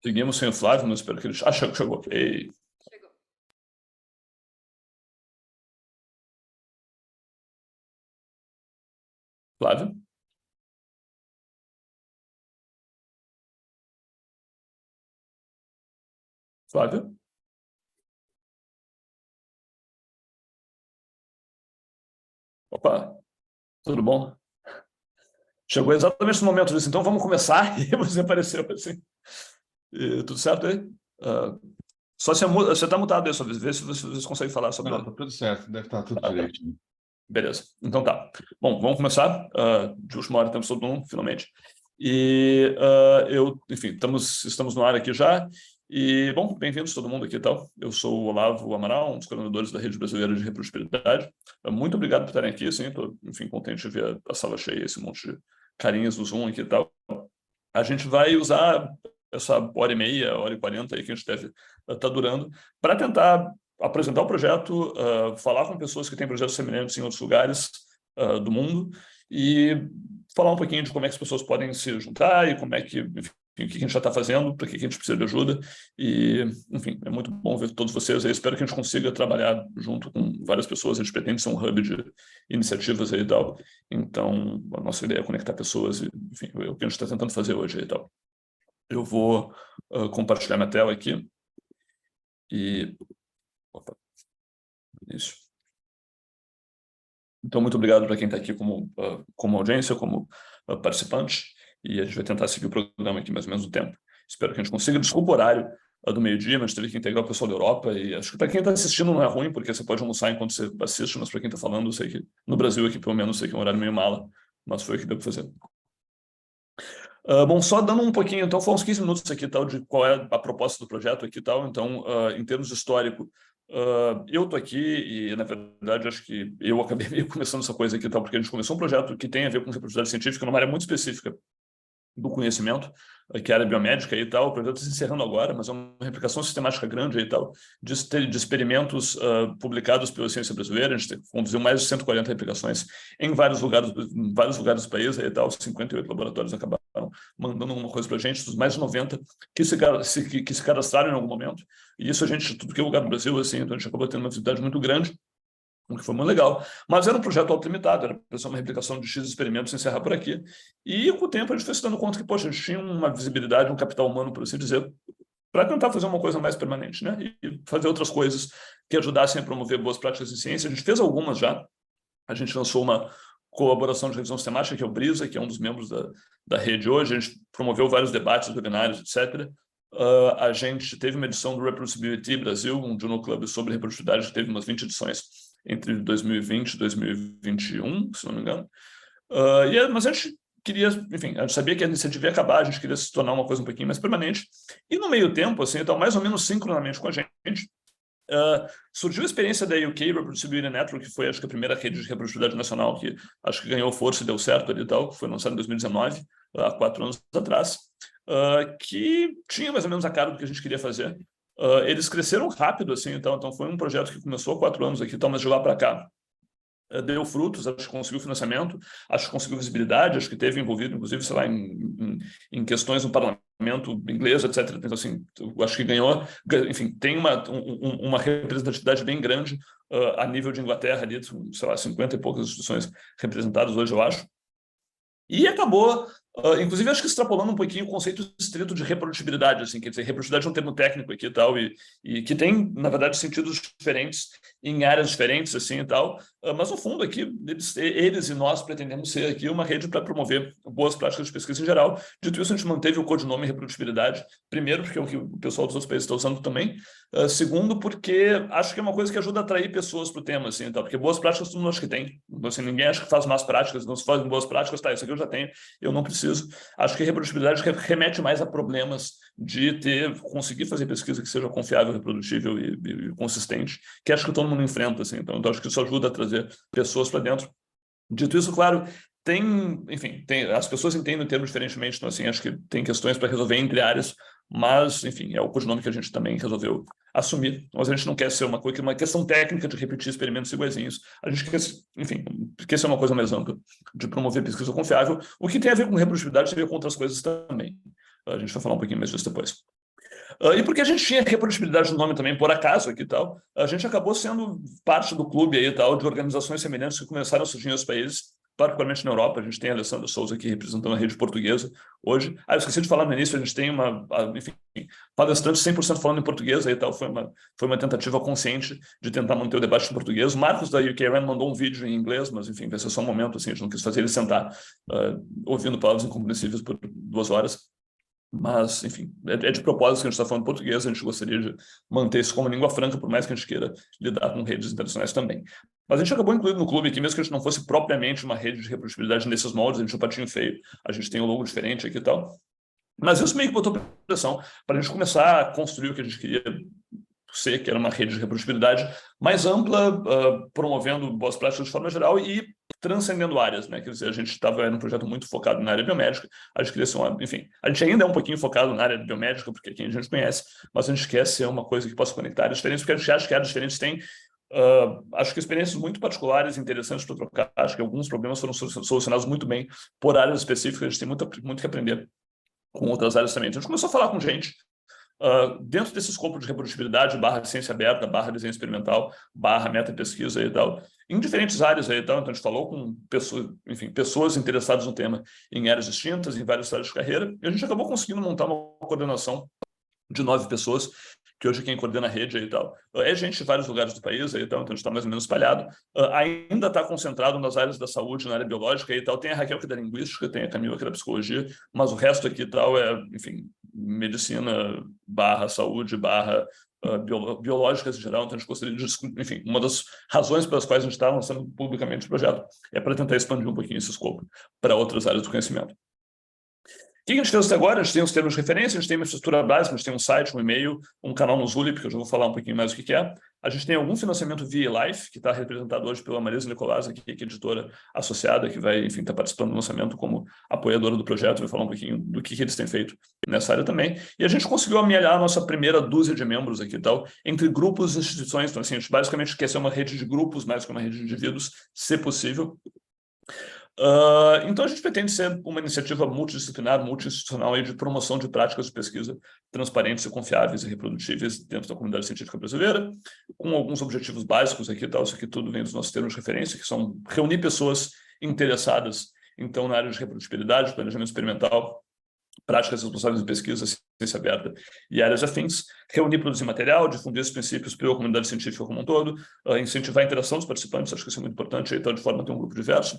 Seguimos sem o Flávio, mas espero que ele... chegou. Ei. Chegou. Flávio? Flávio? Opa, tudo bom? Chegou exatamente no momento disso, então vamos começar, e você apareceu assim. E, tudo certo aí? Só você está mutado aí, só vê se você consegue falar sobre... Não, tá tudo certo, deve estar tudo Tá. direitinho. Beleza, então tá. Bom, vamos começar. De última hora temos todo mundo, finalmente. E enfim, estamos no ar aqui já. E, bom, bem-vindos todo mundo aqui e tal. Eu sou o Olavo Amaral, um dos coordenadores da Rede Brasileira de Reprodutibilidade. Muito obrigado por estarem aqui, assim, estou, enfim, contente de ver a sala cheia, esse monte de carinhas do Zoom aqui e tal. A gente vai usar essa hora e meia, hora e 40 aí que a gente deve estar durando, para tentar apresentar o projeto, falar com pessoas que têm projetos semelhantes em outros lugares do mundo e falar um pouquinho de como é que as pessoas podem se juntar e como é que, enfim, o que a gente já está fazendo, para que a gente precisa de ajuda. E, enfim, é muito bom ver todos vocês aí. Espero que a gente consiga trabalhar junto com várias pessoas. A gente pretende ser um hub de iniciativas aí e tal. Então, a nossa ideia é conectar pessoas e, enfim, é o que a gente está tentando fazer hoje aí e tal. Eu vou compartilhar minha tela aqui. E... Opa. Isso. Então, muito obrigado para quem está aqui como audiência, como participante. E a gente vai tentar seguir o programa aqui mais ou menos no tempo. Espero que a gente consiga. Desculpa o horário do meio-dia, mas teve que integrar o pessoal da Europa. E acho que para quem está assistindo não é ruim, porque você pode almoçar enquanto você assiste, mas para quem está falando, eu sei que no Brasil aqui, pelo menos, sei que é um horário meio mala, mas foi o que deu para fazer. Bom, só dando um pouquinho, então, foram uns 15 minutos aqui, tal, de qual é a proposta do projeto aqui, tal. Então, em termos de histórico, eu estou aqui e, na verdade, acho que eu acabei meio começando essa coisa aqui, tal, porque a gente começou um projeto que tem a ver com reprodutibilidade científica numa área muito específica do conhecimento, que é a área biomédica e tal. O projeto está se encerrando agora, mas é uma replicação sistemática grande e tal, de experimentos publicados pela ciência brasileira. A gente conduziu mais de 140 replicações em vários lugares do país e tal. 58 laboratórios acabaram mandando alguma coisa para a gente, dos mais de 90 que se cadastraram em algum momento. E isso a gente, tudo que é lugar do Brasil, assim, então a gente acabou tendo uma visibilidade muito grande, o que foi muito legal. Mas era um projeto autolimitado, era para ser uma replicação de X experimentos e encerrar por aqui. E com o tempo a gente foi se dando conta que, poxa, a gente tinha uma visibilidade, um capital humano, por assim dizer, para tentar fazer uma coisa mais permanente, né? E fazer outras coisas que ajudassem a promover boas práticas em ciência. A gente fez algumas já. A gente lançou uma colaboração de revisão sistemática, que é o Brisa, que é um dos membros da rede hoje. A gente promoveu vários debates, webinários, etc. A gente teve uma edição do Reproducibility Brasil, um journal club sobre reprodutibilidade, que teve umas 20 edições entre 2020 e 2021, se não me engano. Mas a gente queria, enfim, a gente sabia que a iniciativa ia acabar, a gente queria se tornar uma coisa um pouquinho mais permanente. E no meio tempo, assim, então, mais ou menos sincronamente com a gente, surgiu a experiência da UK Reproducibility Network, que foi, acho que, a primeira rede de reprodutibilidade nacional, que acho que ganhou força e deu certo ali e tal, que foi lançada em 2019, há 4 anos atrás, que tinha mais ou menos a cara do que a gente queria fazer. Eles cresceram rápido, assim, então foi um projeto que começou há 4 anos aqui, então, mas de lá para cá deu frutos, acho que conseguiu financiamento, acho que conseguiu visibilidade, acho que teve envolvido, inclusive, sei lá, em questões no parlamento inglês, etc. Então, assim, acho que ganhou, enfim, tem uma representatividade bem grande a nível de Inglaterra, ali, sei lá, 50 e poucas instituições representadas hoje, eu acho. E acabou, inclusive, acho que extrapolando um pouquinho o conceito estrito de reprodutibilidade, assim, quer dizer, reprodutibilidade é um termo técnico aqui e tal, e que tem, na verdade, sentidos diferentes em áreas diferentes, assim, e tal, mas, no fundo, aqui, eles e nós pretendemos ser aqui uma rede para promover boas práticas de pesquisa em geral. Dito isso, a gente manteve o codinome reprodutibilidade, primeiro, porque é o que o pessoal dos outros países está usando também, segundo, porque acho que é uma coisa que ajuda a atrair pessoas para o tema, assim, então, porque boas práticas todo mundo acha que tem, então, assim, ninguém acha que faz más práticas, não se fazem boas práticas, tá, isso aqui eu já tenho, eu não preciso. Acho que a reprodutibilidade remete mais a problemas de conseguir fazer pesquisa que seja confiável, reprodutível e consistente, que acho que todo mundo enfrenta, assim, então acho que isso ajuda a trazer pessoas para dentro. Dito isso, claro, enfim, as pessoas entendem o termo diferentemente, então, assim, acho que tem questões para resolver entre áreas, mas, enfim, é o codinome que a gente também resolveu assumir. Mas a gente não quer ser uma questão técnica de repetir experimentos iguaizinhos. A gente quer, enfim, quer ser uma coisa mais ampla, de promover pesquisa confiável, o que tem a ver com reprodutibilidade, tem a ver com outras coisas também. A gente vai falar um pouquinho mais disso depois. E porque a gente tinha reprodutibilidade no nome também, por acaso aqui e tal, a gente acabou sendo parte do clube aí e tal, de organizações semelhantes que começaram a surgir nos países, particularmente na Europa. A gente tem a Alessandra Souza aqui representando a rede portuguesa hoje. Eu esqueci de falar no início, a gente tem enfim, palestrantes 100% falando em português aí e tal. Foi uma tentativa consciente de tentar manter o debate em português. O Marcos da UKRN mandou um vídeo em inglês, mas enfim, vai ser só um momento, assim, a gente não quis fazer ele sentar ouvindo palavras incompreensíveis por 2 horas. Mas, enfim, é de propósito que a gente está falando português, a gente gostaria de manter isso como língua franca, por mais que a gente queira lidar com redes internacionais também. Mas a gente acabou incluindo no clube aqui, mesmo que a gente não fosse propriamente uma rede de reprodutibilidade nesses moldes, a gente é um patinho feio, a gente tem um logo diferente aqui e tal. Mas isso meio que botou pressão para a gente começar a construir o que a gente queria ser, que era uma rede de reprodutibilidade mais ampla, promovendo boas práticas de forma geral e transcendendo áreas, né? Quer dizer, a gente estava num projeto muito focado na área biomédica, a gente queria ser enfim, a gente ainda é um pouquinho focado na área biomédica, porque é quem a gente conhece, mas a gente quer ser uma coisa que possa conectar áreas diferentes, porque a gente acha que áreas diferentes têm acho que experiências muito particulares e interessantes para trocar. Acho que alguns problemas foram solucionados muito bem por áreas específicas, a gente tem muito que aprender com outras áreas também. Então, a gente começou a falar com gente dentro desse escopo de reprodutibilidade, barra ciência aberta, barra desenho experimental, barra meta-pesquisa e tal, em diferentes áreas aí e tal. Então, a gente falou com pessoas, enfim, pessoas interessadas no tema em áreas distintas, em várias áreas de carreira, e a gente acabou conseguindo montar uma coordenação de 9 pessoas, que hoje quem coordena a rede aí e tal é gente de vários lugares do país aí e tal, então a gente está mais ou menos espalhado. Ainda está concentrado nas áreas da saúde, na área biológica e tal. Tem a Raquel, que é da linguística, tem a Camila, que é da psicologia, mas o resto aqui e tal é, enfim, medicina barra saúde barra biológicas em geral. Então a gente gostaria de, enfim, uma das razões pelas quais a gente está lançando publicamente o projeto é para tentar expandir um pouquinho esse escopo para outras áreas do conhecimento. O que a gente fez até agora? A gente tem os termos de referência, a gente tem uma estrutura básica, a gente tem um site, um e-mail, um canal no Zulip, que eu já vou falar um pouquinho mais do que é. A gente tem algum financiamento via Life, que está representado hoje pela Marisa Nicolás, aqui, que é editora associada, que vai, enfim, estar participando do lançamento como apoiadora do projeto, vai falar um pouquinho do que eles têm feito nessa área também. E a gente conseguiu amelhar a nossa primeira dúzia de membros aqui e tal, entre grupos e instituições. Então, assim, a gente basicamente quer ser uma rede de grupos, mais que uma rede de indivíduos, se possível. Então, a gente pretende ser uma iniciativa multidisciplinar, multi-institucional de promoção de práticas de pesquisa transparentes e confiáveis e reprodutíveis dentro da comunidade científica brasileira, com alguns objetivos básicos aqui, tal. Isso aqui tudo vem dos nossos termos de referência, que são reunir pessoas interessadas, então, na área de reprodutibilidade, planejamento experimental, práticas responsáveis de pesquisa, ciência aberta e áreas afins, reunir, produzir material, difundir esses princípios pela comunidade científica como um todo, incentivar a interação dos participantes, acho que isso é muito importante, então, de forma a ter um grupo diverso,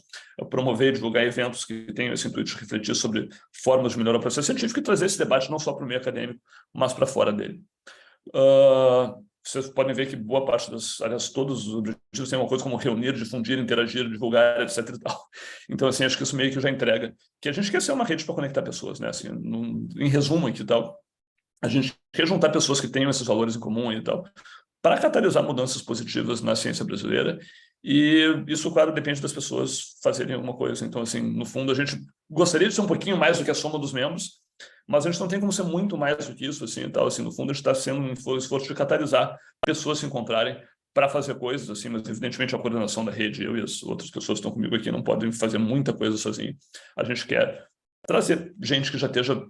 promover e divulgar eventos que tenham esse intuito de refletir sobre formas de melhorar o processo científico e trazer esse debate não só para o meio acadêmico, mas para fora dele. Vocês podem ver que boa parte das áreas, todos os objetivos têm uma coisa como reunir, difundir, interagir, divulgar, etc. e tal. Então, assim, acho que isso meio que já entrega que a gente quer ser uma rede para conectar pessoas, né? Assim, em resumo aqui e tal, a gente quer juntar pessoas que tenham esses valores em comum e tal, para catalisar mudanças positivas na ciência brasileira. E isso, claro, depende das pessoas fazerem alguma coisa. Então, assim, no fundo, a gente gostaria de ser um pouquinho mais do que a soma dos membros, mas a gente não tem como ser muito mais do que isso, assim, e tal. Assim, no fundo, a gente está sendo um esforço de catalisar pessoas se encontrarem para fazer coisas, assim, mas evidentemente a coordenação da rede, eu e as outras pessoas que estão comigo aqui não podem fazer muita coisa sozinho. A gente quer trazer gente que já esteja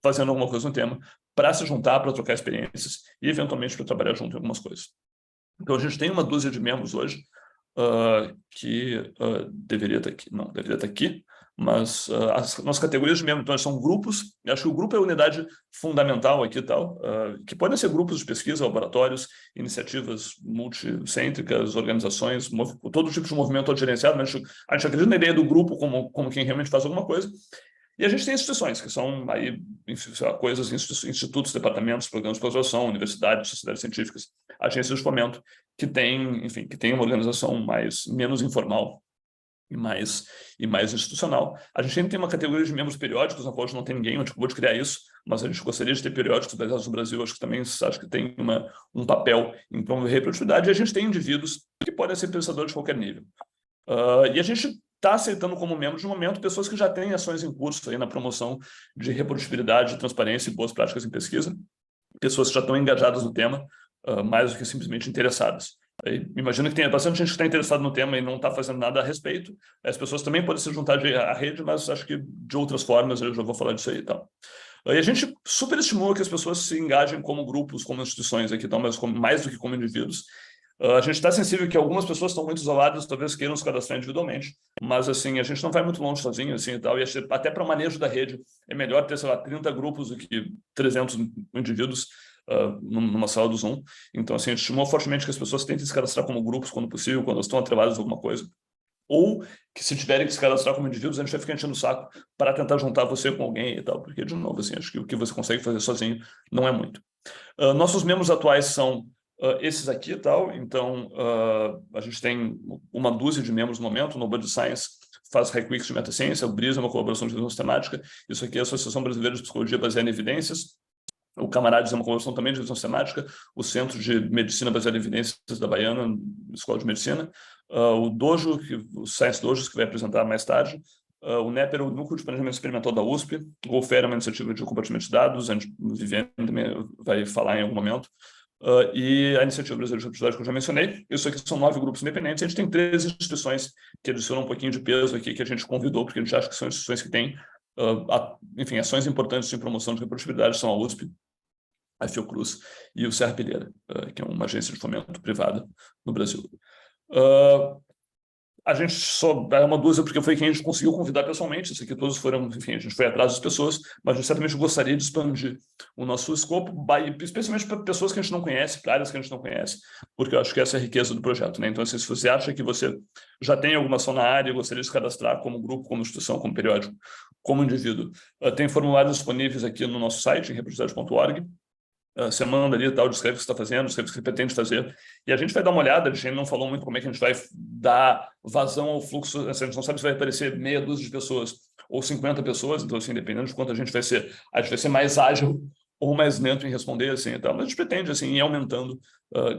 fazendo alguma coisa no tema para se juntar, para trocar experiências e, eventualmente, para trabalhar junto em algumas coisas. Então, a gente tem uma dúzia de membros hoje que deveria estar aqui, não, deveria estar aqui, mas as nossas categorias de membros, então, são grupos. Eu acho que o grupo é a unidade fundamental aqui e tal, que podem ser grupos de pesquisa, laboratórios, iniciativas multicêntricas, organizações, todo tipo de movimento autogerenciado, mas a gente acredita na ideia do grupo como quem realmente faz alguma coisa. E a gente tem instituições, que são aí, coisas, institutos, departamentos, programas de pós-graduação, universidades, sociedades científicas, agências de fomento, que tem, enfim, que tem uma organização menos informal e mais institucional. A gente ainda tem uma categoria de membros periódicos, na qual a gente não tem ninguém, a gente acabou de criar isso, mas a gente gostaria de ter periódicos baseados no Brasil, acho que também tem um papel em promover a reprodutibilidade, e a gente tem indivíduos que podem ser pensadores de qualquer nível. E a gente está aceitando como membros, de momento, pessoas que já têm ações em curso aí na promoção de reprodutibilidade, transparência e boas práticas em pesquisa, pessoas que já estão engajadas no tema, mais do que simplesmente interessadas. Imagino que tenha bastante gente que está interessada no tema e não está fazendo nada a respeito. As pessoas também podem se juntar à rede, mas acho que de outras formas, eu já vou falar disso aí e tal. E a gente super estimula que as pessoas se engajem como grupos, como instituições aqui, então, mas mais do que como indivíduos. A gente está sensível que algumas pessoas estão muito isoladas, talvez queiram se cadastrar individualmente, mas assim, a gente não vai muito longe sozinho assim, e tal, e até para o manejo da rede é melhor ter, sei lá, 30 grupos do que 300 indivíduos numa sala do Zoom. Então, assim, a gente estimula fortemente que as pessoas tentem se cadastrar como grupos quando possível, quando elas estão atreladas a alguma coisa. Ou que se tiverem que se cadastrar como indivíduos, a gente vai ficar enchendo o saco para tentar juntar você com alguém e tal, porque, de novo, assim, acho que o que você consegue fazer sozinho não é muito. Nossos membros atuais são esses aqui e tal, então a gente tem uma dúzia de membros no momento. O Nobody Science faz Requix de Metaciência, o BRIS é uma colaboração de revisão sistemática, isso aqui é a Associação Brasileira de Psicologia Baseada em Evidências, o Camarades é uma colaboração também de revisão sistemática, o Centro de Medicina Baseada em Evidências da Baiana, Escola de Medicina, o Dojo, o Science Dojos, que vai apresentar mais tarde, o NEP era o Núcleo de Planejamento Experimental da USP, o GoFair é uma iniciativa de compartilhamento de dados, a Viviane também vai falar em algum momento, e a Iniciativa Brasileira de Reprodutividade, que eu já mencionei. Isso aqui são 9 grupos independentes. A gente tem 3 instituições que adicionam um pouquinho de peso aqui, que a gente convidou, porque a gente acha que são instituições que têm, enfim, ações importantes em promoção de reprodutibilidade, são a USP, a Fiocruz e o Serra Pilheira, que é uma agência de fomento privada no Brasil. A gente só é uma dúzia porque foi quem a gente conseguiu convidar pessoalmente. Isso aqui todos foram, enfim, a gente foi atrás das pessoas, mas a gente certamente gostaria de expandir o nosso escopo, especialmente para pessoas que a gente não conhece, para áreas que a gente não conhece, porque eu acho que essa é a riqueza do projeto, né? Então, assim, se você acha que você já tem alguma ação na área e gostaria de se cadastrar como grupo, como instituição, como periódico, como indivíduo, tem formulários disponíveis aqui no nosso site, em reprodutividade.org. Você manda ali, tal, descreve o que você está fazendo, descreve o que você pretende fazer, e a gente vai dar uma olhada. A gente não falou muito como é que a gente vai dar vazão ao fluxo, a gente não sabe se vai aparecer meia dúzia de pessoas ou 50 pessoas, então, assim, dependendo de quanto a gente vai ser mais ágil ou mais lento em responder, assim, e tal. Mas a gente pretende, assim, ir aumentando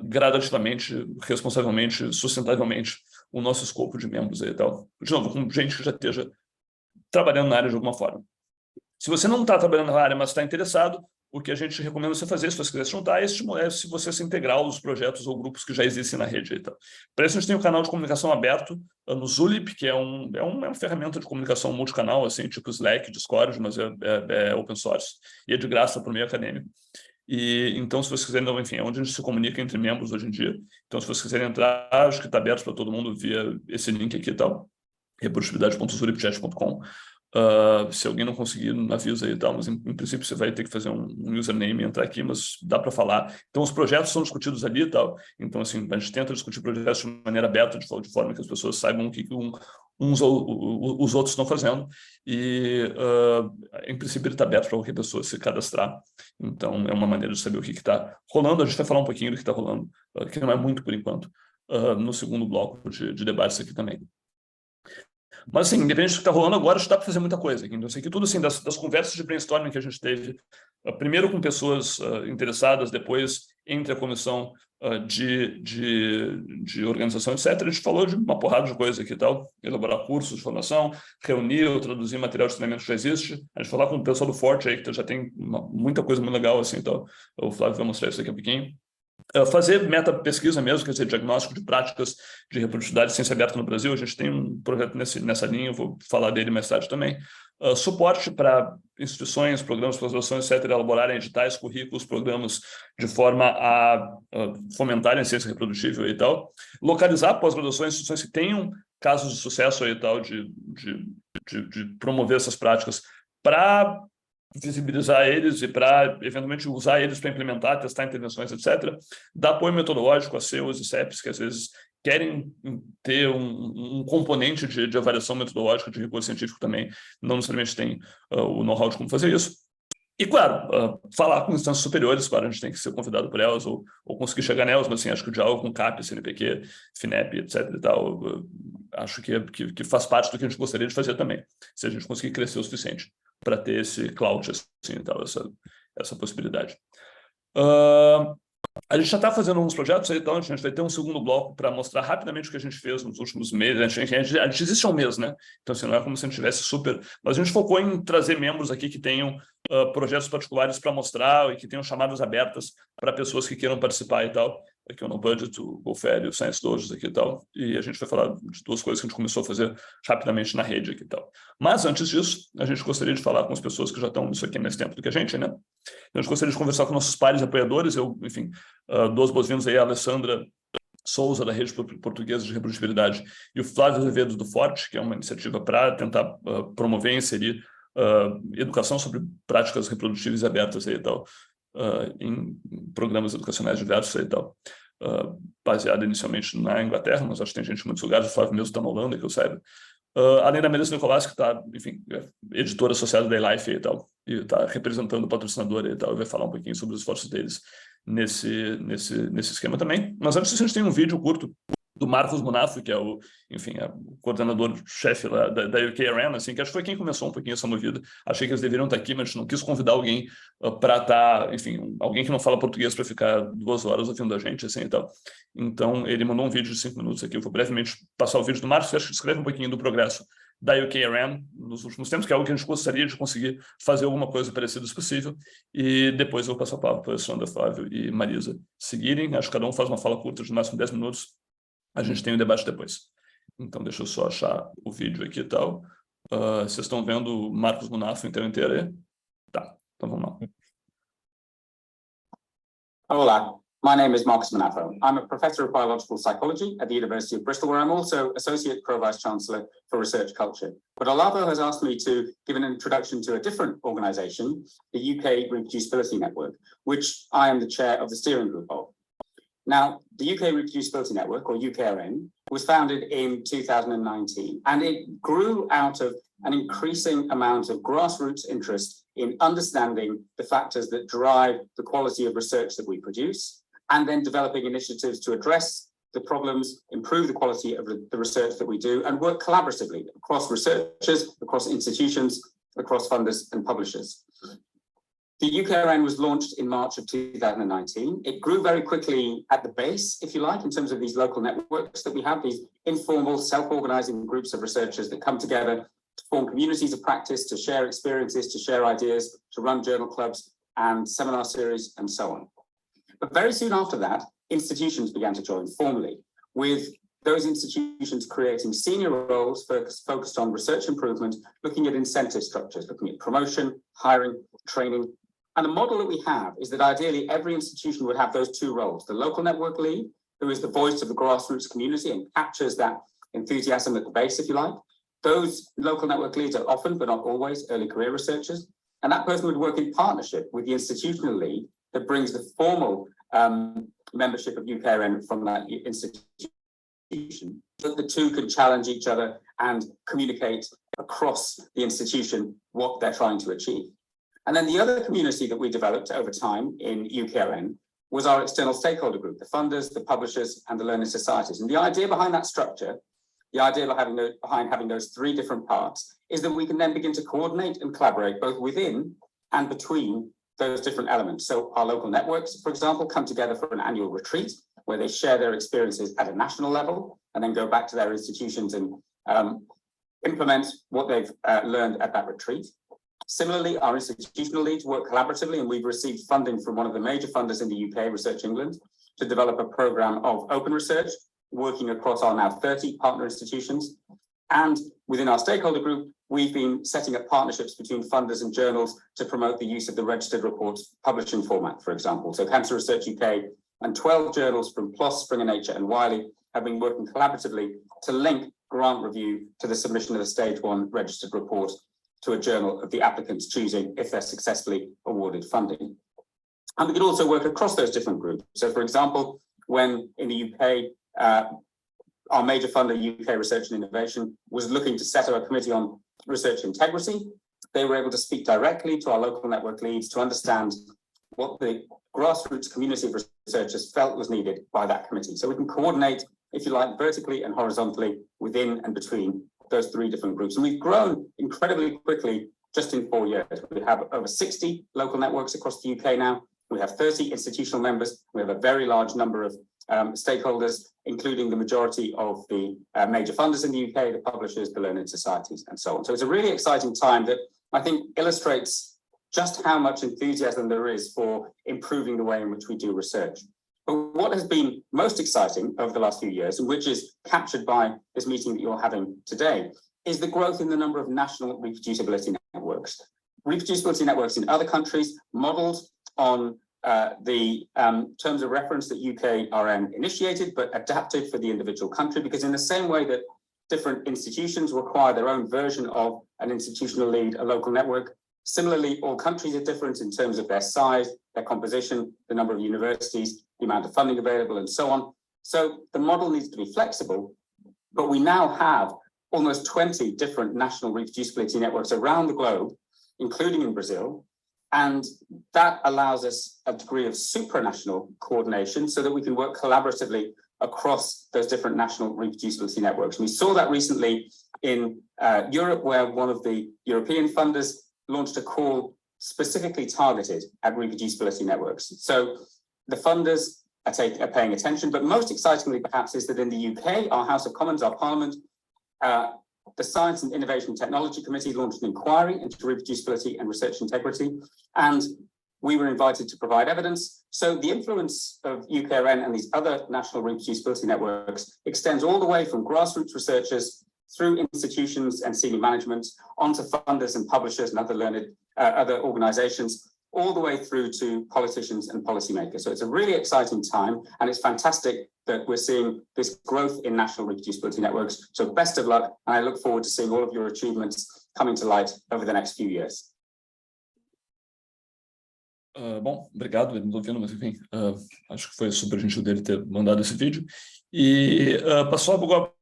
gradativamente, responsavelmente, sustentavelmente o nosso escopo de membros aí e tal. De novo, com gente que já esteja trabalhando na área de alguma forma. Se você não está trabalhando na área, mas está interessado, o que a gente recomenda você fazer, se você quiser se juntar, é estimular se você se integrar aos projetos ou grupos que já existem na rede. Então, para isso, a gente tem um canal de comunicação aberto no Zulip, que é uma ferramenta de comunicação multicanal, assim, tipo Slack, Discord, mas é open source e é de graça para o meio acadêmico. E então, se vocês quiserem, enfim, é onde a gente se comunica entre membros hoje em dia. Então, se vocês quiserem entrar, acho que está aberto para todo mundo via esse link aqui e tal, reprodutibilidade.zulipchat.com. Se alguém não conseguir, avisa aí e tal, mas em princípio você vai ter que fazer um username e entrar aqui, mas dá para falar. Então os projetos são discutidos ali e tal, então assim, a gente tenta discutir projetos de maneira aberta, de forma que as pessoas saibam o que os outros estão fazendo, e em princípio ele está aberto para qualquer pessoa se cadastrar, então é uma maneira de saber o que está rolando. A gente vai falar um pouquinho do que está rolando, que não é muito por enquanto, no segundo bloco de debates aqui também. Mas, assim, independente do que está rolando agora, já dá para fazer muita coisa. Então, isso aqui tudo, assim, das conversas de brainstorming que a gente teve, primeiro com pessoas interessadas, depois entre a comissão de organização, etc., a gente falou de uma porrada de coisa aqui e tal, elaborar cursos de formação, reunir ou traduzir material de treinamento que já existe, a gente falar com o pessoal do Forte aí, que já tem muita coisa muito legal, assim, então o Flávio vai mostrar isso daqui a pouquinho. Fazer meta-pesquisa mesmo, quer dizer, diagnóstico de práticas de reprodutibilidade de ciência aberta no Brasil. A gente tem um projeto nessa linha, eu vou falar dele mais tarde também. Suporte para instituições, programas de pós-graduação, etc., elaborarem editais, currículos, programas de forma a fomentarem a ciência reprodutível e tal. Localizar pós-graduações, instituições que tenham casos de sucesso aí e tal, de promover essas práticas para visibilizar eles e para, eventualmente, usar eles para implementar, testar intervenções, etc. Dar apoio metodológico a CEUs e CEPs, que às vezes querem ter um componente de avaliação metodológica, de rigor científico também, não necessariamente tem o know-how de como fazer isso. E, claro, falar com instâncias superiores, claro, a gente tem que ser convidado por elas ou conseguir chegar nelas, mas, assim, acho que o diálogo com CAP, CNPq, FINEP, etc. e tal, acho que faz parte do que a gente gostaria de fazer também, se a gente conseguir crescer o suficiente para ter esse clout, assim, e tal, essa possibilidade. A gente já está fazendo alguns projetos aí, então a gente vai ter um segundo bloco para mostrar rapidamente o que a gente fez nos últimos meses. A gente existe há um mês, né? Então, assim, não é como se a gente tivesse super... Mas a gente focou em trazer membros aqui que tenham projetos particulares para mostrar e que tenham chamadas abertas para pessoas que queiram participar e tal. Aqui o No Budget, o GoFair, o Science Dojos aqui e tal. E a gente vai falar de duas coisas que a gente começou a fazer rapidamente na rede aqui e tal. Mas, antes disso, a gente gostaria de falar com as pessoas que já estão nisso aqui há mais tempo do que a gente, né? Então, a gente gostaria de conversar com nossos pares e apoiadores. Eu, enfim, dou as boas-vindas aí a Alessandra Souza, da Rede Portuguesa de Reprodutibilidade, e o Flávio Azevedo, do Forte, que é uma iniciativa para tentar promover e inserir educação sobre práticas reprodutivas abertas aí e tal, em programas educacionais diversos aí e tal, baseado inicialmente na Inglaterra, mas acho que tem gente em muitos lugares. O Flávio mesmo está na Holanda, que eu saiba. Além da Melissa Nicolás, que está, enfim, editora associada da iLife e tal, e está representando o patrocinador e tal, e vai falar um pouquinho sobre os esforços deles nesse esquema também. Mas antes, a gente tem um vídeo curto do Marcos Munafo, que é o, enfim, o coordenador-chefe lá da UK Arena, assim, que acho que foi quem começou um pouquinho essa movida. Achei que eles deveriam estar aqui, mas a gente não quis convidar alguém para estar, enfim, alguém que não fala português para ficar 2 horas ouvindo a gente, assim, e tal. Então, ele mandou um vídeo de 5 minutos aqui. Eu vou brevemente passar o vídeo do Marcos, que acho que descreve um pouquinho do progresso da UKRM nos últimos tempos, que é algo que a gente gostaria de conseguir fazer alguma coisa parecida se possível, e depois eu vou passar a palavra para a Alessandra, Flávio e Marisa seguirem. Acho que cada um faz uma fala curta de no máximo 10 minutos. A gente tem o debate depois. Então, deixa eu só achar o vídeo aqui e tal. Vocês estão vendo o Marcos Munafo inteiro aí? Tá, então vamos lá. Hola, my name is Marcus Manafo. I'm a professor of biological psychology at the University of Bristol, where I'm also Associate Pro-Vice Chancellor for Research Culture. But Olavo has asked me to give an introduction to a different organisation, the UK Reproducibility Network, which I am the chair of the steering group of. Now, the UK Reproducibility Network, or UKRN, was founded in 2019, and it grew out of an increasing amount of grassroots interest in understanding the factors that drive the quality of research that we produce, and then developing initiatives to address the problems, improve the quality of the research that we do, and work collaboratively across researchers, across institutions, across funders and publishers. The UKRN was launched in March of 2019. It grew very quickly at the base, if you like, in terms of these local networks that we have, these informal, self-organizing groups of researchers that come together to form communities of practice, to share experiences, to share ideas, to run journal clubs and seminar series, and so on. But very soon after that, institutions began to join formally, with those institutions creating senior roles focused on research improvement, looking at incentive structures, looking at promotion, hiring, training. And the model that we have is that ideally every institution would have those two roles: the local network lead, who is the voice of the grassroots community and captures that enthusiasm at the base, if you like. Those local network leads are often, but not always, early career researchers. And that person would work in partnership with the institutional lead that brings the formal membership of UKRN from that institution. But the two can challenge each other and communicate across the institution what they're trying to achieve. And then the other community that we developed over time in UKRN was our external stakeholder group, the funders, the publishers, and the learning societies. And the idea behind that structure, the idea behind having those three different parts, is that we can then begin to coordinate and collaborate both within and between those different elements. So our local networks, for example, come together for an annual retreat where they share their experiences at a national level and then go back to their institutions and implement what they've learned at that retreat. Similarly, our institutional leads work collaboratively, and we've received funding from one of the major funders in the UK, Research England, to develop a program of open research, working across our now 30 partner institutions. And within our stakeholder group, we've been setting up partnerships between funders and journals to promote the use of the registered reports publishing format, for example. So Cancer Research UK and 12 journals from PLOS, Springer Nature, and Wiley have been working collaboratively to link grant review to the submission of the stage 1 registered report to a journal of the applicants choosing if they're successfully awarded funding. And we could also work across those different groups. So, for example, when in the UK, our major funder, UK Research and Innovation, was looking to set up a committee on research integrity, they were able to speak directly to our local network leads to understand what the grassroots community of researchers felt was needed by that committee. So we can coordinate, if you like, vertically and horizontally within and between those three different groups. And we've grown incredibly quickly just in 4 years. We have over 60 local networks across the UK now, We have 30 institutional members. We have a very large number of stakeholders, including the majority of the major funders in the UK, the publishers, the learned societies, and so on. So it's a really exciting time that I think illustrates just how much enthusiasm there is for improving the way in which we do research. But what has been most exciting over the last few years, and which is captured by this meeting that you're having today, is the growth in the number of national reproducibility networks. Reproducibility networks in other countries modeled on the terms of reference that UKRN initiated, but adapted for the individual country, because in the same way that different institutions require their own version of an institutional lead, a local network, similarly, all countries are different in terms of their size, their composition, the number of universities, the amount of funding available, and so on. So the model needs to be flexible, but we now have almost 20 different national reproducibility networks around the globe, including in Brazil. And that allows us a degree of supranational coordination so that we can work collaboratively across those different national reproducibility networks. And we saw that recently in Europe, where one of the European funders launched a call specifically targeted at reproducibility networks. So the funders are paying attention, but most excitingly perhaps is that in the UK, our House of Commons, our Parliament, the Science and Innovation Technology Committee launched an inquiry into reproducibility and research integrity, and we were invited to provide evidence. So the influence of UKRN and these other national reproducibility networks extends all the way from grassroots researchers through institutions and senior management onto funders and publishers and other learned, other organizations, all the way through to politicians and policymakers. So it's a really exciting time, and it's fantastic that we're seeing this growth in national reproducibility networks. So best of luck, and I look forward to seeing all of your achievements coming to light over the next few years. Bom, obrigado, ele não ouvindo, mas enfim, acho que foi super gentil dele ter mandado esse vídeo. E passou agora.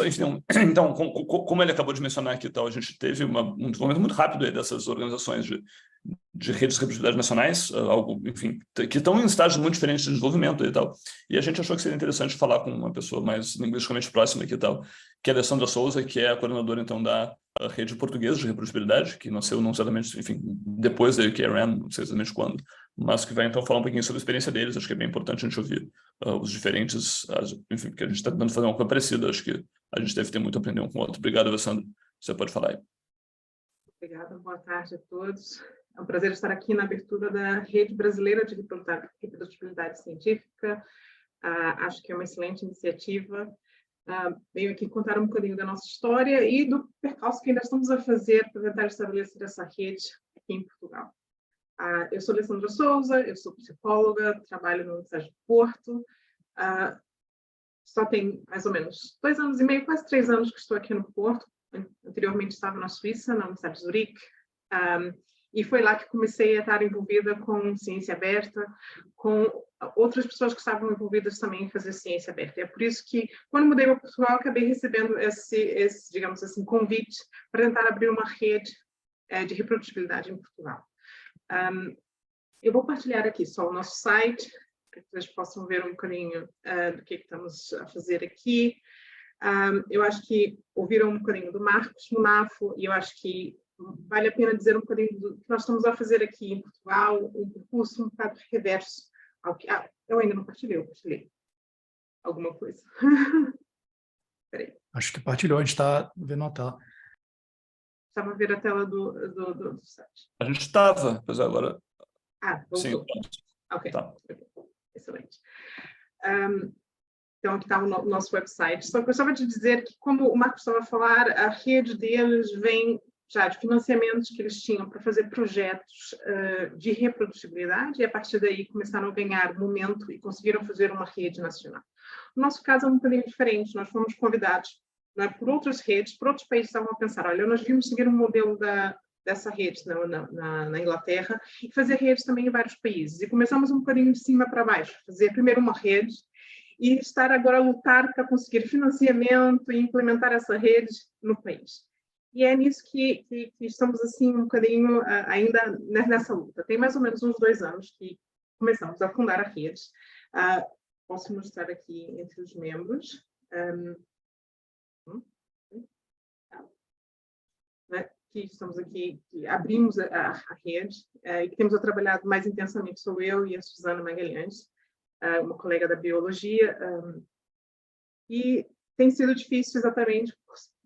Enfim, então, como ele acabou de mencionar aqui, tal, a gente teve um desenvolvimento muito rápido aí dessas organizações de redes de reproducibilidade nacionais, algo, enfim, que estão em estágios muito diferentes de desenvolvimento e tal. E a gente achou que seria interessante falar com uma pessoa mais linguisticamente próxima aqui e tal, que é a Alessandra Souza, que é a coordenadora, então, da rede portuguesa de reproducibilidade, que nasceu não exatamente, enfim, depois da UKRN, não sei exatamente quando, mas que vai, então, falar um pouquinho sobre a experiência deles. Acho que é bem importante a gente ouvir os diferentes, enfim, porque a gente está tentando fazer uma coisa parecida, acho que a gente deve ter muito a aprender um com o outro. Obrigado, Alessandra. Você pode falar aí. Obrigada, boa tarde a todos. É um prazer estar aqui na abertura da Rede Brasileira de Reprodutibilidade Científica. Acho que é uma excelente iniciativa. Venho aqui contar um bocadinho da nossa história e do percalço que ainda estamos a fazer para tentar estabelecer essa rede aqui em Portugal. Eu sou Alessandra Souza, eu sou psicóloga, trabalho na Universidade de Porto. Só tem mais ou menos 2 anos e meio, quase 3 anos que estou aqui no Porto. Anteriormente estava na Suíça, na Universidade de Zurique. E foi lá que comecei a estar envolvida com ciência aberta, com outras pessoas que estavam envolvidas também em fazer ciência aberta. É por isso que, quando mudei para Portugal, acabei recebendo esse, digamos assim, convite para tentar abrir uma rede de reprodutibilidade em Portugal. Eu vou partilhar aqui só o nosso site, para que vocês possam ver um bocadinho do que estamos a fazer aqui. Eu acho que ouviram um bocadinho do Marcos Munafo, e eu acho que vale a pena dizer um bocadinho do que nós estamos a fazer aqui em Portugal, um percurso um bocado reverso ao que... eu ainda não partilhei, eu partilhei alguma coisa. Espera aí. Acho que partilhou, a gente está vendo a tela. Estava a ver a tela do site. A gente estava, mas agora... voltou. Sim, ok, tá. Excelente. Então, aqui está o nosso website. Só que eu gostava de dizer que, como o Marcos estava a falar, a rede deles vem já de financiamentos que eles tinham para fazer projetos de reprodutibilidade, e a partir daí começaram a ganhar momento e conseguiram fazer uma rede nacional. O nosso caso é um bocadinho diferente. Nós fomos convidados, não é, por outras redes, por outros países que estavam a pensar, olha, nós vimos seguir um modelo dessa rede na Inglaterra e fazer redes também em vários países. E começamos um bocadinho de cima para baixo, fazer primeiro uma rede e estar agora a lutar para conseguir financiamento e implementar essa rede no país. E é nisso que estamos assim um bocadinho ainda nessa luta. Tem mais ou menos uns 2 anos que começamos a fundar a rede. Posso mostrar aqui entre os membros. que estamos aqui, que abrimos a rede, e que temos trabalhado mais intensamente sou eu e a Susana Magalhães, uma colega da biologia, e tem sido difícil exatamente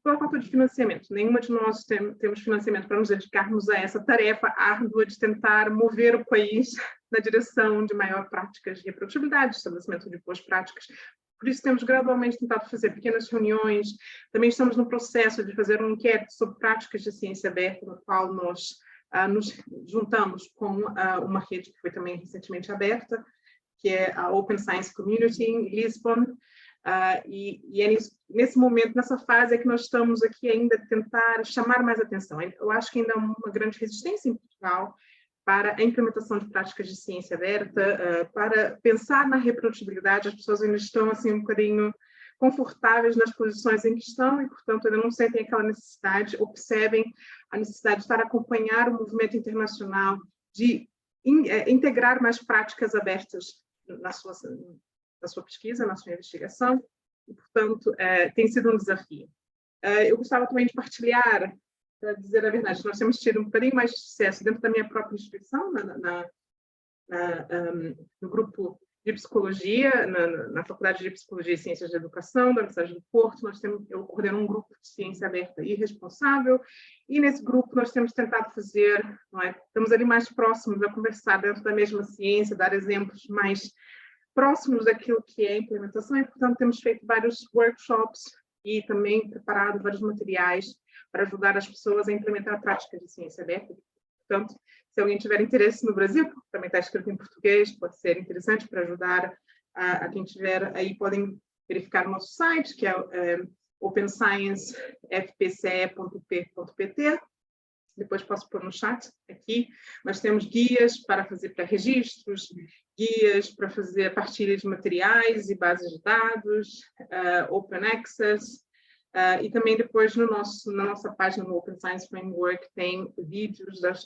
pela falta de financiamento. Nenhuma de nós temos financiamento para nos dedicarmos a essa tarefa árdua de tentar mover o país na direção de maior práticas de reprodutibilidade, estabelecimento de boas práticas. Por isso, temos gradualmente tentado fazer pequenas reuniões. Também estamos no processo de fazer um inquérito sobre práticas de ciência aberta, no qual nós nos juntamos com uma rede que foi também recentemente aberta, que é a Open Science Community em Lisbon. E é nesse momento, nessa fase, é que nós estamos aqui ainda a tentar chamar mais atenção. Eu acho que ainda há uma grande resistência em Portugal para a implementação de práticas de ciência aberta, para pensar na reprodutibilidade. As pessoas ainda estão assim um bocadinho confortáveis nas posições em que estão e, portanto, ainda não sentem aquela necessidade ou percebem a necessidade de estar a acompanhar o movimento internacional, de integrar mais práticas abertas na sua pesquisa, na sua investigação, e, portanto, tem sido um desafio. Eu gostava também de partilhar, para dizer a verdade, nós temos tido um bocadinho mais de sucesso dentro da minha própria instituição, no grupo de psicologia, na Faculdade de Psicologia e Ciências da Educação da Universidade do Porto. Eu coordeno um grupo de ciência aberta e responsável, e nesse grupo nós temos tentado fazer, estamos ali mais próximos a conversar dentro da mesma ciência, dar exemplos mais próximos daquilo que é a implementação, e, portanto, temos feito vários workshops e também preparado vários materiais para ajudar as pessoas a implementar a prática de ciência aberta. Portanto, se alguém tiver interesse no Brasil, porque também está escrito em português, pode ser interessante para ajudar a quem tiver aí, podem verificar o nosso site, que é opensciencefpce.p.pt. Depois posso pôr no chat aqui. Nós temos guias para fazer pré-registros, guias para fazer partilha de materiais e bases de dados, Open Access, e também depois na nossa página no Open Science Framework tem vídeos das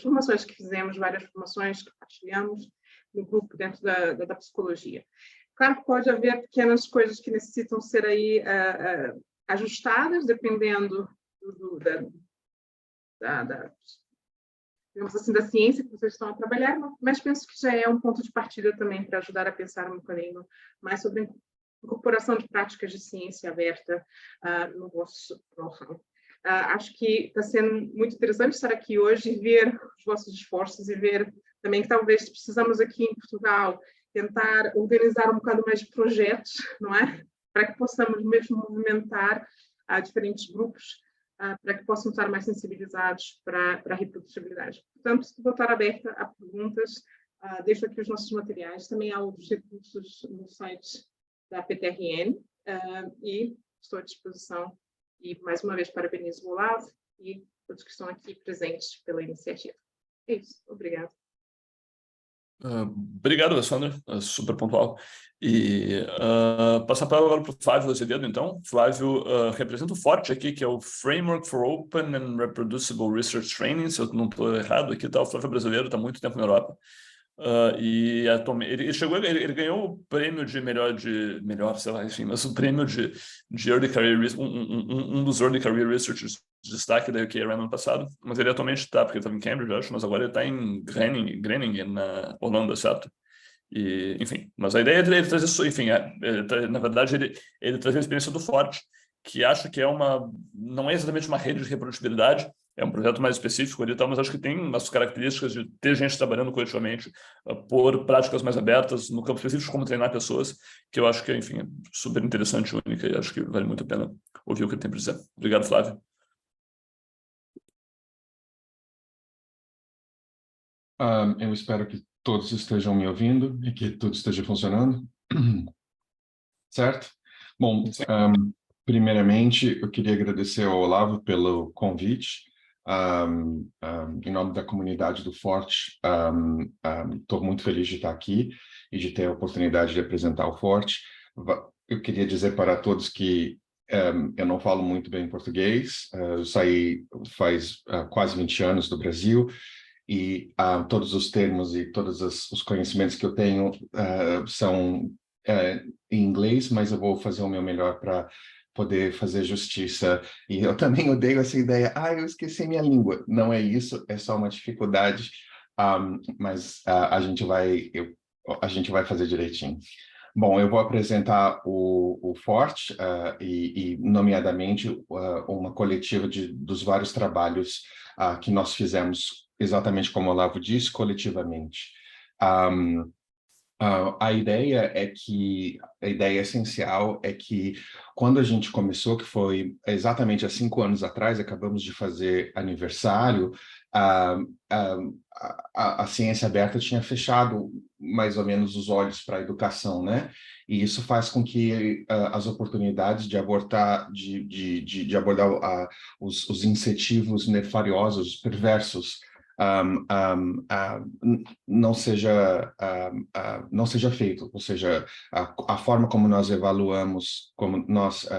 formações que fizemos, várias formações que partilhamos no grupo dentro da psicologia. Claro que pode haver pequenas coisas que necessitam ser aí ajustadas, dependendo digamos assim, da ciência que vocês estão a trabalhar, mas penso que já é um ponto de partida também para ajudar a pensar um bocadinho mais sobre a incorporação de práticas de ciência aberta no vosso know-how. Acho que está sendo muito interessante estar aqui hoje e ver os vossos esforços e ver também que talvez precisamos aqui em Portugal tentar organizar um bocado mais de projetos, não é? Para que possamos mesmo movimentar diferentes grupos, para que possam estar mais sensibilizados para a reprodutibilidade. Portanto, vou estar aberta a perguntas, deixo aqui os nossos materiais, também há outros recursos no site da PTRN, e estou à disposição, e mais uma vez parabenizo o Olavo e todos que estão aqui presentes pela iniciativa. É isso, obrigado. Obrigado, Alessandra, super pontual. E passar a palavra agora para o Flávio Azevedo, então. Flávio representa o FORTE aqui, que é o Framework for Open and Reproducible Research Training, se eu não estou errado, aqui está o Flávio brasileiro, está há muito tempo na Europa. E atualmente, ele ganhou o prêmio de melhor, sei lá, enfim, mas o prêmio de Early Career, um dos Early Career Researchers de destaque da UK ano passado, mas ele atualmente está, porque ele estava em Cambridge, acho, mas agora ele está em Groningen, na Holanda, certo? E, enfim, mas a ideia dele é trazer isso, enfim, na verdade ele traz a experiência do FORTE, que acho que não é exatamente uma rede de reprodutibilidade, é um projeto mais específico ali, mas acho que tem as características de ter gente trabalhando coletivamente por práticas mais abertas, no campo específico, como treinar pessoas, que eu acho que, enfim, é super interessante e única, e acho que vale muito a pena ouvir o que ele tem para dizer. Obrigado, Flávio. Eu espero que todos estejam me ouvindo e que tudo esteja funcionando. Certo? Bom, primeiramente, eu queria agradecer ao Olavo pelo convite. Em nome da comunidade do FORTE, estou muito feliz de estar aqui e de ter a oportunidade de apresentar o FORTE. Eu queria dizer para todos que eu não falo muito bem português, eu saí faz quase 20 anos do Brasil, e todos os termos e todos os conhecimentos que eu tenho são em inglês, mas eu vou fazer o meu melhor para poder fazer justiça. E eu também odeio essa ideia, eu esqueci minha língua. Não é isso, é só uma dificuldade, mas a gente vai fazer direitinho. Bom, eu vou apresentar o Forte, e nomeadamente, uma coletiva dos vários trabalhos que nós fizemos, exatamente como o Olavo disse, coletivamente. A ideia essencial é que quando a gente começou, que foi exatamente há 5 anos atrás, acabamos de fazer aniversário, a ciência aberta tinha fechado mais ou menos os olhos para a educação, né? E isso faz com que as oportunidades de abordar os incentivos nefariosos, perversos, não seja feito, ou seja, a forma como nós evaluamos, como nós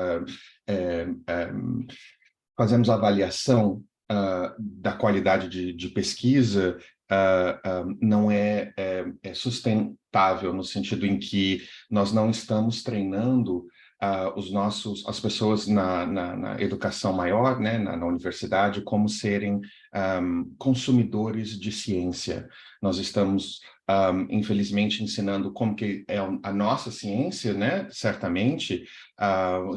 fazemos a avaliação da qualidade de pesquisa não é sustentável, no sentido em que nós não estamos treinando as pessoas na educação maior, né, na universidade, como serem consumidores de ciência. Nós estamos, infelizmente, ensinando como que é a nossa ciência, né, certamente,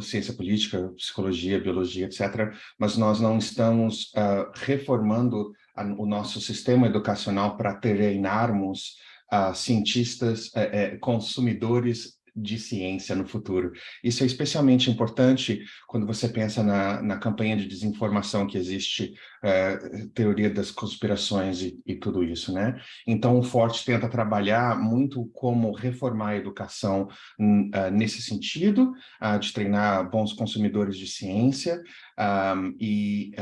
ciência política, psicologia, biologia, etc., mas nós não estamos reformando o nosso sistema educacional para treinarmos cientistas, consumidores de ciência no futuro. Isso é especialmente importante quando você pensa na campanha de desinformação que existe, teoria das conspirações e tudo isso, né? Então, o Forte tenta trabalhar muito como reformar a educação nesse sentido, de treinar bons consumidores de ciência, e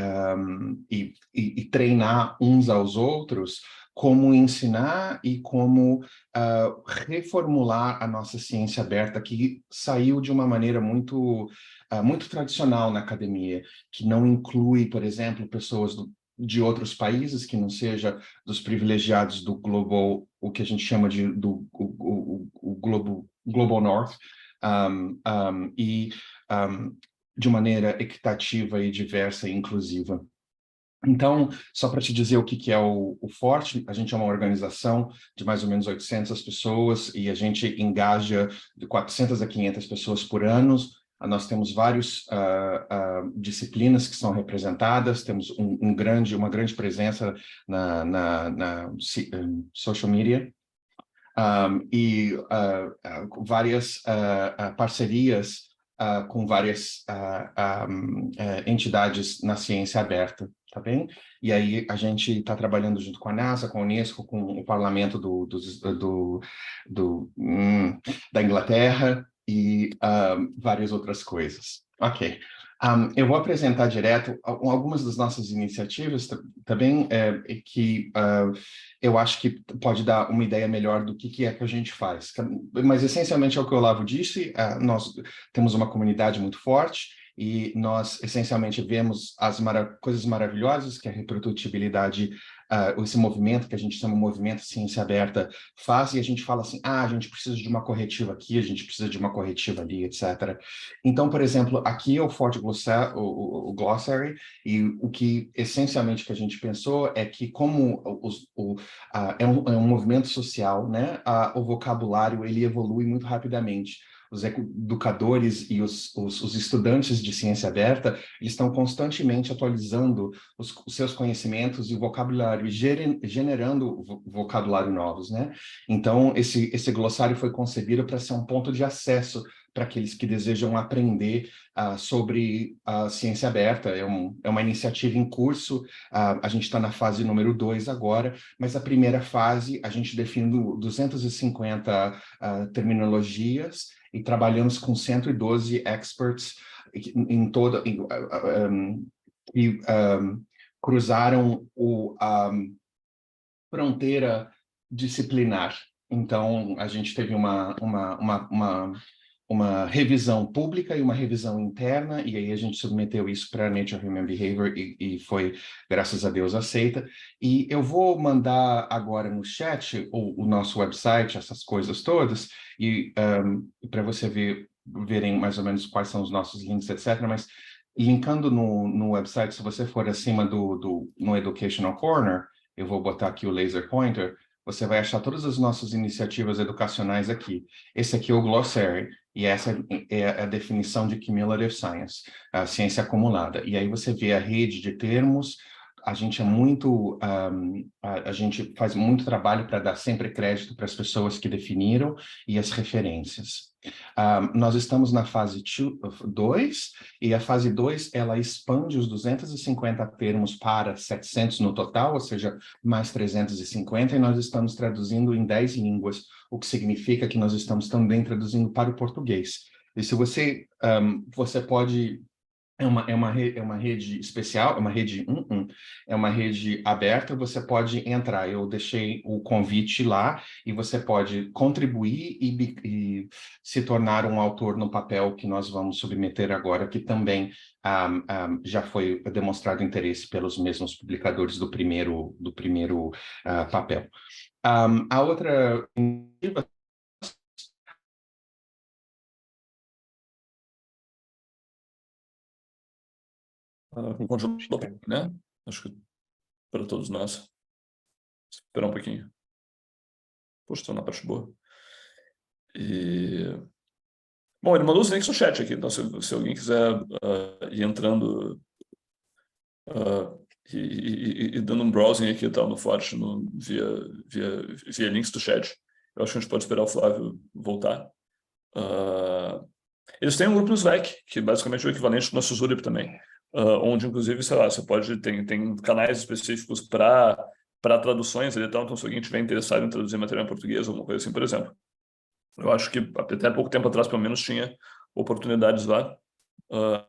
treinar uns aos outros como ensinar e como reformular a nossa ciência aberta, que saiu de uma maneira muito tradicional na academia, que não inclui, por exemplo, pessoas de outros países, que não seja dos privilegiados do global, o que a gente chama de global North, de maneira equitativa e diversa e inclusiva. Então, só para te dizer o que é o Forte, a gente é uma organização de mais ou menos 800 pessoas e a gente engaja de 400 a 500 pessoas por ano. Nós temos várias disciplinas que são representadas, temos uma grande presença na social media, e várias parcerias com várias entidades na ciência aberta, tá bem? E aí a gente está trabalhando junto com a NASA, com a Unesco, com o Parlamento da Inglaterra e várias outras coisas. Ok. Eu vou apresentar direto algumas das nossas iniciativas também, que eu acho que pode dar uma ideia melhor do que é que a gente faz. Mas, essencialmente, é o que o Olavo disse, nós temos uma comunidade muito forte e nós, essencialmente, vemos as coisas maravilhosas que a reprodutibilidade, esse movimento que a gente chama de movimento ciência aberta faz, e a gente fala assim, a gente precisa de uma corretiva aqui, a gente precisa de uma corretiva ali, etc. Então, por exemplo, aqui é o Forte o Glossary, e o que, essencialmente, que a gente pensou é que como é um movimento social, né, o vocabulário, ele evolui muito rapidamente. Os educadores e os estudantes de ciência aberta, eles estão constantemente atualizando os seus conhecimentos e o vocabulário, e generando vocabulário novos, né? Então, esse glossário foi concebido para ser um ponto de acesso para aqueles que desejam aprender sobre a ciência aberta. É uma iniciativa em curso, a gente está na fase número 2 agora, mas a primeira fase a gente define 250 terminologias, e trabalhamos com 112 experts em toda que cruzaram a fronteira disciplinar. Então, a gente teve uma revisão pública e uma revisão interna, e aí a gente submeteu isso para a Nature Human Behavior e foi, graças a Deus, aceita. E eu vou mandar agora no chat o nosso website, essas coisas todas, e para você ver verem mais ou menos quais são os nossos links, etc. Mas linkando no website, se você for acima no Educational Corner, eu vou botar aqui o laser pointer, você vai achar todas as nossas iniciativas educacionais aqui. Esse aqui é o glossary, e essa é a definição de Cumulative Science, a ciência acumulada. E aí você vê a rede de termos. A gente a gente faz muito trabalho para dar sempre crédito para as pessoas que definiram e as referências. Nós estamos na fase 2, e a fase 2, ela expande os 250 termos para 700 no total, ou seja, mais 350, e nós estamos traduzindo em 10 línguas, o que significa que nós estamos também traduzindo para o português. E se você, você pode... É uma rede especial, é uma rede aberta, você pode entrar. Eu deixei o convite lá e você pode contribuir e se tornar um autor no papel que nós vamos submeter agora, que também já foi demonstrado interesse pelos mesmos publicadores do primeiro papel. A outra iniciativa com conjunto, né? Acho que para todos nós. Esperar um pouquinho. Poxa, estou na parte boa. Bom, ele mandou os links no chat aqui, então se alguém quiser ir entrando e dando um browsing aqui e tal no Forte via links do chat, eu acho que a gente pode esperar o Flávio voltar. Eles têm um grupo no Slack, que basicamente é o equivalente do nosso Zurip também, onde, inclusive, sei lá, você pode tem canais específicos para traduções e tal, então se alguém estiver interessado em traduzir material em português, alguma coisa assim, por exemplo. Eu acho que até pouco tempo atrás, pelo menos, tinha oportunidades lá.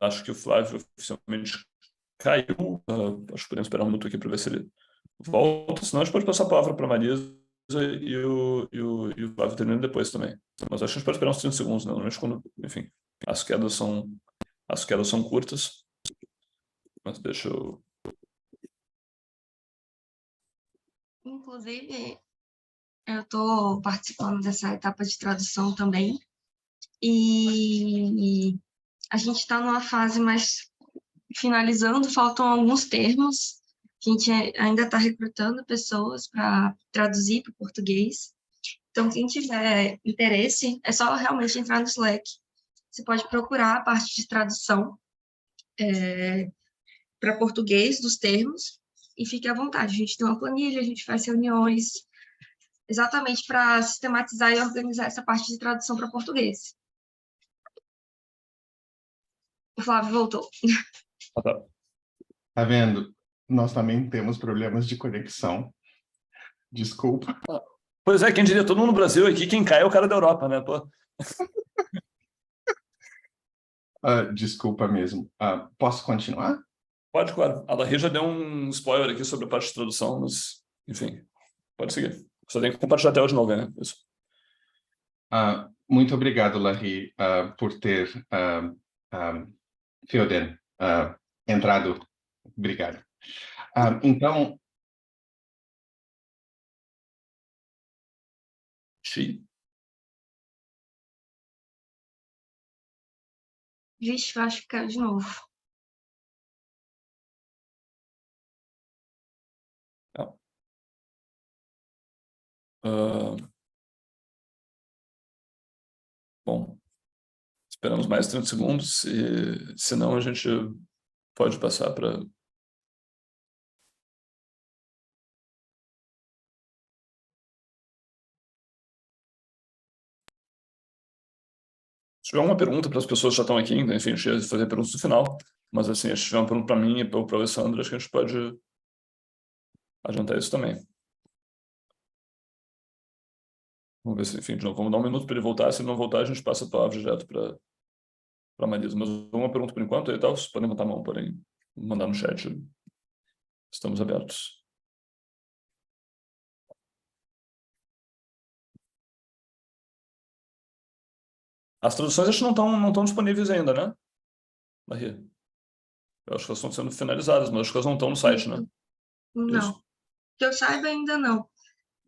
Acho que o Flávio oficialmente caiu. Acho que podemos esperar um minuto aqui para ver se ele volta, senão a gente pode passar a palavra para a Marisa e o Flávio termina depois também. Mas acho que a gente pode esperar uns 30 segundos, né? Normalmente quando, enfim, as quedas são curtas. Mas deixa eu... Inclusive, eu estou participando dessa etapa de tradução também, e a gente está numa fase mais finalizando, faltam alguns termos, a gente ainda está recrutando pessoas para traduzir para o português. Então, quem tiver interesse, é só realmente entrar no Slack. Você pode procurar a parte de tradução para português dos termos, e fique à vontade. A gente tem uma planilha, a gente faz reuniões, exatamente para sistematizar e organizar essa parte de tradução para português. O Flávio voltou. Tá. Tá vendo? Nós também temos problemas de conexão. Desculpa. Pois é, quem diria, todo mundo no Brasil aqui, quem cai é o cara da Europa, né? Pô. Desculpa mesmo. Posso continuar? Pode, claro. A Larry já deu um spoiler aqui sobre a parte de tradução, mas, enfim, pode seguir. Você tem que compartilhar a tela de novo, né? Isso. Muito obrigado, Larry, por ter, Theoden, entrado. Obrigado. Então... Vixe, eu acho que caiu de novo. Bom, esperamos mais 30 segundos e, se não, a gente pode passar para... Se tiver uma pergunta para as pessoas que já estão aqui, enfim, a gente ia fazer perguntas no final, mas assim, se tiver uma pergunta para mim e para o Alessandro, acho que a gente pode adiantar isso também. Vamos ver se, enfim, de novo, vamos dar um minuto para ele voltar. Se ele não voltar, a gente passa a palavra direto para a Marisa. Mas uma pergunta por enquanto, e tal, vocês podem levantar a mão, podem mandar no chat. Estamos abertos. As traduções acho que não estão disponíveis ainda, né? Maria? Eu acho que elas estão sendo finalizadas, mas acho que elas não estão no site, né? Não. Isso. Que eu saiba, ainda não.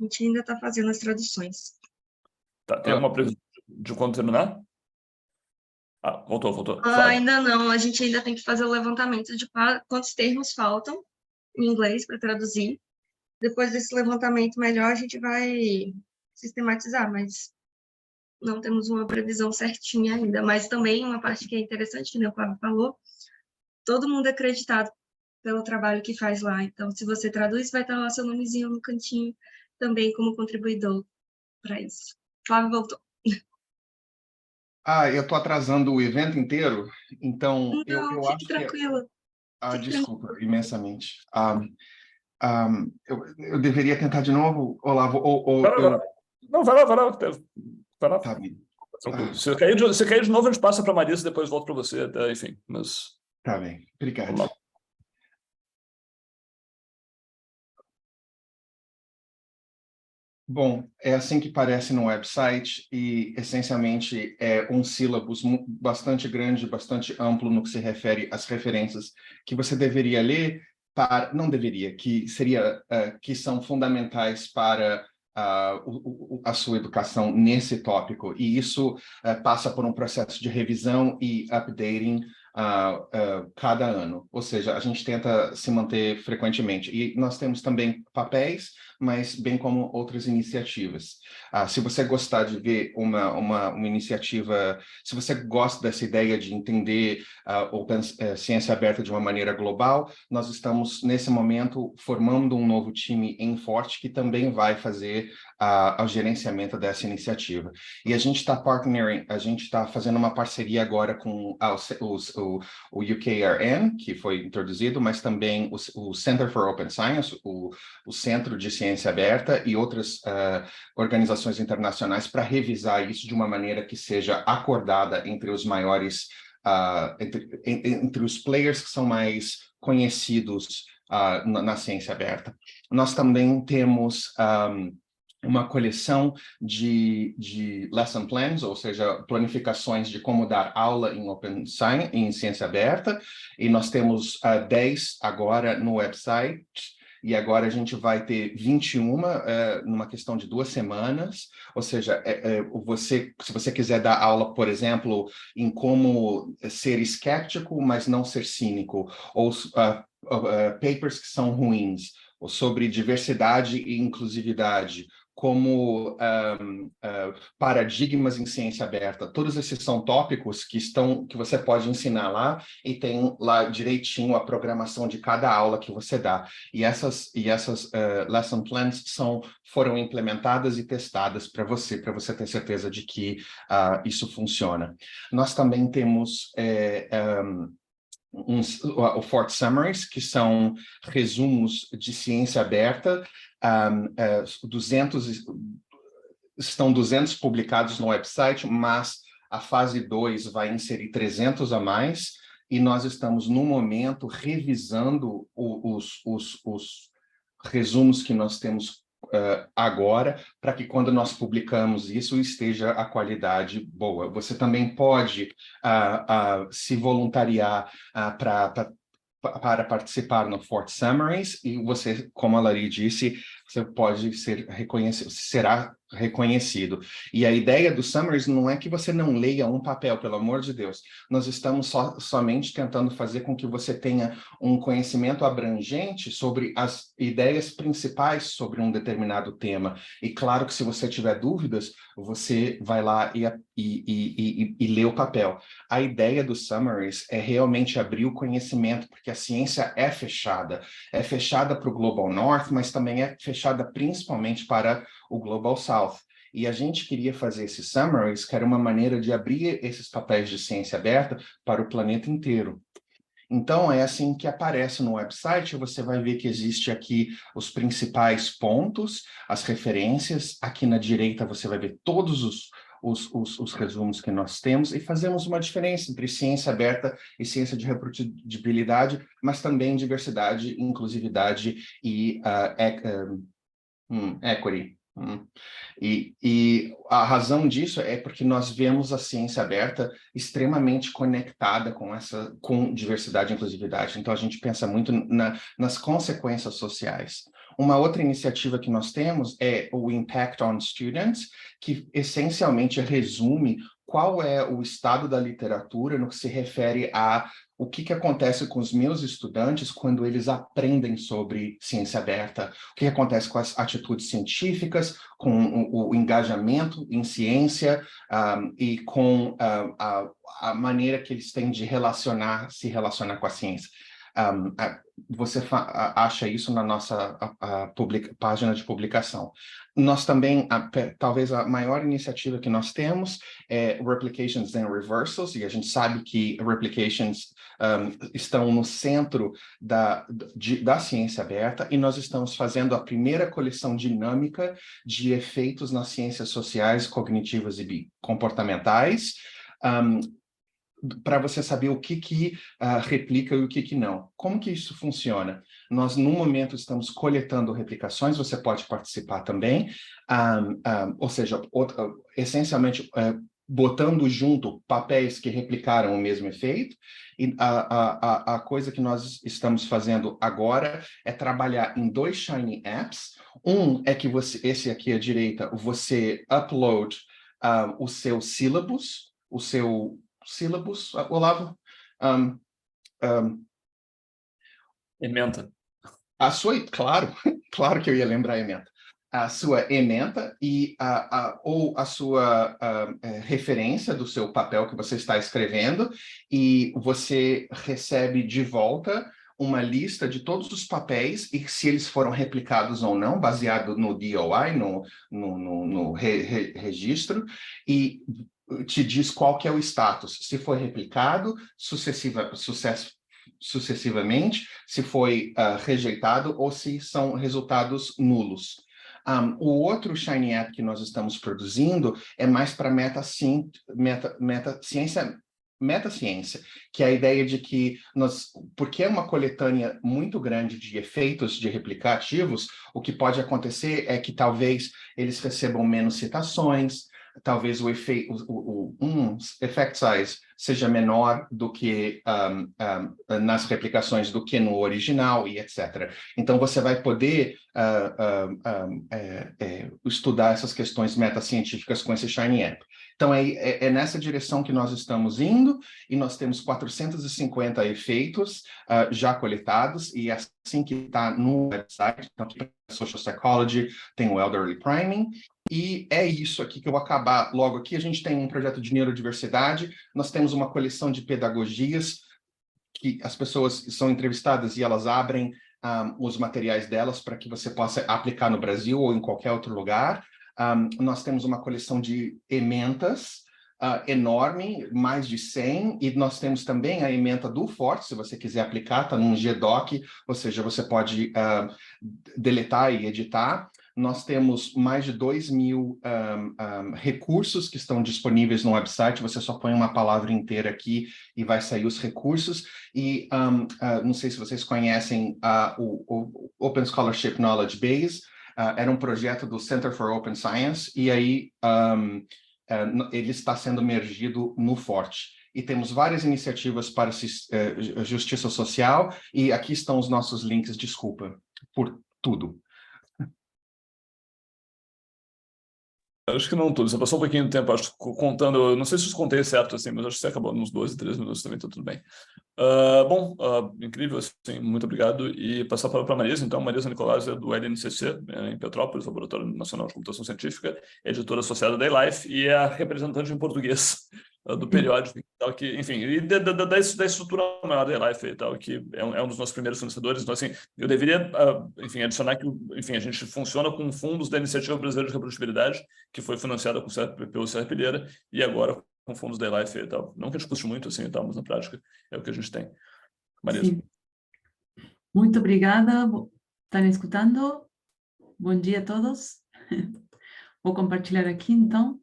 A gente ainda está fazendo as traduções. Tá, tem alguma previsão de quando terminar? Voltou. Fala. Ainda não, a gente ainda tem que fazer o levantamento de quantos termos faltam em inglês para traduzir. Depois desse levantamento melhor, a gente vai sistematizar, mas não temos uma previsão certinha ainda. Mas também uma parte que é interessante, que o Fábio falou, todo mundo é acreditado pelo trabalho que faz lá. Então, se você traduz, vai estar lá seu nomezinho no cantinho também como contribuidor para isso. Flávio voltou. Eu estou atrasando o evento inteiro, então Não, eu fique acho tranquilo. que... desculpa, imensamente. Eu deveria tentar de novo, Olavo, Não, vai lá. Vai lá. Tá bem. Tranquilo. Se cair de novo, a gente passa para a Marisa e depois volta para você, enfim. Mas... Tá bem, obrigado. Vamos lá. Bom, é assim que parece no website e, essencialmente, é um sílabus bastante grande, bastante amplo no que se refere às referências que você deveria ler, que são fundamentais para a sua educação nesse tópico. E isso passa por um processo de revisão e updating cada ano. Ou seja, a gente tenta se manter frequentemente. E nós temos também papéis, mas bem como outras iniciativas. Se você gostar de ver uma iniciativa, se você gosta dessa ideia de entender ciência aberta de uma maneira global, nós estamos, nesse momento, formando um novo time em Forte que também vai fazer o gerenciamento dessa iniciativa. E a gente está fazendo uma parceria agora com o UKRN, que foi introduzido, mas também o Center for Open Science, o Centro de Ciência Aberta e outras organizações internacionais para revisar isso de uma maneira que seja acordada entre os maiores, entre os players que são mais conhecidos na ciência aberta. Nós também temos uma coleção de lesson plans, ou seja, planificações de como dar aula em Open Science, em ciência aberta, e nós temos 10 agora no website, e agora a gente vai ter 21 numa questão de 2 semanas, ou seja, se você quiser dar aula, por exemplo, em como ser escéptico, mas não ser cínico, ou papers que são ruins, ou sobre diversidade e inclusividade, como paradigmas em ciência aberta. Todos esses são tópicos que você pode ensinar lá e tem lá direitinho a programação de cada aula que você dá. E essas lesson plans foram implementadas e testadas para você ter certeza de que isso funciona. Nós também temos o Fort Summaries, que são resumos de ciência aberta, 200 publicados no website, mas a fase 2 vai inserir 300 a mais, e nós estamos, no momento, revisando os resumos que nós temos agora, para que quando nós publicamos isso, esteja a qualidade boa. Você também pode se voluntariar para participar no Fort Summaries, e você, como a Lari disse, você pode será reconhecido. E a ideia do Summaries não é que você não leia um papel, pelo amor de Deus. Nós estamos somente tentando fazer com que você tenha um conhecimento abrangente sobre as ideias principais sobre um determinado tema. E claro que se você tiver dúvidas, você vai lá e lê o papel. A ideia do Summaries é realmente abrir o conhecimento, porque a ciência é fechada para o Global North, mas também é fechada principalmente para o Global South. E a gente queria fazer esses summaries, que era uma maneira de abrir esses papéis de ciência aberta para o planeta inteiro. Então, é assim que aparece no website, você vai ver que existe aqui os principais pontos, as referências, aqui na direita você vai ver todos os resumos que nós temos, e fazemos uma diferença entre ciência aberta e ciência de reprodutibilidade, mas também diversidade, inclusividade e equity. E a razão disso é porque nós vemos a ciência aberta extremamente conectada com diversidade e inclusividade. Então, a gente pensa muito nas consequências sociais. Uma outra iniciativa que nós temos é o Impact on Students, que essencialmente resume qual é o estado da literatura no que se refere a o que acontece com os meus estudantes quando eles aprendem sobre ciência aberta, o que acontece com as atitudes científicas, com o engajamento em ciência, e com a maneira que eles têm de se relacionar com a ciência. Você acha isso na nossa página de publicação. Nós também, talvez a maior iniciativa que nós temos é Replications and Reversals, e a gente sabe que replications estão no centro da ciência aberta, e nós estamos fazendo a primeira coleção dinâmica de efeitos nas ciências sociais, cognitivas e comportamentais, para você saber o que replica e o que não. Como que isso funciona? Nós, no momento, estamos coletando replicações, você pode participar também, ou seja, essencialmente, botando junto papéis que replicaram o mesmo efeito, e a coisa que nós estamos fazendo agora é trabalhar em 2 Shiny Apps. Um é que esse aqui à direita, você upload o seu syllabus, Olavo? Ementa. Claro, claro que eu ia lembrar a ementa. A sua ementa ou a sua referência do seu papel que você está escrevendo, e você recebe de volta uma lista de todos os papéis e se eles foram replicados ou não, baseado no DOI, no registro, e te diz qual que é o status, se foi replicado sucessivamente, se foi rejeitado ou se são resultados nulos. O outro Shiny App que nós estamos produzindo é mais para metaciência, que é a ideia de que porque é uma coletânea muito grande de efeitos de replicativos, o que pode acontecer é que talvez eles recebam menos citações, talvez o effect size seja menor do que nas replicações do que no original, e etc. Então, você vai poder estudar essas questões metacientíficas com esse Shiny App. Então, é nessa direção que nós estamos indo, e nós temos 450 efeitos já coletados, e assim que está no website, então, aqui Social Psychology, tem o Elderly Priming, e é isso aqui que eu vou acabar logo aqui. A gente tem um projeto de neurodiversidade, nós temos uma coleção de pedagogias, que as pessoas são entrevistadas e elas abrem os materiais delas para que você possa aplicar no Brasil ou em qualquer outro lugar. Nós temos uma coleção de ementas enorme, mais de 100, e nós temos também a ementa do Forte, se você quiser aplicar, está num GDoc, ou seja, você pode deletar e editar. Nós temos mais de 2.000 recursos que estão disponíveis no website, você só põe uma palavra inteira aqui e vai sair os recursos, e não sei se vocês conhecem o Open Scholarship Knowledge Base, era um projeto do Center for Open Science, e aí ele está sendo mergido no Forte. E temos várias iniciativas para justiça social, e aqui estão os nossos links, desculpa por tudo. Acho que não tudo, você passou um pouquinho do tempo, acho, contando, eu não sei se eu contei certo, assim, mas acho que você acabou nos 12, 13 minutos também, tá tudo bem. Incrível, assim, muito obrigado, e passar a palavra para a Marisa, então, Marisa Nicolás é do LNCC, em Petrópolis, Laboratório Nacional de Computação Científica, editora associada da iLife, e é a representante em português do periódico e tal, que, enfim, e da estrutura maior da iLife e tal, que é um dos nossos primeiros fornecedores. Então, assim, eu deveria, enfim, adicionar que, enfim, a gente funciona com fundos da Iniciativa Brasileira de Reprodutibilidade, que foi financiada pelo Serra Pilheira, e agora com fundos da iLife e tal. Não que a gente custe muito, assim, e tal, mas na prática é o que a gente tem. Marisa. Sim. Muito obrigada. Estão escutando? Bom dia a todos. Vou compartilhar aqui, então.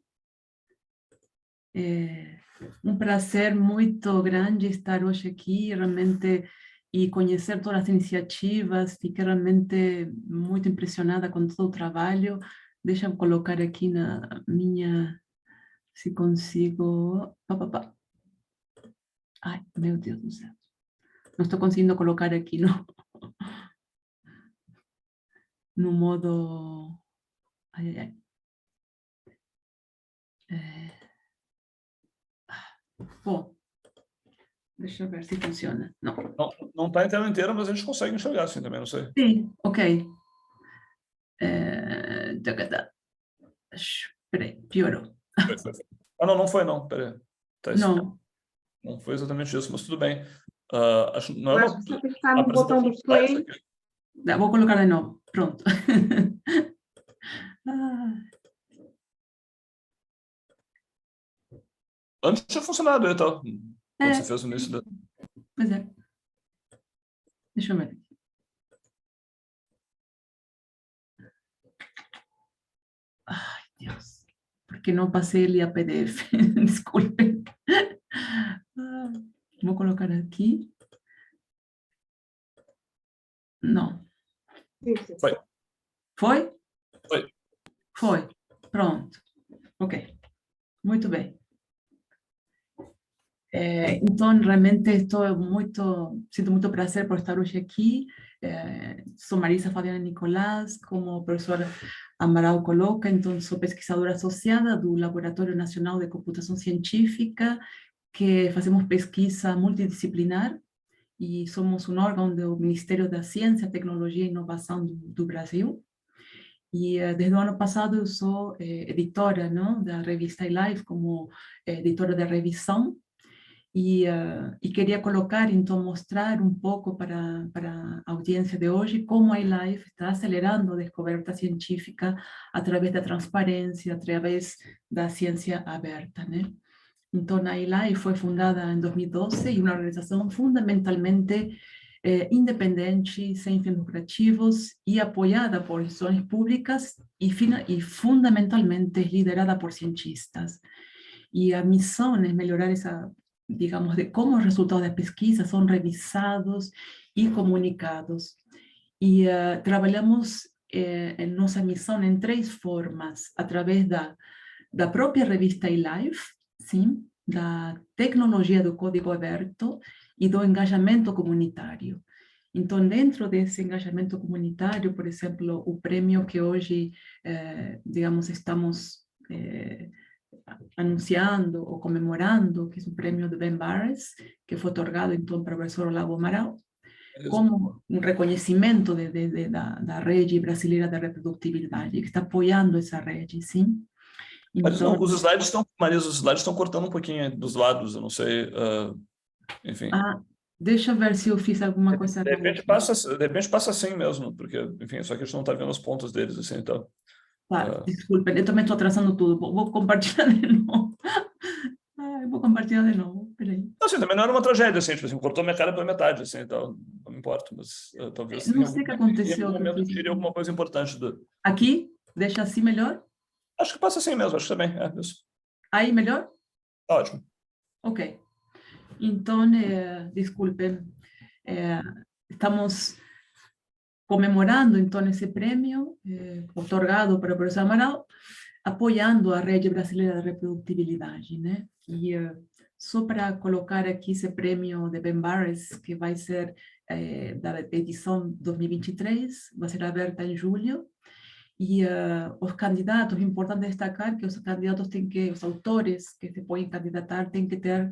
É um prazer muito grande estar hoje aqui, realmente, e conhecer todas as iniciativas. Fiquei realmente muito impressionada com todo o trabalho. Deixa eu colocar aqui na minha, se consigo. Ai, meu Deus do céu. Não estou conseguindo colocar aqui no modo. Ai. Bom, deixa eu ver se funciona. Não. Não está em tela inteira, mas a gente consegue enxergar assim também, não sei. Sim, ok. Peraí, piorou. Ah, não foi não, peraí. Tá, Não. não foi exatamente isso, mas tudo bem. Acho, não Eu é acho uma que se apertar no botão do apresentação play, Vou colocar de novo. Pronto. antes tinha funcionado e tal, quando você É, fez o início da... pois é. Deixa eu ver. Ai, Deus. Porque não passei ali a PDF. Desculpe. Vou colocar aqui. Não. sim. Foi. Foi? Foi. Foi. Pronto. Ok. Muito bem. Então, realmente sinto muito prazer por estar hoje aqui. Sou Marisa Fabiana Nicolás, como o professor Amaral coloca, então sou pesquisadora associada do Laboratório Nacional de Computação Científica, que fazemos pesquisa multidisciplinar e somos um órgão do Ministério da Ciência, Tecnologia e Inovação do Brasil. E desde o ano passado eu sou editora, não, da revista iLife, como editora de revisão. E queria colocar, então, mostrar um pouco para a audiência de hoje como a iLife está acelerando a descoberta científica através da transparência, através da ciência aberta, né? Então, a iLife foi fundada em 2012 e uma organização fundamentalmente independente, sem fins lucrativos e apoiada por instituições públicas e fundamentalmente liderada por cientistas. E a missão é melhorar essa, digamos, de como os resultados da pesquisa são revisados e comunicados. E trabalhamos em nossa missão em 3 formas, através da própria revista iLife, sim, da tecnologia do código aberto e do engajamento comunitário. Então, dentro desse engajamento comunitário, por exemplo, o prêmio que hoje, digamos, estamos anunciando ou comemorando, que é o prêmio do Ben Barres, que foi otorgado, então, para o professor Olavo Amaral, como um reconhecimento da rede brasileira de reprodutibilidade, que está apoiando essa rede, sim. Então, os slides estão, Marisa, os slides estão cortando um pouquinho dos lados, eu não sei, enfim. Deixa eu ver se eu fiz alguma coisa de repente passa assim mesmo, porque, enfim, só que a gente não está vendo as pontas deles, assim, então... Tá, desculpem, eu também estou atrasando tudo. Vou compartilhar de novo. Vou compartilhar de novo, peraí. Assim, também não era uma tragédia, assim, tipo assim, cortou minha cara pela metade, assim, então não me importa, mas talvez... Não sei o que aconteceu. Em algum momento tire alguma coisa importante do... Aqui? Deixa assim melhor? Acho que passa assim mesmo, acho que também, isso. Aí melhor? Tá ótimo. Ok. Então, desculpem, estamos comemorando, então, esse prêmio otorgado para o professor Amaral, apoiando a Rede Brasileira de Reprodutibilidade, né? E só para colocar aqui esse prêmio de Ben Barres, que vai ser da edição 2023, vai ser aberta em julho, e os candidatos, é importante destacar que os candidatos os autores que se podem candidatar têm que ter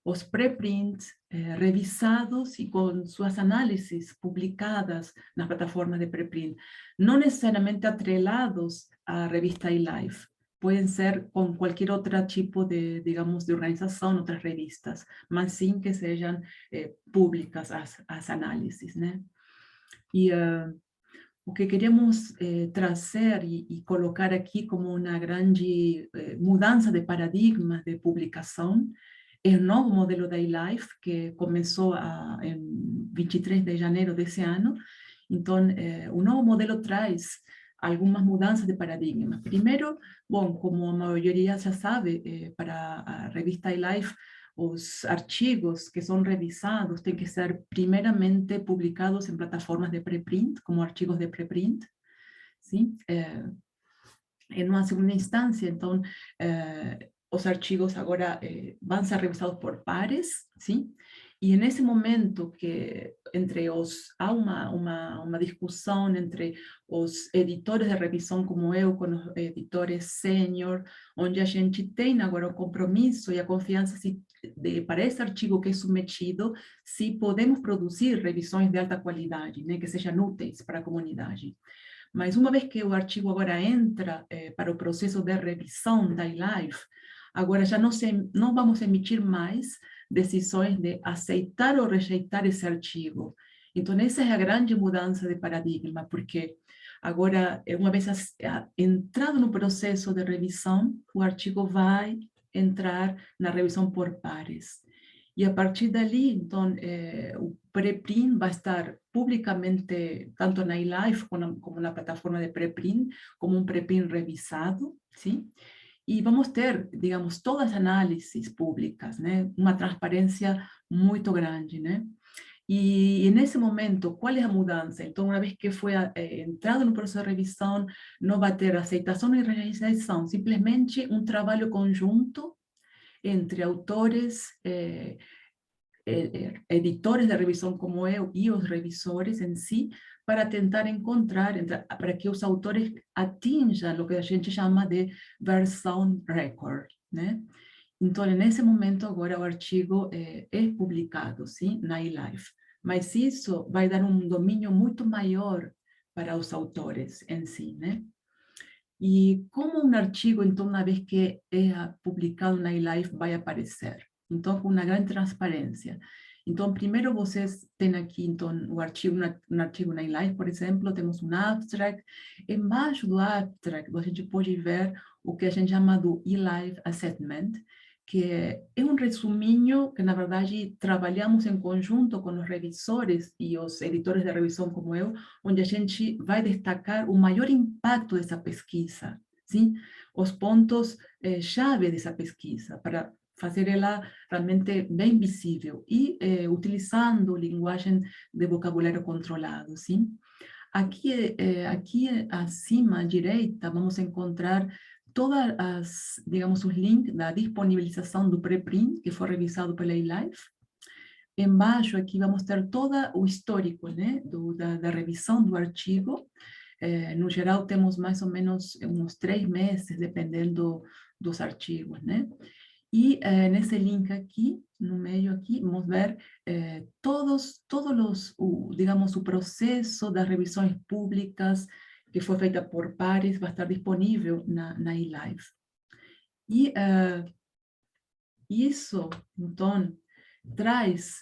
os preprints revisados e com suas análises publicadas nas plataformas de preprint, não necessariamente atrelados à revista iLife, pueden ser con cualquier otro tipo de, digamos, de organización, otras revistas, mas sim que sean públicas as análises, né? E o que queremos trazer e colocar aqui como uma grande mudança de paradigma de publicação é o novo modelo da iLife, que começou em 23 de janeiro desse ano. Então, o novo modelo traz algumas mudanças de paradigma. Primeiro, bom, como a maioria já sabe, para a revista iLife, os artigos que são revisados têm que ser primeiramente publicados em plataformas de preprint, como artigos de preprint, sim? Em uma segunda instância, então, os artigos agora vão ser revisados por pares, sim? E nesse momento que há uma discussão entre os editores de revisão como eu, com os editores sênior, onde a gente tem agora o compromisso e a confiança para esse artigo que é submetido, se podemos produzir revisões de alta qualidade, né, que sejam úteis para a comunidade. Mas uma vez que o artigo agora entra para o processo de revisão da eLife, agora já não vamos emitir mais decisões de aceitar ou rejeitar esse artigo. Então, essa é a grande mudança de paradigma, porque agora, uma vez entrado no processo de revisão, o artigo vai entrar na revisão por pares. E a partir dali, então, o preprint vai estar publicamente, tanto na eLife como na plataforma de preprint, como um preprint revisado, sim? E vamos ter, digamos, todas as análises públicas, né? Uma transparência muito grande, né? E nesse momento, qual é a mudança? Então, uma vez que foi entrado no processo de revisão, não vai ter aceitação e rejeição, simplesmente um trabalho conjunto entre autores, editores de revisão como eu e os revisores em si, para tentar encontrar, para que os autores atinjam o que a gente chama de versão record, né? Então, nesse momento, agora o artigo é publicado, sim, na eLife. Mas isso vai dar um domínio muito maior para os autores em si, né? E como um artigo, então, uma vez que é publicado na eLife, vai aparecer? Então, com uma grande transparência. Então, primeiro vocês têm aqui, então, o artigo, um artigo na eLife, por exemplo, temos um abstract. Embaixo do abstract, a gente pode ver o que a gente chama do eLife Assessment, que é um resuminho que, na verdade, trabalhamos em conjunto com os revisores e os editores de revisão como eu, onde a gente vai destacar o maior impacto dessa pesquisa, sim? Os pontos chave dessa pesquisa, para fazer ela realmente bem visível e utilizando linguagem de vocabulário controlado, sim? Aqui acima à direita vamos encontrar todas as, digamos, os links da disponibilização do preprint que foi revisado pela eLife. Embaixo aqui vamos ter todo o histórico, né, da revisão do artigo. No geral temos mais ou menos uns 3 meses, dependendo dos artigos, né? E nesse link aqui, no meio aqui, vamos ver todos digamos, o processo das revisões públicas que foi feita por pares, vai estar disponível na eLife. E isso, então, traz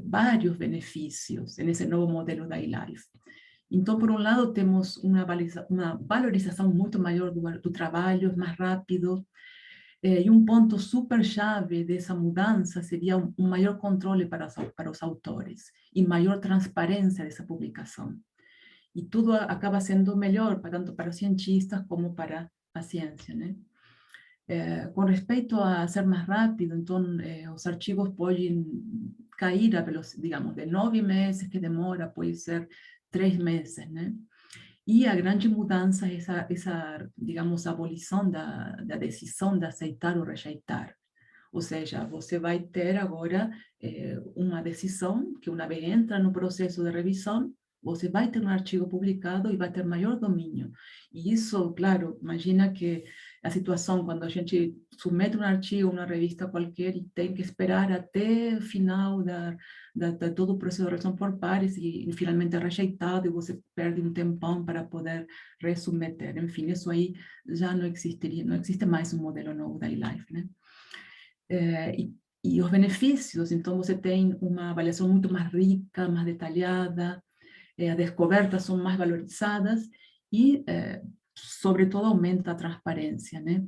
vários benefícios nesse novo modelo da eLife. Então, por um lado, temos uma valorização muito maior do trabalho, mais rápido. E um ponto super chave dessa mudança seria um maior controle para os autores e maior transparência dessa publicação. E tudo acaba sendo melhor, tanto para os cientistas como para a ciência, né? Com respeito a ser mais rápido, então, os artigos podem cair a velocidade, digamos, de 9 meses que demora, pode ser 3 meses, né? E a grande mudança é essa digamos, abolição da decisão de aceitar ou rejeitar. Ou seja, você vai ter agora uma decisão que, uma vez entra no processo de revisão, você vai ter um artigo publicado e vai ter maior domínio. E isso, claro, imagina que a situação quando a gente submete um artigo, uma revista qualquer, e tem que esperar até o final de todo o processo de revisão por pares e finalmente é rejeitado e você perde um tempão para poder resubmeter. Enfim, isso aí já não existiria, não existe mais um modelo novo da eLife, né? E os benefícios, então você tem uma avaliação muito mais rica, mais detalhada, as descobertas são mais valorizadas e, sobretudo, aumenta a transparência, né?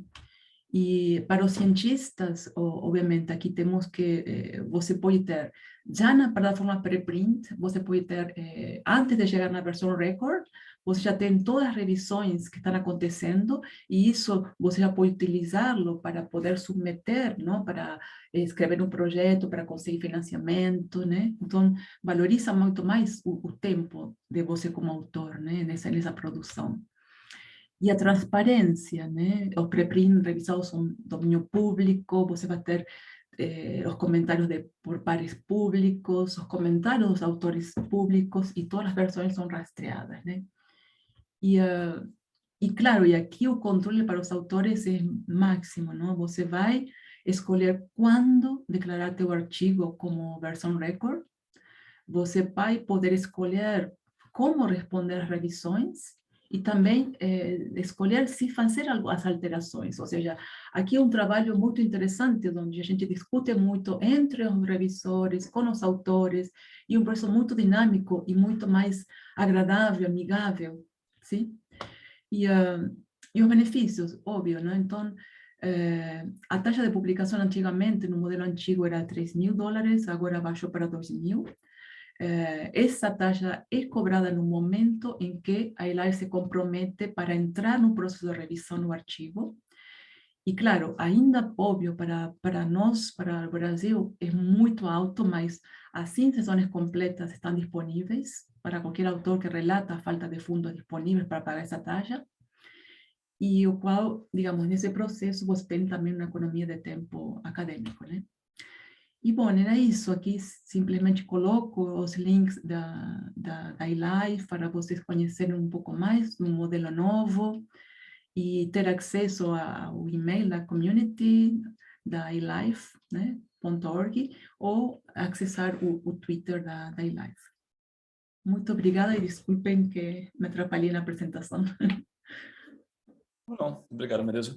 E para os cientistas, obviamente, aqui temos que você pode ter, já na plataforma preprint, você pode ter, antes de chegar na versão record, você já tem todas as revisões que estão acontecendo, e isso você já pode utilizá-lo para poder submeter, não? Para escrever um projeto, para conseguir financiamento, né? Então, valoriza muito mais o tempo de você como autor, né? Nessa produção. E a transparência, né? Os pré-print revisados são domínio público, você vai ter los comentarios por pares públicos, los comentarios de los autores públicos, y todas las versiones son rastreadas, ¿no? E claro, e aqui o controle para os autores é máximo, não? Você vai escolher quando declarar teu artigo como versão record, você vai poder escolher como responder às revisões e também escolher se fazer as alterações. Ou seja, aqui é um trabalho muito interessante, onde a gente discute muito entre os revisores, com os autores, e um processo muito dinâmico e muito mais agradável, amigável, sim? E os benefícios, óbvio, não? Então, a taxa de publicação antigamente, no modelo antigo, era $3.000, agora baixou para 2.000. Essa taxa é cobrada no momento em que a eLife se compromete para entrar no processo de revisão do artigo. E, claro, ainda, óbvio, para nós, para o Brasil, é muito alto, mas as 5 sessões completas estão disponíveis para qualquer autor que relata a falta de fundos disponíveis para pagar essa taxa, e o qual, digamos, nesse processo você tem também uma economia de tempo acadêmico, né? E, bom, era isso. Aqui simplesmente coloco os links da eLife para vocês conhecerem um pouco mais do modelo novo e ter acesso ao e-mail da community da eLife, né, .org, ou acessar o Twitter da eLife. Muito obrigada e desculpem que me atrapalhei na apresentação. Não, obrigado, Marisa.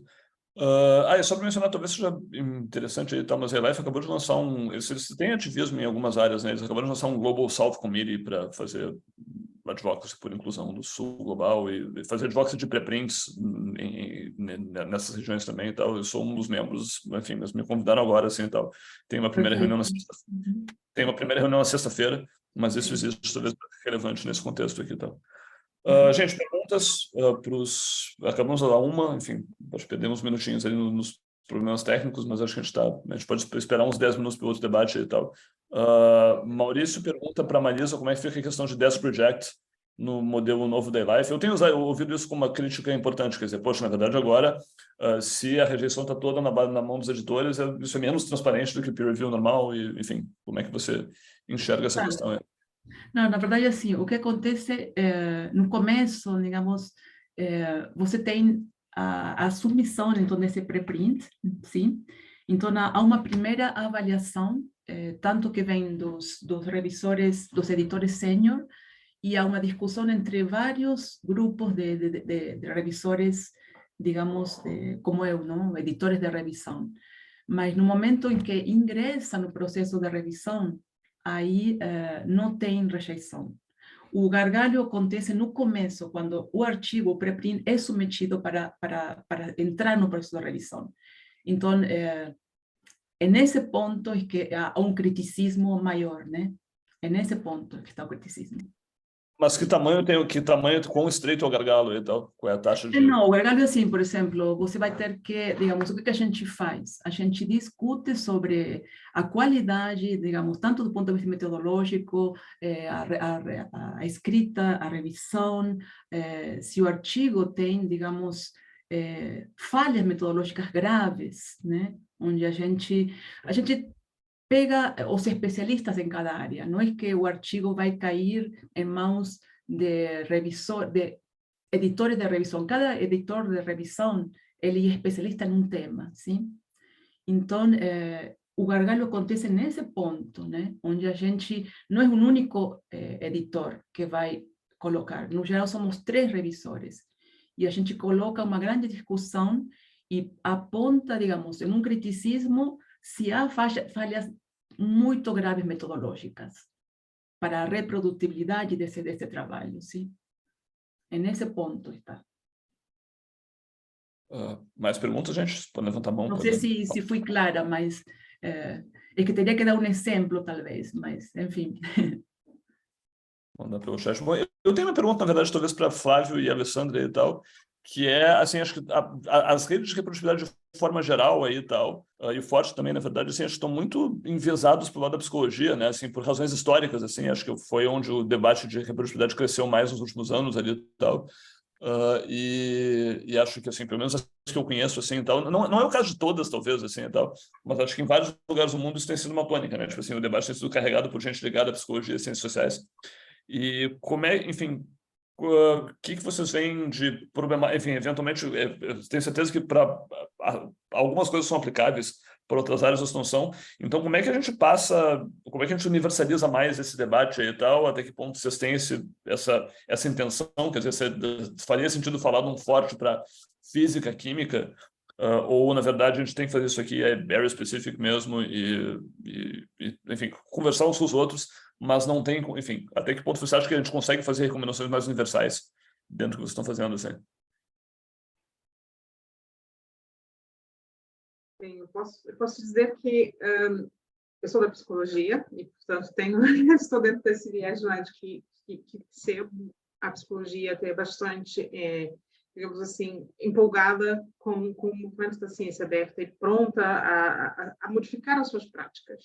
Só para mencionar, talvez seja interessante aí, mas a eLife acabou de lançar eles têm ativismo em algumas áreas, né? Eles acabaram de lançar um Global South Committee para fazer advocacy por inclusão do Sul global e fazer advocacy de preprints nessas regiões também e tal. Eu sou um dos membros, enfim, mas me convidaram agora, assim, e tal. Tem uma primeira reunião na sexta-feira, mas isso existe, talvez, relevante nesse contexto aqui e tal. Gente, perguntas acabamos de dar uma, enfim, nós perdemos minutinhos ali nos problemas técnicos, mas acho que a gente pode esperar uns 10 minutos para o outro debate e tal. Maurício pergunta para a Marisa como é que fica a questão de Desk Project no modelo novo da eLife. Eu tenho ouvido isso como uma crítica importante, quer dizer, poxa, na verdade agora, se a rejeição está toda na mão dos editores, isso é menos transparente do que o peer review normal, e, enfim, como é que você enxerga essa questão aí? Não, na verdade, assim, o que acontece no começo, digamos, você tem a submissão, então, desse preprint, sim? Então, há uma primeira avaliação, tanto que vem dos revisores, dos editores sênior, e há uma discussão entre vários grupos de revisores, digamos, como eu, não? Editores de revisão. Mas no momento em que ingressa no processo de revisão, aí não tem rejeição. O gargalho acontece no começo, quando o artigo, o preprint, é submetido para entrar no processo de revisão. Então, é nesse ponto que há um criticismo maior, né? É nesse ponto que está o criticismo. Mas que tamanho quão estreito é o gargalo e tal? Qual é a taxa de... Não, o gargalo é assim, por exemplo, você vai ter que, digamos, o que a gente faz? A gente discute sobre a qualidade, digamos, tanto do ponto de vista metodológico, a escrita, a revisão, se o artigo tem, digamos, falhas metodológicas graves, né? Onde a gente pega os especialistas em cada área. Não é que o artigo vai cair em mãos de editores de revisão. Cada editor de revisão, ele é especialista em um tema, sim? Então, o gargalo acontece nesse ponto, né? Onde a gente não é um único editor que vai colocar. No geral, somos 3 revisores. E a gente coloca uma grande discussão e aponta, digamos, em um criticismo se há falhas muito graves metodológicas para a reprodutibilidade desse trabalho, sim? É nesse ponto está. Mais perguntas, gente? Pode levantar a mão. Não sei se fui clara, mas é que teria que dar um exemplo, talvez, mas, enfim. Manda para o chat. Bom, eu tenho uma pergunta, na verdade, talvez para Flávio e Alessandra e tal, que é, assim, acho que as redes de reprodutibilidade de forma geral aí e tal, e o Forte também, na verdade, assim, acho que estão muito enviesados pelo lado da psicologia, né, assim, por razões históricas, assim, acho que foi onde o debate de reprodutibilidade cresceu mais nos últimos anos ali e tal. e acho que, assim, pelo menos as que eu conheço, assim, e tal, não é o caso de todas, talvez, assim, e tal, mas acho que em vários lugares do mundo isso tem sido uma tônica, né? Tipo assim, o debate tem sido carregado por gente ligada à psicologia e ciências sociais. E como é, enfim, o que vocês veem de problema, enfim, eventualmente, eu tenho certeza que para algumas coisas são aplicáveis, para outras áreas não são. Então, como é que a gente universaliza mais esse debate aí e tal? Até que ponto vocês têm essa intenção? Quer dizer, faria sentido falar de um forte para física, química, ou, na verdade, a gente tem que fazer isso aqui, é area specific mesmo, enfim, conversar uns com os outros, mas não tem, enfim, até que ponto você acha que a gente consegue fazer recomendações mais universais dentro do que vocês estão fazendo, assim? Bem, eu posso dizer que eu sou da psicologia e, portanto, estou dentro desse viés de que a psicologia até bastante, digamos assim, empolgada com o movimento da ciência aberta e pronta a modificar as suas práticas.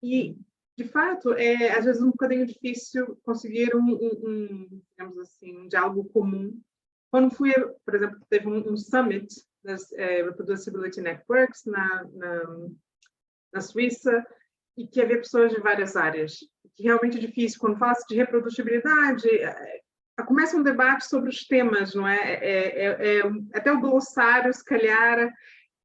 E, de fato, às vezes um bocadinho difícil conseguir digamos assim, um diálogo comum. Quando fui, por exemplo, teve um summit das Reproducibility Networks na Suíça, e que havia pessoas de várias áreas, que realmente é difícil. Quando fala-se de reprodutibilidade, começa um debate sobre os temas, não é? Até o glossário, se calhar,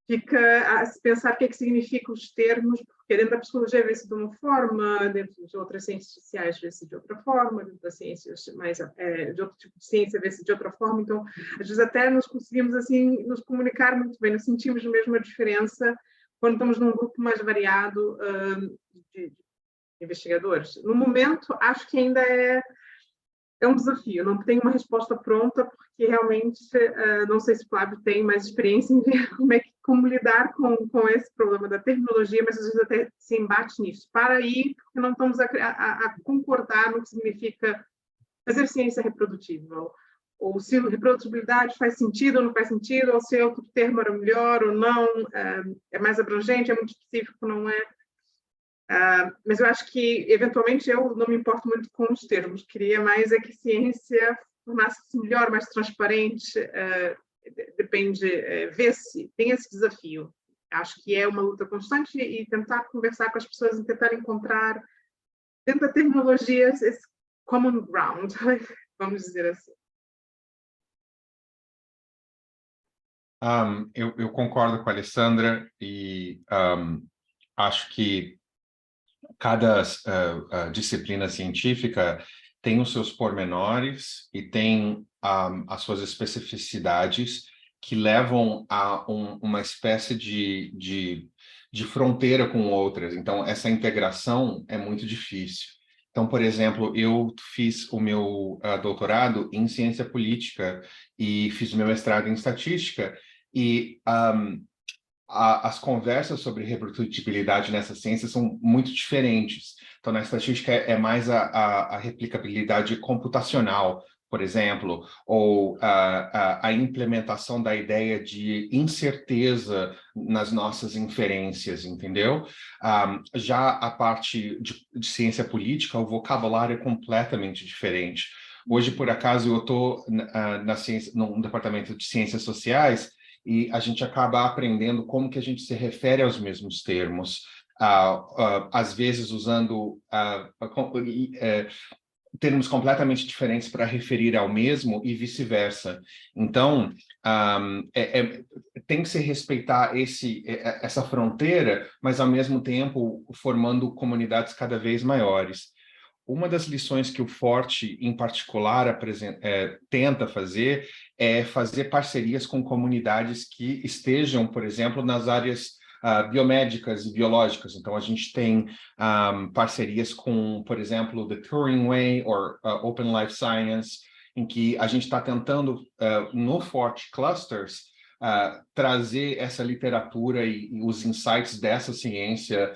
fica a se pensar o que é que significam os termos, porque dentro da psicologia vê-se de uma forma, dentro de outras ciências sociais vê-se de outra forma, dentro das ciências de outro tipo de ciência vê-se de outra forma. Então, às vezes até nos conseguimos assim nos comunicar muito bem, nos sentimos mesmo a diferença quando estamos num grupo mais variado de investigadores. No momento, acho que ainda é um desafio, não tenho uma resposta pronta, porque realmente não sei se o Flávio tem mais experiência em ver como lidar com esse problema da terminologia, mas às vezes até se embate nisso. Para aí, porque não estamos a concordar no que significa fazer ciência reprodutível, ou se reprodutibilidade faz sentido ou não faz sentido, ou se outro termo era melhor ou não, é mais abrangente, é muito específico, não é? Mas eu acho que, eventualmente, eu não me importo muito com os termos. Queria mais que ciência tornasse-se melhor, mais transparente. Depende, vê-se, tem esse desafio. Acho que é uma luta constante e tentar conversar com as pessoas e tentar encontrar, dentro da terminologia, esse common ground, vamos dizer assim. Eu concordo com a Alessandra e acho que cada disciplina científica tem os seus pormenores e tem as suas especificidades que levam a uma espécie de fronteira com outras. Então, essa integração é muito difícil. Então, por exemplo, eu fiz o meu doutorado em ciência política e fiz o meu mestrado em estatística, e as conversas sobre reprodutibilidade nessa ciência são muito diferentes. Então, na estatística é mais a replicabilidade computacional, por exemplo, ou a implementação da ideia de incerteza nas nossas inferências, entendeu? Já a parte de ciência política, o vocabulário é completamente diferente. Hoje, por acaso, eu estou no departamento de ciências sociais, e a gente acaba aprendendo como que a gente se refere aos mesmos termos, às vezes usando termos completamente diferentes para referir ao mesmo e vice-versa. Então, tem que se respeitar essa fronteira, mas, ao mesmo tempo, formando comunidades cada vez maiores. Uma das lições que o Forte, em particular, tenta fazer é fazer parcerias com comunidades que estejam, por exemplo, nas áreas biomédicas e biológicas. Então, a gente tem parcerias com, por exemplo, The Turing Way ou Open Life Science, em que a gente está tentando, no Forte Clusters, trazer essa literatura e os insights dessa ciência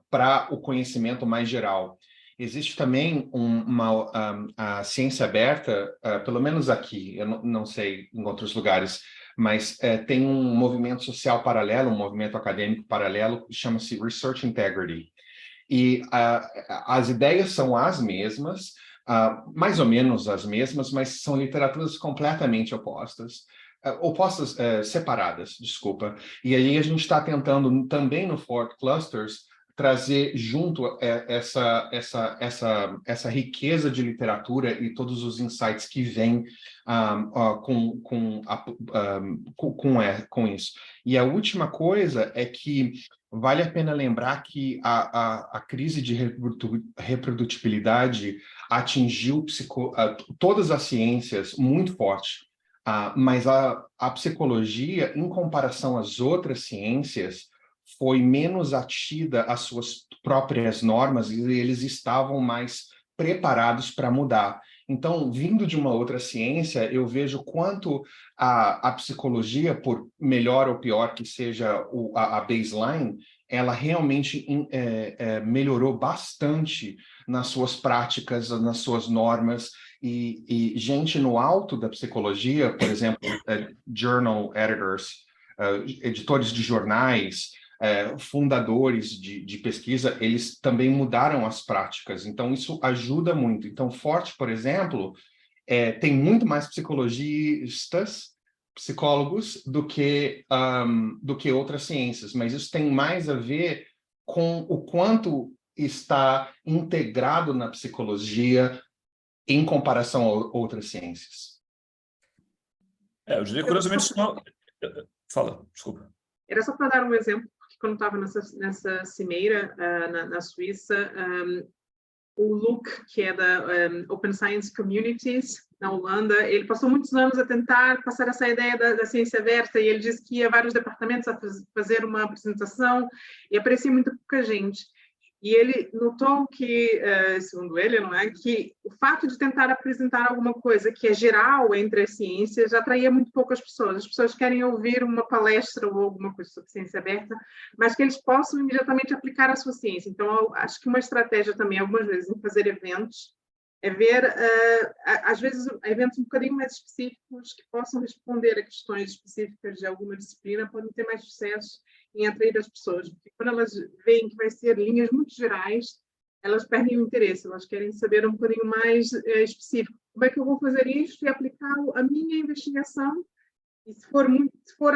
para o conhecimento mais geral. Existe também a ciência aberta, pelo menos aqui, eu não sei em outros lugares, mas tem um movimento social paralelo, um movimento acadêmico paralelo, que chama-se Research Integrity. E as ideias são as mesmas, mais ou menos as mesmas, mas são literaturas completamente opostas. Separadas, desculpa. E aí a gente está tentando também no Fort Clusters trazer junto essa riqueza de literatura e todos os insights que vêm com isso. E a última coisa é que vale a pena lembrar que a crise de reprodutibilidade atingiu todas as ciências muito forte. Mas a psicologia, em comparação às outras ciências, foi menos atida às suas próprias normas e eles estavam mais preparados para mudar. Então, vindo de uma outra ciência, eu vejo quanto a psicologia, por melhor ou pior que seja a baseline, ela realmente melhorou bastante nas suas práticas, nas suas normas, e gente no alto da psicologia, por exemplo, journal editors, editores de jornais, fundadores de pesquisa, eles também mudaram as práticas, então isso ajuda muito. Então, Forte, por exemplo, tem muito mais psicólogos do que outras ciências, mas isso tem mais a ver com o quanto está integrado na psicologia em comparação a outras ciências. Eu diria, curiosamente, fala, desculpa. Era só para dar um exemplo, porque quando estava nessa cimeira na Suíça, o Luc, que é da Open Science Communities, na Holanda, ele passou muitos anos a tentar passar essa ideia da ciência aberta, e ele disse que ia a vários departamentos a fazer uma apresentação, e aparecia muito pouca gente. E ele notou que, segundo ele, não é, que o fato de tentar apresentar alguma coisa que é geral entre as ciências já atraía muito poucas pessoas. As pessoas querem ouvir uma palestra ou alguma coisa sobre ciência aberta, mas que eles possam imediatamente aplicar a sua ciência. Então, eu acho que uma estratégia também, algumas vezes, em fazer eventos, é ver, às vezes, eventos um bocadinho mais específicos que possam responder a questões específicas de alguma disciplina, podem ter mais sucesso em atrair as pessoas, porque quando elas veem que vai ser linhas muito gerais, elas perdem o interesse, elas querem saber um bocadinho mais específico. Como é que eu vou fazer isto e aplicar a minha investigação? E se for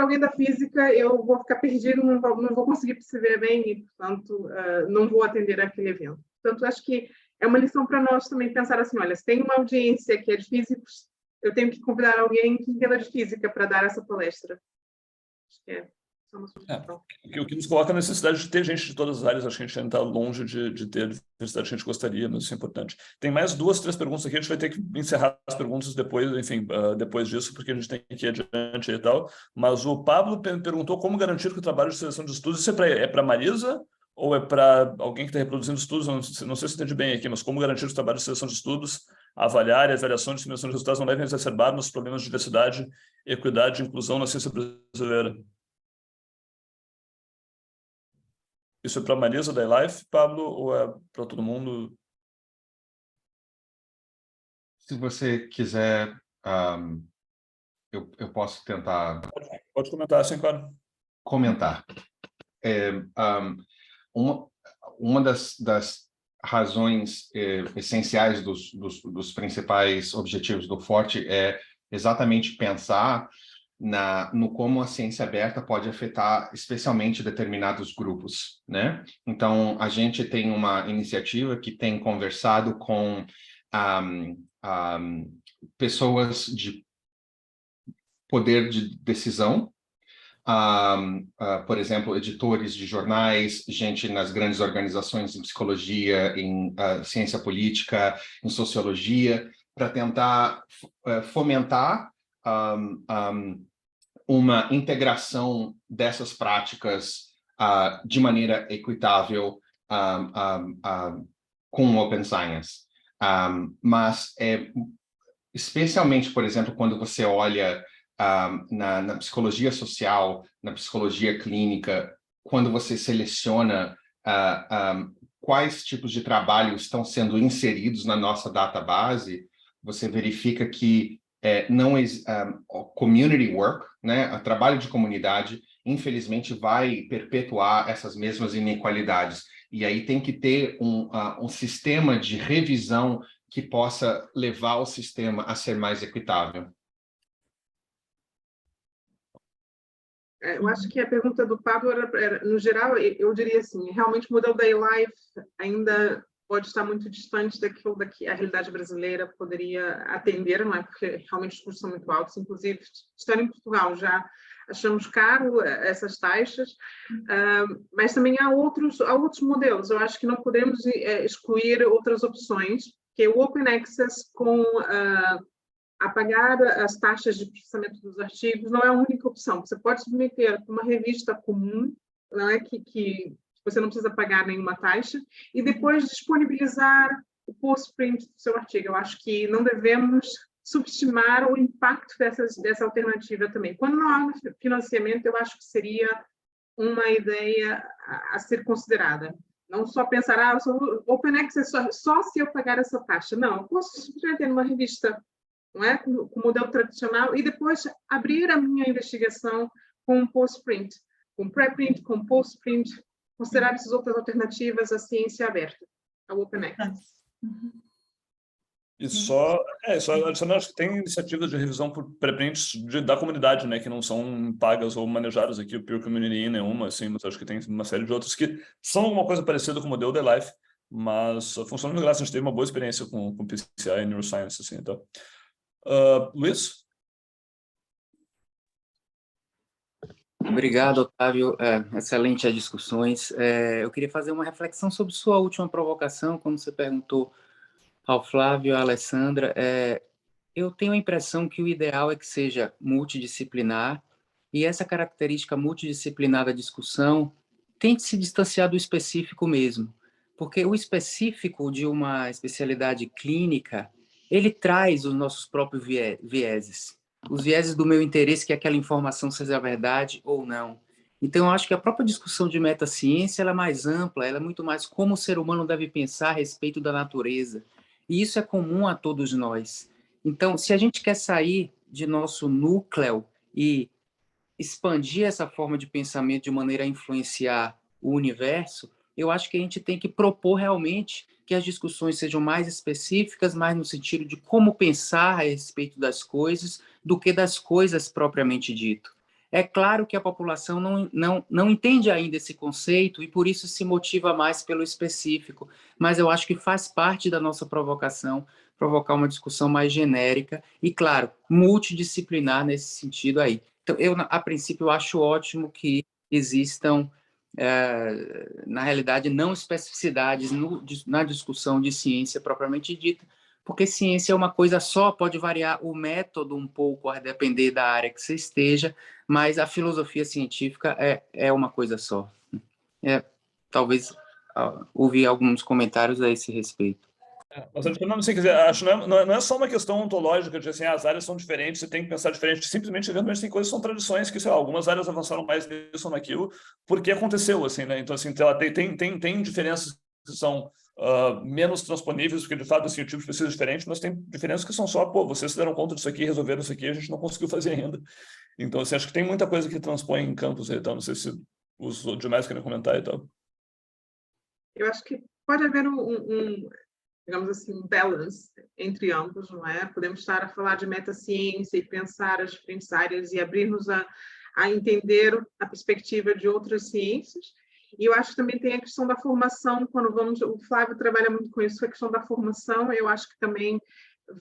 alguém da física, eu vou ficar perdido, não vou conseguir perceber bem e, portanto, não vou atender àquele evento. Portanto, acho que é uma lição para nós também pensar assim, olha, se tem uma audiência que é de físicos, eu tenho que convidar alguém que entenda de física para dar essa palestra. Acho que é só uma sugestão. O que nos coloca a necessidade de ter gente de todas as áreas. Acho que a gente ainda está longe de ter a diversidade que a gente gostaria, mas isso é importante. Tem mais 2, 3 perguntas aqui, a gente vai ter que encerrar as perguntas depois, enfim, depois disso, porque a gente tem que ir adiante e tal. Mas o Pablo perguntou como garantir que o trabalho de seleção de estudos, isso é para Marisa ou é para alguém que está reproduzindo estudos? Não sei se entendi bem aqui, mas como garantir que os trabalhos de seleção de estudos, avaliar e avaliação e disseminação de resultados não devem exacerbar nos problemas de diversidade, equidade e inclusão na ciência brasileira? Isso é para a Marisa da iLife, Pablo, ou é para todo mundo? Se você quiser, eu posso tentar... Pode comentar, sim, claro. Comentar. Uma das razões essenciais dos principais objetivos do Forte é exatamente pensar no como a ciência aberta pode afetar especialmente determinados grupos, né? Então, a gente tem uma iniciativa que tem conversado com pessoas de poder de decisão, por exemplo, editores de jornais, gente nas grandes organizações em psicologia, em ciência política, em sociologia, para tentar fomentar uma integração dessas práticas de maneira equitável com o Open Science. Mas, especialmente, por exemplo, quando você olha na psicologia social, na psicologia clínica, quando você seleciona quais tipos de trabalho estão sendo inseridos na nossa database, você verifica que community work, né, o trabalho de comunidade, infelizmente vai perpetuar essas mesmas inequalidades. E aí tem que ter um sistema de revisão que possa levar o sistema a ser mais equitável? Eu acho que a pergunta do Pablo era, no geral, eu diria assim, realmente o modelo da eLife ainda pode estar muito distante daquilo que a realidade brasileira poderia atender, não é? Porque realmente os custos são muito altos, inclusive, estando em Portugal já achamos caro essas taxas, mas também há outros modelos. Eu acho que não podemos excluir outras opções, que é o Open Access com a pagar as taxas de processamento dos artigos não é a única opção. Você pode submeter uma revista comum, não é que você não precisa pagar nenhuma taxa, e depois disponibilizar o post-print do seu artigo. Eu acho que não devemos subestimar o impacto dessa alternativa também. Quando não há financiamento, eu acho que seria uma ideia a ser considerada. Não só pensar, Open Access só se eu pagar essa taxa. Não, eu posso simplesmente ter uma revista, não é? Com o modelo tradicional, e depois abrir a minha investigação com um post-print, com pré-print, com post-print, considerar essas outras alternativas, a ciência aberta, a Open Access. E só adicionar, acho que tem iniciativas de revisão por pré-prints da comunidade, né, que não são pagas ou manejadas aqui, o Peer Community nenhuma, assim, mas acho que tem uma série de outras que são uma coisa parecida com o modelo da eLife, mas funciona de graça. A gente teve uma boa experiência com PCI e Neuroscience, assim, então. Luiz? Obrigado, Otávio. Excelente as discussões. Eu queria fazer uma reflexão sobre sua última provocação, quando você perguntou ao Flávio e à Alessandra. Eu tenho a impressão que o ideal é que seja multidisciplinar, e essa característica multidisciplinar da discussão tente se distanciar do específico mesmo, porque o específico de uma especialidade clínica, ele traz os nossos próprios vieses, os vieses do meu interesse, que aquela informação seja verdade ou não. Então, eu acho que a própria discussão de metaciência ela é mais ampla, ela é muito mais como o ser humano deve pensar a respeito da natureza. E isso é comum a todos nós. Então, se a gente quer sair de nosso núcleo e expandir essa forma de pensamento de maneira a influenciar o universo, eu acho que a gente tem que propor realmente que as discussões sejam mais específicas, mais no sentido de como pensar a respeito das coisas, do que das coisas propriamente dito. É claro que a população não entende ainda esse conceito e por isso se motiva mais pelo específico, mas eu acho que faz parte da nossa provocação provocar uma discussão mais genérica e, claro, multidisciplinar nesse sentido aí. Então, a princípio, eu acho ótimo que existam, na realidade, não especificidades na discussão de ciência propriamente dita, porque ciência é uma coisa só, pode variar o método um pouco a depender da área que você esteja, mas a filosofia científica é uma coisa só. Talvez ouvir alguns comentários a esse respeito. Mas não sei, quer dizer, acho que não é só uma questão ontológica de assim, as áreas são diferentes, você tem que pensar diferente, simplesmente, eventualmente, tem coisas que são tradições que, sei lá, algumas áreas avançaram mais nisso ou naquilo, porque aconteceu, assim, né? Então, assim, tem diferenças que são menos transponíveis, porque, de fato, assim, o tipo de pesquisa é diferente, mas tem diferenças que são só, vocês se deram conta disso aqui, resolveram isso aqui, a gente não conseguiu fazer ainda. Então, assim, acho que tem muita coisa que transpõe em campos aí, então, não sei se os demais querem comentar e tal. Eu acho que pode haver digamos assim, um balance entre ambos, não é? Podemos estar a falar de metaciência e pensar as diferentes áreas e abrir-nos a entender a perspectiva de outras ciências. E eu acho que também tem a questão da formação, o Flávio trabalha muito com isso, a questão da formação, eu acho que também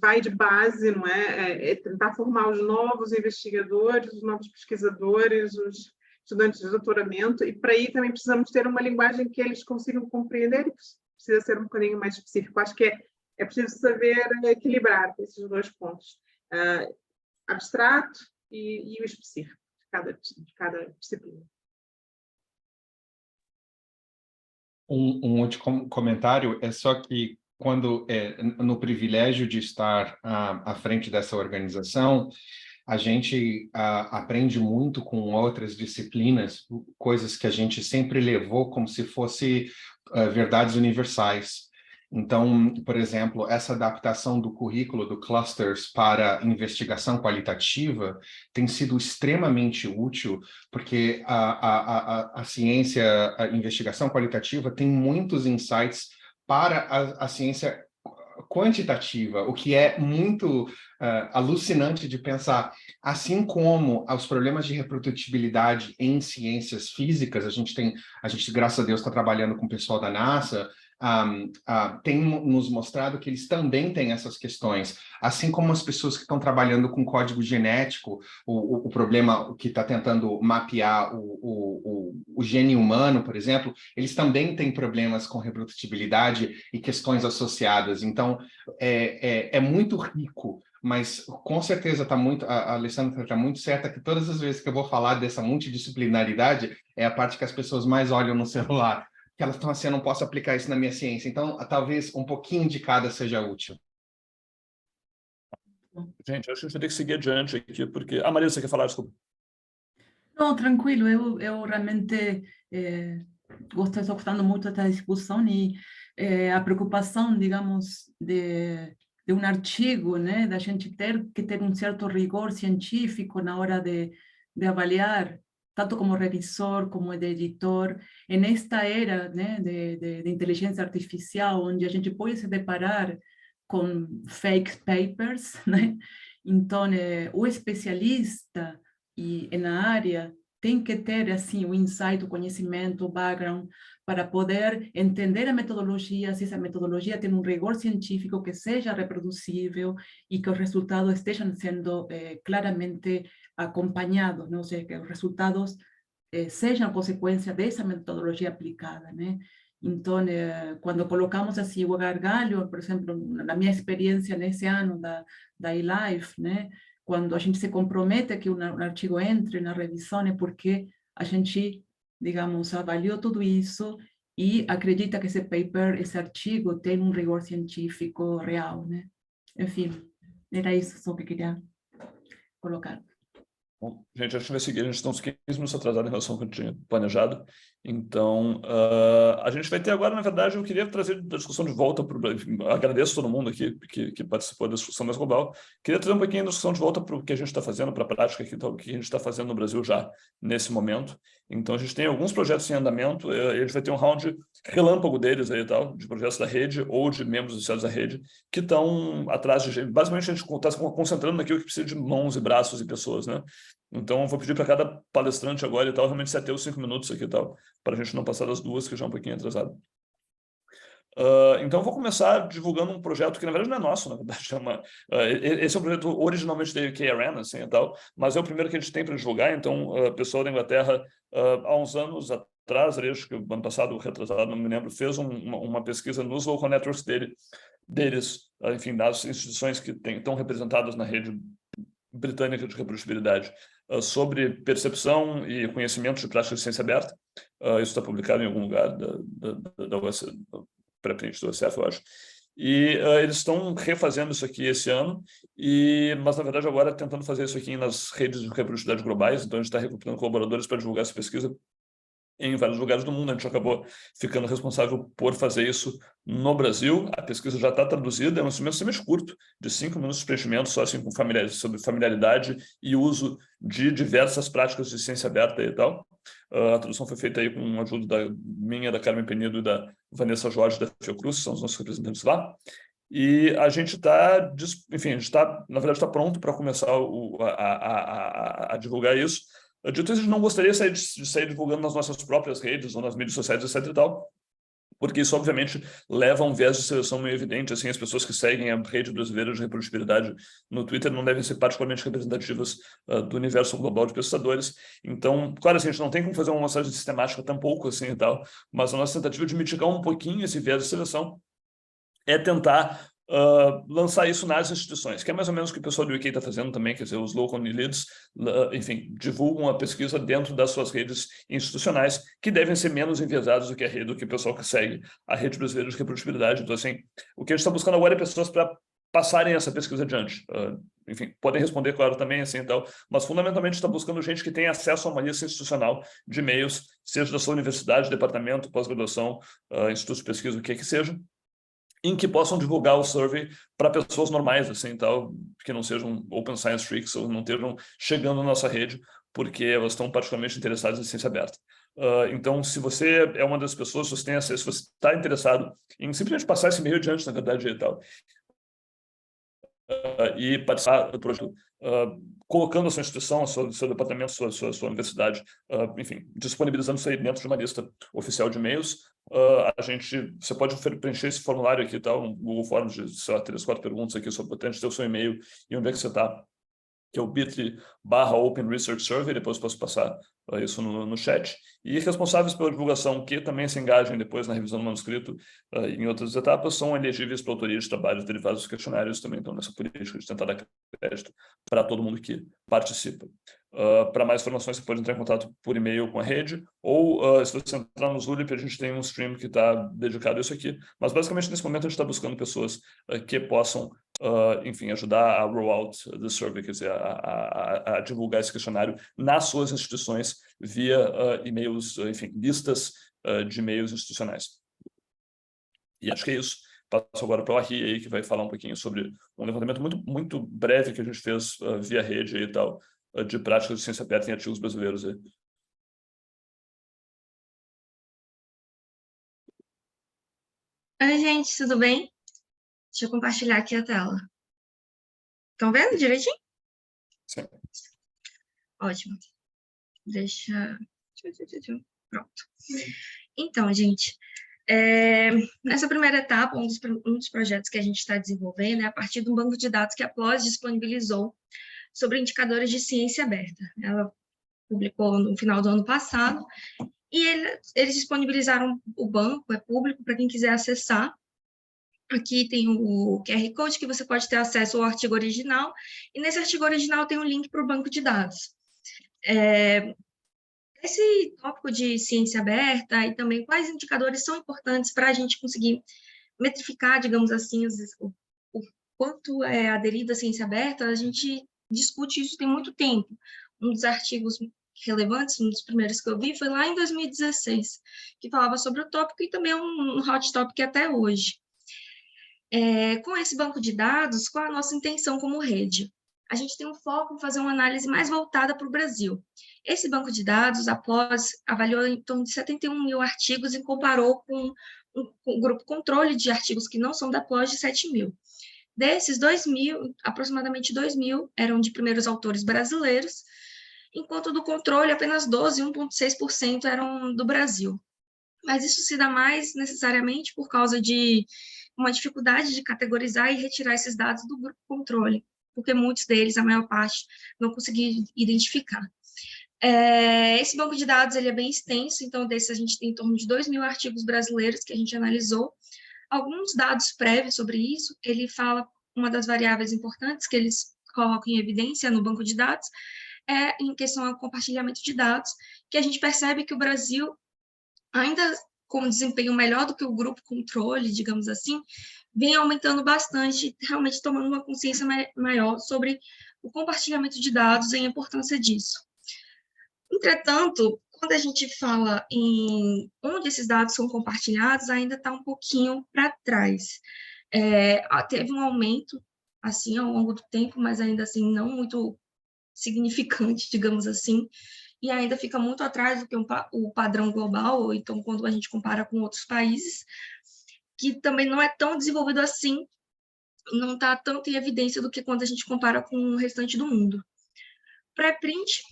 vai de base, não é? Tentar formar os novos investigadores, os novos pesquisadores, os estudantes de doutoramento, e para aí também precisamos ter uma linguagem que eles consigam compreender e precisa ser um bocadinho mais específico. Acho que é preciso saber equilibrar esses dois pontos, abstrato e o específico de cada disciplina. Um último comentário é só que quando no privilégio de estar à frente dessa organização, a gente aprende muito com outras disciplinas, coisas que a gente sempre levou como se fosse verdades universais. Então, por exemplo, essa adaptação do currículo do Clusters para investigação qualitativa tem sido extremamente útil, porque a ciência, a investigação qualitativa tem muitos insights para a ciência quantitativa, o que é muito alucinante de pensar. Assim como os problemas de reprodutibilidade em ciências físicas, a gente, graças a Deus, está trabalhando com o pessoal da NASA, tem nos mostrado que eles também têm essas questões, assim como as pessoas que estão trabalhando com código genético, o problema que está tentando mapear o gene humano, por exemplo, eles também têm problemas com reprodutibilidade e questões associadas. Então, é muito rico, mas com certeza a Alessandra está muito certa que todas as vezes que eu vou falar dessa multidisciplinaridade, é a parte que as pessoas mais olham no celular, que elas estão assim, eu não posso aplicar isso na minha ciência. Então, talvez um pouquinho de cada seja útil. Gente, acho que a gente vai ter que seguir adiante aqui, porque... Maria, você quer falar? Desculpa. Não, tranquilo, eu realmente estou gostando muito dessa discussão e a preocupação, digamos, de um artigo, né, da gente ter que ter um certo rigor científico na hora de avaliar, tanto como revisor como de editor, nesta era, né, de inteligência artificial, onde a gente pode se deparar com fake papers, né? Então, o especialista na área tem que ter assim o insight, o conhecimento, o background para poder entender a metodologia, se essa metodologia tem um rigor científico que seja reproduzível e que os resultados estejam sendo claramente acompanhados, não? Ou seja, que os resultados sejam consequência dessa metodologia aplicada, né? Então, quando colocamos assim o gargalho, por exemplo, na minha experiência nesse ano da eLife, né? Quando a gente se compromete que um artigo entre na revisão é porque a gente, digamos, avaliou tudo isso e acredita que esse paper, esse artigo, tem um rigor científico real, né? Enfim, era isso só que eu queria colocar. Bom, gente, acho que vai seguir. A gente está uns 15 minutos atrasado em relação ao que eu tinha planejado. Então, a gente vai ter agora, na verdade, eu queria trazer a discussão de volta para o... Agradeço todo mundo aqui que participou da discussão mais global. Queria trazer um pouquinho da discussão de volta para o que a gente está fazendo, para a prática, o que a gente está fazendo no Brasil já nesse momento. Então, a gente tem alguns projetos em andamento. A gente vai ter um round relâmpago deles aí e tal, de projetos da rede ou de membros associados da rede, que estão atrás de gente. Basicamente, a gente está se concentrando naquilo que precisa de mãos e braços e pessoas, né? Então, eu vou pedir para cada palestrante agora e tal, realmente se ater os 5 minutos aqui e tal, para a gente não passar das 2, que já é um pouquinho atrasado. Então, eu vou começar divulgando um projeto que, na verdade, não é nosso, na verdade. Esse é um projeto originalmente da UK Arena, assim, e tal, mas é o primeiro que a gente tem para divulgar. Então, o pessoal da Inglaterra, há uns anos atrás, acho que o ano passado, retrasado, não me lembro, fez uma pesquisa nos local networks deles, enfim, das instituições que estão representadas na rede britânica de reprodutibilidade, sobre percepção e conhecimento de práticas de ciência aberta. Isso está publicado em algum lugar da pré-print do UCF, eu acho. E eles estão refazendo isso aqui esse ano, mas, na verdade, agora tentando fazer isso aqui nas redes de reprodutibilidade globais. Então, a gente está recrutando colaboradores para divulgar essa pesquisa em vários lugares do mundo. A gente acabou ficando responsável por fazer isso no Brasil. A pesquisa já está traduzida, é um instrumento extremamente curto, de 5 minutos de preenchimento, só assim sobre familiaridade e uso de diversas práticas de ciência aberta e tal. A tradução foi feita aí com a ajuda da Carmen Penido e da Vanessa Jorge da Fiocruz, que são os nossos representantes lá. E a gente está, enfim, na verdade, está pronto para começar a divulgar isso. Dito isso, a gente não gostaria de sair divulgando nas nossas próprias redes ou nas mídias sociais, etc. e tal, porque isso, obviamente, leva a um viés de seleção meio evidente. Assim, as pessoas que seguem a rede brasileira de reprodutibilidade no Twitter não devem ser particularmente representativas do universo global de pesquisadores. Então, claro, assim, a gente não tem como fazer uma amostragem sistemática tampouco, assim, e tal, mas a nossa tentativa de mitigar um pouquinho esse viés de seleção é tentar lançar isso nas instituições, que é mais ou menos o que o pessoal do UK está fazendo também, quer dizer, os local leads, enfim, divulgam a pesquisa dentro das suas redes institucionais, que devem ser menos enviesados do que o pessoal que segue a rede brasileira de reprodutibilidade. Então, assim, o que a gente está buscando agora é pessoas para passarem essa pesquisa adiante. Enfim, podem responder, claro, também, assim, então, mas fundamentalmente está buscando gente que tenha acesso a uma lista institucional de e-mails, seja da sua universidade, departamento, pós-graduação, instituto de pesquisa, o que seja, em que possam divulgar o survey para pessoas normais, assim, tal, que não sejam open science freaks ou não estejam chegando na nossa rede, porque elas estão particularmente interessadas em ciência aberta. Então, se você é uma das pessoas, se você tem acesso, se você está interessado em simplesmente passar esse e-mail adiante, na verdade, e tal, e participar do projeto, colocando a sua instituição, seu departamento, sua universidade, enfim, disponibilizando isso aí dentro de uma lista oficial de e-mails. Você pode preencher esse formulário aqui, tá? Um Google Forms de, sei lá, 3, 4 perguntas aqui sobre patente, ter o seu e-mail e onde é que você está, que é o bit.ly/Open Research Survey, depois posso passar isso no chat, e responsáveis pela divulgação, que também se engajem depois na revisão do manuscrito em outras etapas, são elegíveis para autoria de trabalhos derivados dos questionários, também estão nessa política de tentar dar crédito para todo mundo que participa. Para mais informações, você pode entrar em contato por e-mail com a rede, ou se você entrar no Zulip, a gente tem um stream que está dedicado a isso aqui, mas basicamente nesse momento a gente está buscando pessoas que possam enfim, ajudar a roll out the survey, quer dizer, a divulgar esse questionário nas suas instituições via e-mails, enfim, listas de e-mails institucionais. E acho que é isso. Passo agora para o Arri aí, que vai falar um pouquinho sobre um levantamento muito breve que a gente fez via rede e tal, de práticas de ciência aberta em artigos brasileiros. Aí. Oi, gente, tudo bem? Deixa eu compartilhar aqui a tela. Estão vendo direitinho? Sim. Ótimo. Pronto. Então, gente, nessa primeira etapa, um dos projetos que a gente está desenvolvendo é a partir de um banco de dados que a PLOS disponibilizou sobre indicadores de ciência aberta. Ela publicou no final do ano passado, e eles disponibilizaram o banco, é público, para quem quiser acessar. Aqui tem o QR Code, que você pode ter acesso ao artigo original, e nesse artigo original tem um link para o banco de dados. Esse tópico de ciência aberta e também quais indicadores são importantes para a gente conseguir metrificar, digamos assim, o quanto é aderido à ciência aberta, a gente discute isso tem muito tempo. Um dos artigos relevantes, um dos primeiros que eu vi, foi lá em 2016, que falava sobre o tópico e também um hot topic até hoje. Com esse banco de dados, qual a nossa intenção como rede? A gente tem um foco em fazer uma análise mais voltada para o Brasil. Esse banco de dados, a PLOS, avaliou em torno de 71 mil artigos e comparou com um grupo controle de artigos que não são da PLOS de 7 mil. Desses 2.000, aproximadamente 2.000 eram de primeiros autores brasileiros, enquanto do controle apenas 12, 1,6% eram do Brasil. Mas isso se dá mais necessariamente por causa de uma dificuldade de categorizar e retirar esses dados do grupo controle, porque muitos deles, a maior parte, não consegui identificar. Esse banco de dados ele é bem extenso, então desses a gente tem em torno de 2.000 artigos brasileiros que a gente analisou. Alguns dados prévios sobre isso, ele fala, uma das variáveis importantes que eles colocam em evidência no banco de dados, em questão ao compartilhamento de dados, que a gente percebe que o Brasil, ainda com um desempenho melhor do que o grupo controle, digamos assim, vem aumentando bastante, realmente tomando uma consciência maior sobre o compartilhamento de dados e a importância disso. Entretanto, quando a gente fala em onde esses dados são compartilhados, ainda está um pouquinho para trás. Teve um aumento, assim, ao longo do tempo, mas ainda assim não muito significante, digamos assim, e ainda fica muito atrás do que o padrão global, ou então quando a gente compara com outros países, que também não é tão desenvolvido assim, não está tanto em evidência do que quando a gente compara com o restante do mundo. Pré-print,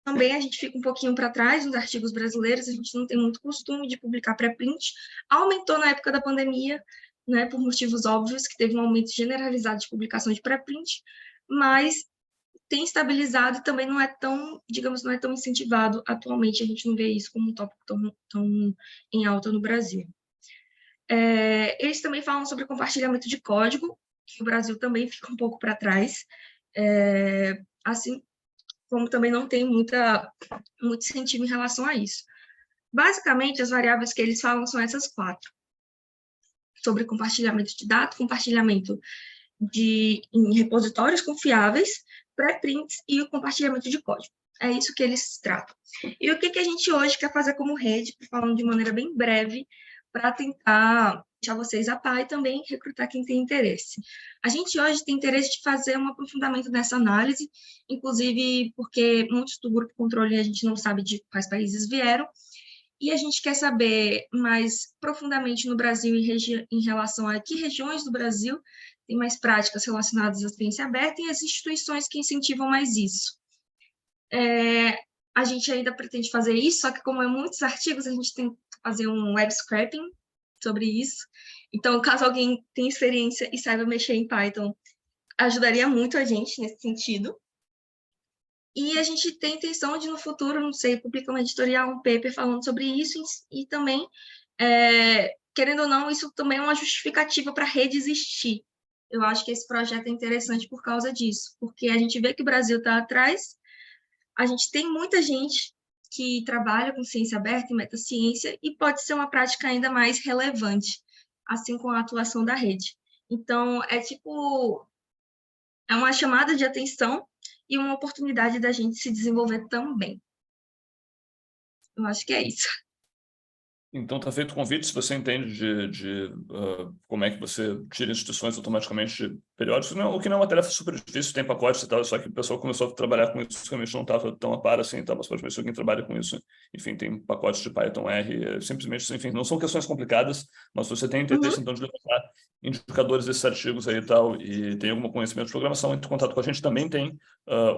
também a gente fica um pouquinho para trás nos artigos brasileiros, a gente não tem muito costume de publicar pré-print, aumentou na época da pandemia, né, por motivos óbvios, que teve um aumento generalizado de publicação de pré-print, mas tem estabilizado e também não é tão, digamos, não é tão incentivado atualmente, a gente não vê isso como um tópico tão em alta no Brasil. Eles também falam sobre compartilhamento de código, que o Brasil também fica um pouco para trás, assim como também não tem muito incentivo em relação a isso. Basicamente, as variáveis que eles falam são essas 4. Sobre compartilhamento de dados, compartilhamento em repositórios confiáveis, pré-prints e o compartilhamento de código. É isso que eles tratam. E o que a gente hoje quer fazer como rede, falando de maneira bem breve, para tentar deixar vocês a par e também recrutar quem tem interesse. A gente hoje tem interesse de fazer um aprofundamento nessa análise, inclusive porque muitos do grupo controle a gente não sabe de quais países vieram, e a gente quer saber mais profundamente no Brasil em relação a que regiões do Brasil tem mais práticas relacionadas à ciência aberta e as instituições que incentivam mais isso. A gente ainda pretende fazer isso, só que como é muitos artigos, a gente tem que fazer um web scraping sobre isso. Então, caso alguém tenha experiência e saiba mexer em Python, ajudaria muito a gente nesse sentido. E a gente tem a intenção de, no futuro, não sei, publicar um editorial, um paper falando sobre isso e também, querendo ou não, isso também é uma justificativa para a rede existir. Eu acho que esse projeto é interessante por causa disso, porque a gente vê que o Brasil está atrás, a gente tem muita gente que trabalha com ciência aberta e metaciência e pode ser uma prática ainda mais relevante, assim como a atuação da rede. Então, é uma chamada de atenção e uma oportunidade da gente se desenvolver também. Eu acho que é isso. Então, está feito o convite, se você entende de como é que você tira instituições automaticamente de periódicos, o que não é uma tarefa super difícil, tem pacotes e tal, só que o pessoal começou a trabalhar com isso, realmente não estava tão a par assim, tá? Mas pode ver se alguém trabalha com isso. Enfim, tem pacotes de Python R, simplesmente, enfim, não são questões complicadas, mas se você tem interesse, então, de levantar indicadores desses artigos aí e tal, e tem algum conhecimento de programação, entre em contato com a gente, também tem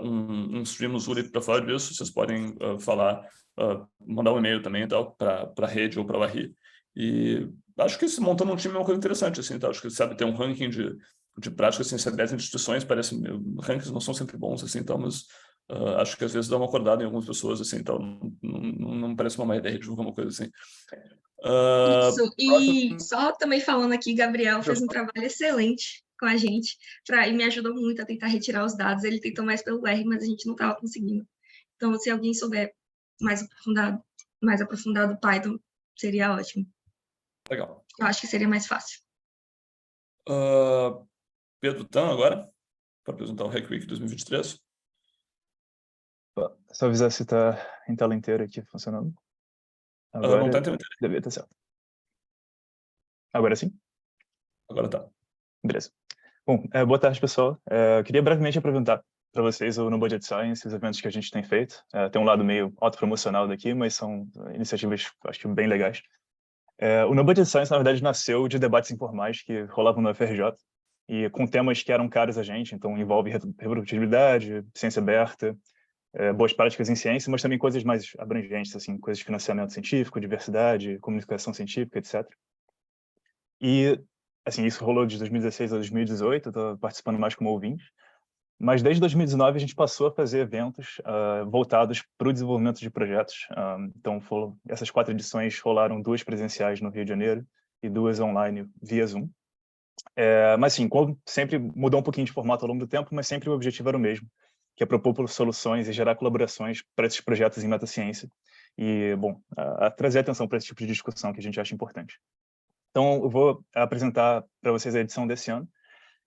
um stream no Zuri para falar disso, vocês podem falar, mandar um e-mail também e tal, para a rede ou para a Larry. E acho que se montando um time é uma coisa interessante, assim, tá? Acho que, sabe, ter um ranking de práticas ciência aberta em instituições, parece, rankings não são sempre bons, assim, tal, mas acho que às vezes dá uma acordada em algumas pessoas, assim, tal, não parece uma má ideia de alguma coisa assim. Isso, e só também falando aqui, Gabriel fez um trabalho excelente com a gente, e me ajudou muito a tentar retirar os dados, ele tentou mais pelo R, mas a gente não estava conseguindo. Então, se alguém souber mais aprofundado Python, seria ótimo. Legal. Eu acho que seria mais fácil. Pedro Tan, agora, para apresentar o Hack Week 2023. Só avisar se está em tela inteira aqui funcionando. Agora não está em tela inteira. Devia estar certo. Agora sim? Agora está. Beleza. Bom, boa tarde, pessoal. Queria brevemente apresentar para vocês o No Budget Science, os eventos que a gente tem feito. Tem um lado meio autopromocional daqui, mas são iniciativas, acho que, bem legais. O No Budget Science, na verdade, nasceu de debates informais que rolavam no FRJ, e com temas que eram caros a gente, então envolve reprodutibilidade, ciência aberta, boas práticas em ciência, mas também coisas mais abrangentes, assim, coisas de financiamento científico, diversidade, comunicação científica, etc. E, assim, isso rolou de 2016 a 2018, eu estou participando mais como ouvinte, mas desde 2019 a gente passou a fazer eventos voltados para o desenvolvimento de projetos. Então, essas 4 edições rolaram 2 presenciais no Rio de Janeiro e 2 online via Zoom. Mas, sim, como sempre mudou um pouquinho de formato ao longo do tempo, mas sempre o objetivo era o mesmo, que é propor soluções e gerar colaborações para esses projetos em metaciência e, bom, trazer atenção para esse tipo de discussão que a gente acha importante. Então, eu vou apresentar para vocês a edição desse ano.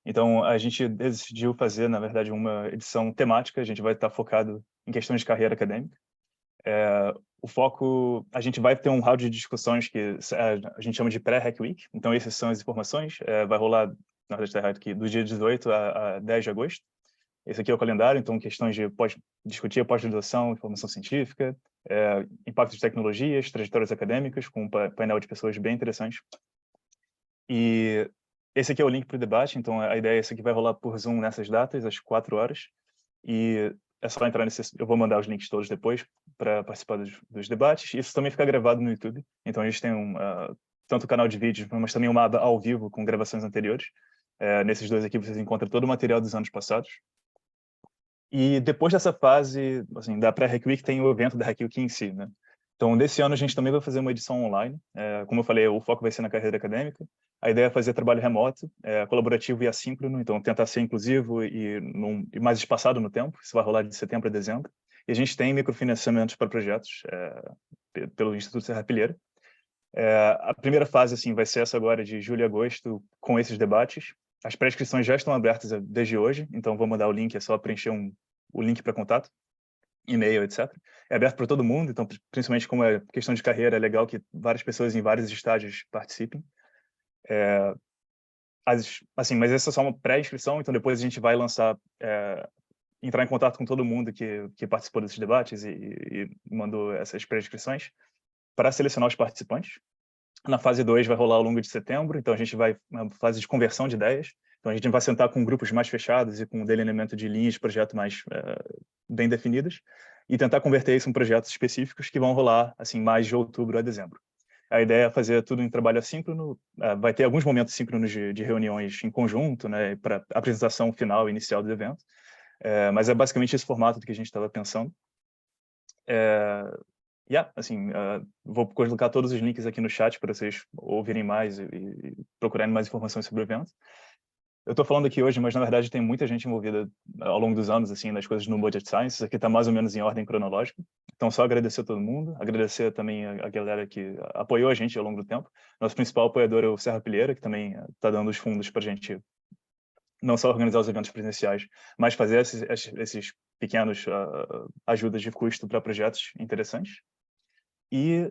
Então, a gente decidiu fazer, na verdade, uma edição temática. A gente vai estar focado em questões de carreira acadêmica. O foco, a gente vai ter um round de discussões que a gente chama de pré-Hack Week. Então, essas são as informações. Vai rolar, na verdade, está errado aqui, do dia 18 a 10 de agosto. Esse aqui é o calendário, então questões de discutir a pós-graduação, informação científica, impacto de tecnologias, trajetórias acadêmicas, com um painel de pessoas bem interessantes. E esse aqui é o link para o debate, então a ideia é essa que vai rolar por Zoom nessas datas, às 4 horas. E é só entrar eu vou mandar os links todos depois para participar dos debates. Isso também fica gravado no YouTube, então a gente tem tanto o canal de vídeos, mas também uma aba ao vivo com gravações anteriores. Nesses 2 aqui vocês encontram todo o material dos anos passados. E depois dessa fase, assim, da pré-Hack Week, tem o evento da Hack Week em si, né? Então, desse ano, a gente também vai fazer uma edição online. Como eu falei, o foco vai ser na carreira acadêmica. A ideia é fazer trabalho remoto, colaborativo e assíncrono, então tentar ser inclusivo e mais espaçado no tempo. Isso vai rolar de setembro a dezembro. E a gente tem microfinanciamentos para projetos pelo Instituto Serra Pilheira. A primeira fase, assim, vai ser essa agora de julho e agosto, com esses debates. As pré-inscrições já estão abertas desde hoje, então vou mandar o link, é só preencher o link para contato, e-mail, etc. É aberto para todo mundo, então, principalmente como é questão de carreira, é legal que várias pessoas em vários estágios participem. Assim, mas essa é só uma pré-inscrição, então depois a gente vai entrar em contato com todo mundo que participou desses debates e mandou essas pré-inscrições para selecionar os participantes. Na fase 2 vai rolar ao longo de setembro, então a gente vai na fase de conversão de ideias. Então, a gente vai sentar com grupos mais fechados e com delineamento de linhas de projeto mais bem definidas e tentar converter isso em projetos específicos que vão rolar assim mais de outubro a dezembro. A ideia é fazer tudo em trabalho assíncrono, vai ter alguns momentos síncronos de reuniões em conjunto, né, para apresentação final e inicial do evento, mas é basicamente esse formato do que a gente estava pensando. Vou colocar todos os links aqui no chat para vocês ouvirem mais e procurarem mais informações sobre o evento. Eu estou falando aqui hoje, mas na verdade tem muita gente envolvida ao longo dos anos assim nas coisas no Budget Science. Isso aqui está mais ou menos em ordem cronológica. Então, só agradecer a todo mundo, agradecer também a galera que apoiou a gente ao longo do tempo. Nosso principal apoiador é o Serra Pilheira, que também está dando os fundos para a gente não só organizar os eventos presenciais, mas fazer esses pequenos ajudas de custo para projetos interessantes. E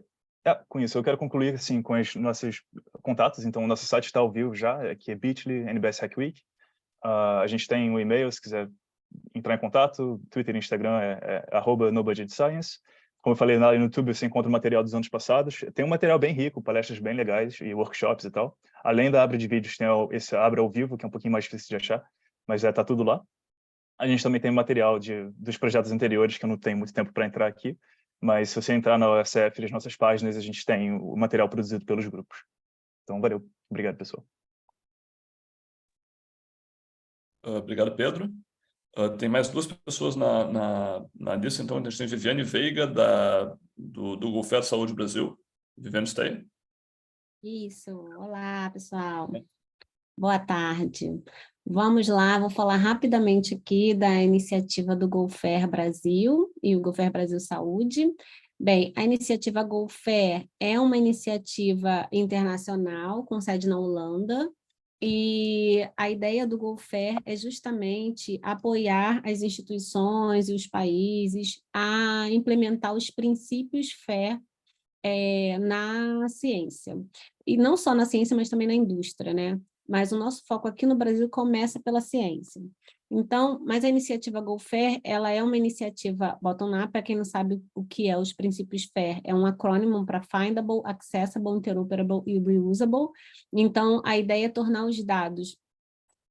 com isso eu quero concluir assim com os nossos contatos. Então o nosso site está ao vivo já, que é Bitly NBS Hack Week. A gente tem um e-mail se quiser entrar em contato. Twitter e Instagram é @nobudgetscience. Como eu falei, no YouTube você encontra material dos anos passados. Tem um material bem rico, palestras bem legais e workshops e tal. Além da Abra de vídeos, tem esse Abra ao vivo, que é um pouquinho mais difícil de achar, mas tá tudo lá. A gente também tem material dos projetos anteriores, que eu não tenho muito tempo para entrar aqui, mas se você entrar na OSF, nas nossas páginas, a gente tem o material produzido pelos grupos. Então, valeu. Obrigado, pessoal. Obrigado, Pedro. Tem mais duas pessoas na lista, então a gente tem Viviane Veiga, do Google Fair Saúde Brasil. Viviane, está aí? Isso. Olá, pessoal. Boa tarde. Vamos lá, vou falar rapidamente aqui da iniciativa do Google Fair Brasil e o Google Fair Brasil Saúde. Bem, a iniciativa Google Fair é uma iniciativa internacional com sede na Holanda, e a ideia do Google Fair é justamente apoiar as instituições e os países a implementar os princípios FAIR na ciência. E não só na ciência, mas também na indústria, né? Mas o nosso foco aqui no Brasil começa pela ciência. Então, mas a iniciativa Google Fair, ela é uma iniciativa bottom-up. Para quem não sabe o que é os princípios FAIR, é um acrônimo para Findable, Accessible, Interoperable e Reusable. Então, a ideia é tornar os dados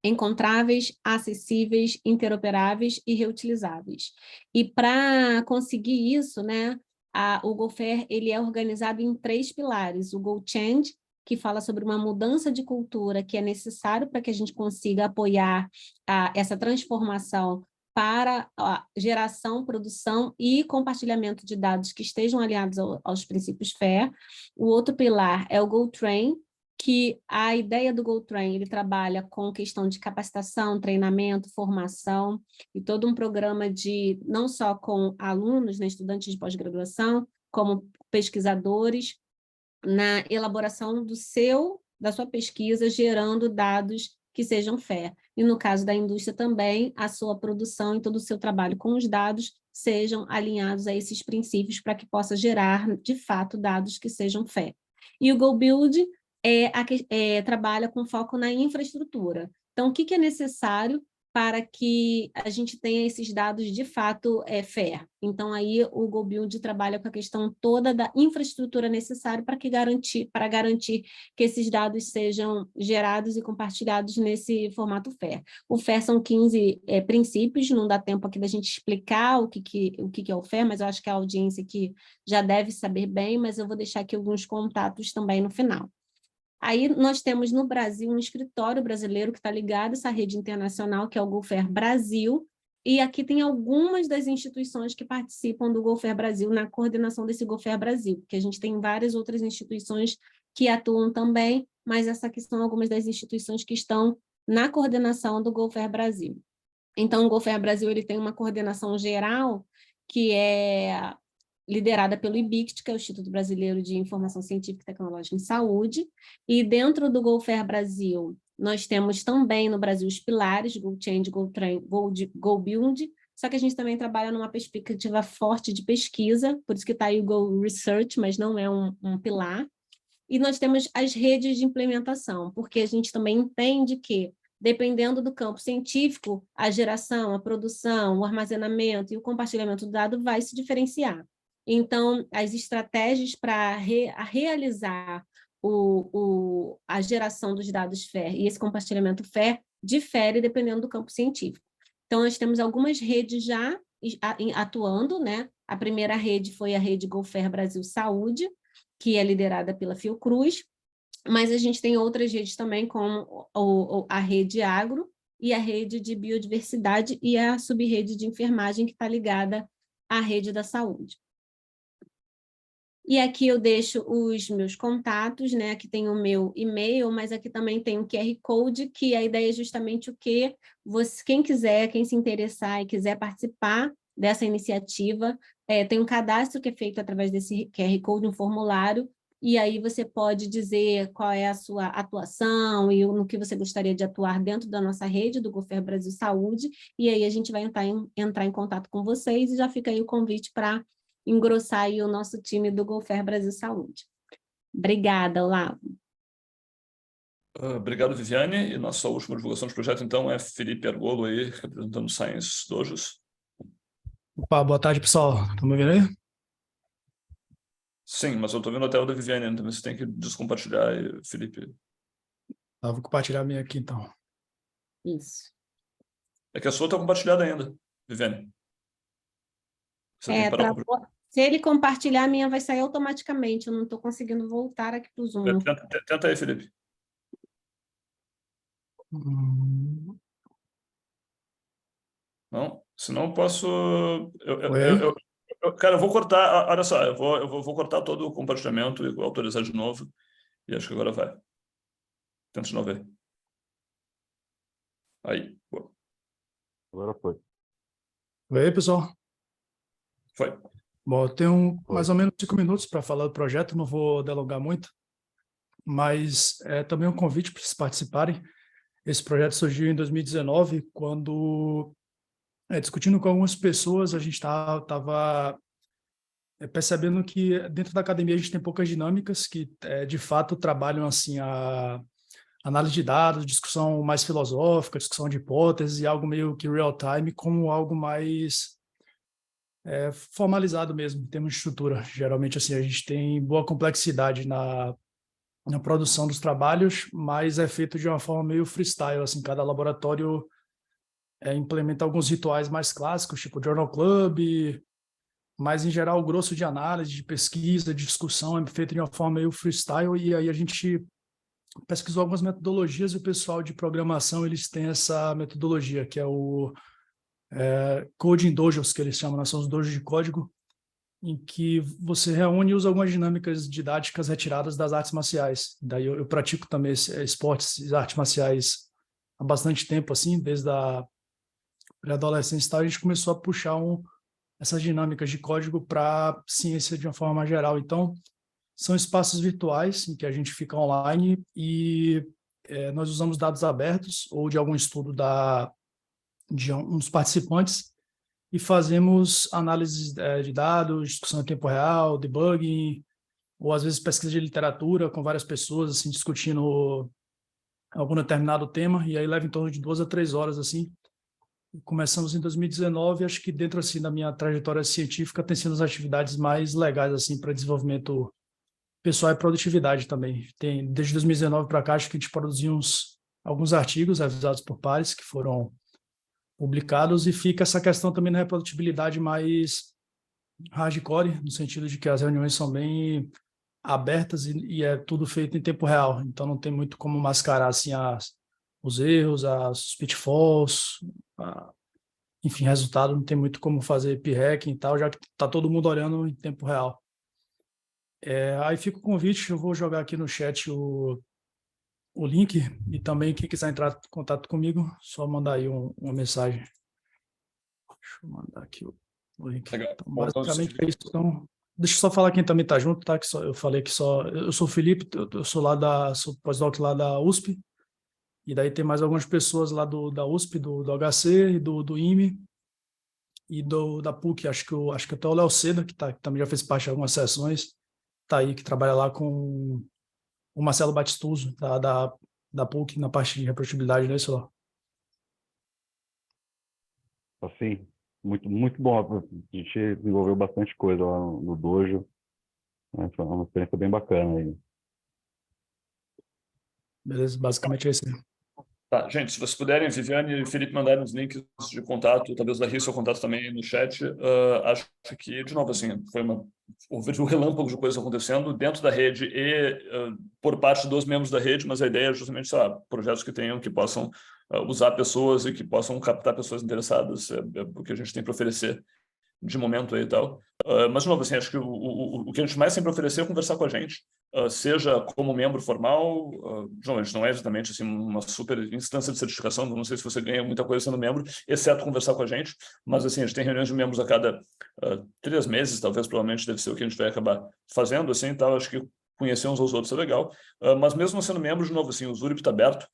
encontráveis, acessíveis, interoperáveis e reutilizáveis. E para conseguir isso, né, o Google Fair ele é organizado em 3 pilares: o Google Change, que fala sobre uma mudança de cultura que é necessário para que a gente consiga apoiar essa transformação para a geração, produção e compartilhamento de dados que estejam alinhados aos princípios FAIR. O outro pilar é o Google Train, que a ideia do Google Train, ele trabalha com questão de capacitação, treinamento, formação, e todo um programa não só com alunos, né, estudantes de pós-graduação, como pesquisadores, na elaboração da sua pesquisa, gerando dados que sejam FAIR. E no caso da indústria também, a sua produção e todo o seu trabalho com os dados sejam alinhados a esses princípios para que possa gerar, de fato, dados que sejam FAIR. E o Go Build trabalha com foco na infraestrutura. Então, o que é necessário para que a gente tenha esses dados de fato FAIR? Então, aí o Go Build trabalha com a questão toda da infraestrutura necessária para garantir que esses dados sejam gerados e compartilhados nesse formato FAIR. O FAIR são 15 princípios, não dá tempo aqui da gente explicar o que é o FAIR, mas eu acho que a audiência aqui já deve saber bem, mas eu vou deixar aqui alguns contatos também no final. Aí nós temos no Brasil um escritório brasileiro que está ligado a essa rede internacional, que é o Google Fair Brasil, e aqui tem algumas das instituições que participam do Google Fair Brasil na coordenação desse Google Fair Brasil, porque a gente tem várias outras instituições que atuam também, mas essa aqui são algumas das instituições que estão na coordenação do Google Fair Brasil. Então, o Google Fair Brasil ele tem uma coordenação geral que é liderada pelo IBICT, que é o Instituto Brasileiro de Informação Científica e Tecnológica em Saúde, e dentro do Google Fair Brasil, nós temos também no Brasil os pilares, Google Change, Google Train, Google Build, só que a gente também trabalha numa perspectiva forte de pesquisa, por isso que está aí o Google Research, mas não é um pilar. E nós temos as redes de implementação, porque a gente também entende que, dependendo do campo científico, a geração, a produção, o armazenamento e o compartilhamento do dado vai se diferenciar. Então, as estratégias para realizar a geração dos dados FAIR e esse compartilhamento FAIR difere dependendo do campo científico. Então, nós temos algumas redes já atuando, né? A primeira rede foi a rede Go-Fair Brasil Saúde, que é liderada pela Fiocruz, mas a gente tem outras redes também, como a rede Agro e a rede de Biodiversidade e a subrede de enfermagem, que está ligada à rede da saúde. E aqui eu deixo os meus contatos, né? Aqui tem o meu e-mail, mas aqui também tem o QR Code, que a ideia é justamente o que quem quiser, quem se interessar e quiser participar dessa iniciativa, tem um cadastro que é feito através desse QR Code, um formulário, e aí você pode dizer qual é a sua atuação e no que você gostaria de atuar dentro da nossa rede, do Go-Fair Brasil Saúde, e aí a gente vai entrar em contato com vocês, e já fica aí o convite para engrossar aí o nosso time do Go-Fair Brasil Saúde. Obrigada, Olavo. Obrigado, Viviane. E nossa última divulgação de projeto, então, é Felipe Argolo aí, representando o Science Dojos. Opa, boa tarde, pessoal. Estão me ouvindo aí? Sim, mas eu estou vendo até o da Viviane, então você tem que descompartilhar, Felipe. Vou compartilhar a minha aqui, então. Isso. É que a sua está compartilhada ainda, Viviane. Você tem que parar. Se ele compartilhar, a minha vai sair automaticamente. Eu não estou conseguindo voltar aqui para o Zoom. Tenta aí, Felipe. Não? Senão eu posso... Cara, eu vou cortar... Olha só, eu vou cortar todo o compartilhamento e autorizar de novo. E acho que agora vai. Tenta de novo aí. Aí. Boa. Agora foi. Oi, pessoal. Foi. Bom, eu tenho mais ou menos 5 minutos para falar do projeto, não vou delongar muito, mas é também um convite para vocês participarem. Esse projeto surgiu em 2019, quando, discutindo com algumas pessoas, a gente estava percebendo que dentro da academia a gente tem poucas dinâmicas que, de fato, trabalham assim a análise de dados, discussão mais filosófica, discussão de hipóteses, e algo meio que real-time, como algo mais formalizado mesmo, em termos de estrutura. Geralmente, assim, a gente tem boa complexidade na produção dos trabalhos, mas é feito de uma forma meio freestyle, assim, cada laboratório implementa alguns rituais mais clássicos, tipo Journal Club, mas, em geral, o grosso de análise, de pesquisa, de discussão é feito de uma forma meio freestyle, e aí a gente pesquisou algumas metodologias, e o pessoal de programação, eles têm essa metodologia, que é o Coding Dojos, que eles chamam, né? São os dojos de código, em que você reúne e usa algumas dinâmicas didáticas retiradas das artes marciais. Daí eu pratico também esportes e artes marciais há bastante tempo, assim, desde a pré-adolescência e tal, a gente começou a puxar essas dinâmicas de código para ciência de uma forma mais geral. Então, são espaços virtuais em que a gente fica online e nós usamos dados abertos ou de algum estudo de uns participantes e fazemos análises de dados, discussão em tempo real, debugging, ou às vezes pesquisa de literatura com várias pessoas, assim, discutindo algum determinado tema, e aí leva em torno de 2 a 3 horas, assim. Começamos em 2019, acho que dentro, assim, da minha trajetória científica, tem sido as atividades mais legais, assim, para desenvolvimento pessoal e produtividade também. Desde 2019 para cá, acho que a gente produziu alguns artigos revisados por pares, que foram publicados, e fica essa questão também na reprodutibilidade mais hardcore, no sentido de que as reuniões são bem abertas e é tudo feito em tempo real, então não tem muito como mascarar assim, os erros, os pitfalls, enfim, resultado, não tem muito como fazer p-hacking e tal, já que está todo mundo olhando em tempo real. Aí fica o convite, eu vou jogar aqui no chat o link, e também quem quiser entrar em contato comigo, só mandar aí uma mensagem. Deixa eu mandar aqui o link. Então, basicamente é isso. Então, deixa eu só falar quem também está junto, tá? Eu falei que eu sou o Felipe, eu sou sou pós-doc lá da USP, e daí tem mais algumas pessoas lá da USP, do HC, e do IME, e da PUC, acho que até o Léo Seda, que também já fez parte de algumas sessões, tá aí, que trabalha lá com o Marcelo Batistuso, da PUC, na parte de reprodutibilidade, né, isso lá. Assim, muito, muito bom. A gente desenvolveu bastante coisa lá no dojo. Foi uma experiência bem bacana aí. Beleza, basicamente é isso aí. Tá, gente, se vocês puderem, Viviane e Felipe, mandarem os links de contato, talvez darem seu contato também no chat. Acho que, de novo, assim, houve um relâmpago de coisas acontecendo dentro da rede e por parte dos membros da rede, mas a ideia é justamente, sei lá, projetos que possam usar pessoas e que possam captar pessoas interessadas, é o que a gente tem para oferecer de momento aí e tal. Mas, de novo, assim, acho que o que a gente mais tem para oferecer é conversar com a gente, seja como membro formal, a gente não é exatamente assim, uma super instância de certificação, não sei se você ganha muita coisa sendo membro, exceto conversar com a gente, mas assim, a gente tem reuniões de membros a cada 3 meses, talvez, provavelmente deve ser o que a gente vai acabar fazendo, assim, tal, acho que conhecer uns aos outros é legal, mas mesmo sendo membro, de novo, assim, o Zurip está aberto,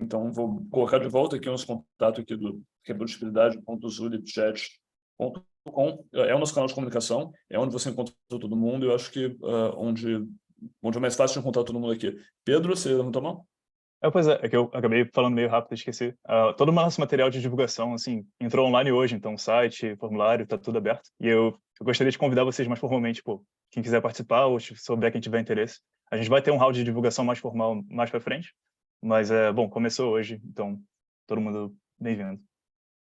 então vou colocar de volta aqui uns contatos aqui do reproducibilidade.zuripchat.com. É o nosso canal de comunicação, é onde você encontra todo mundo, eu acho que onde é mais fácil de encontrar todo mundo aqui. Pedro, você levantou a mão? Pois é que eu acabei falando meio rápido e esqueci. Todo o nosso material de divulgação, assim, entrou online hoje, então site, formulário, tá tudo aberto. E eu gostaria de convidar vocês mais formalmente, quem quiser participar ou se souber quem tiver interesse. A gente vai ter um round de divulgação mais formal mais para frente, mas, começou hoje, então todo mundo bem-vindo.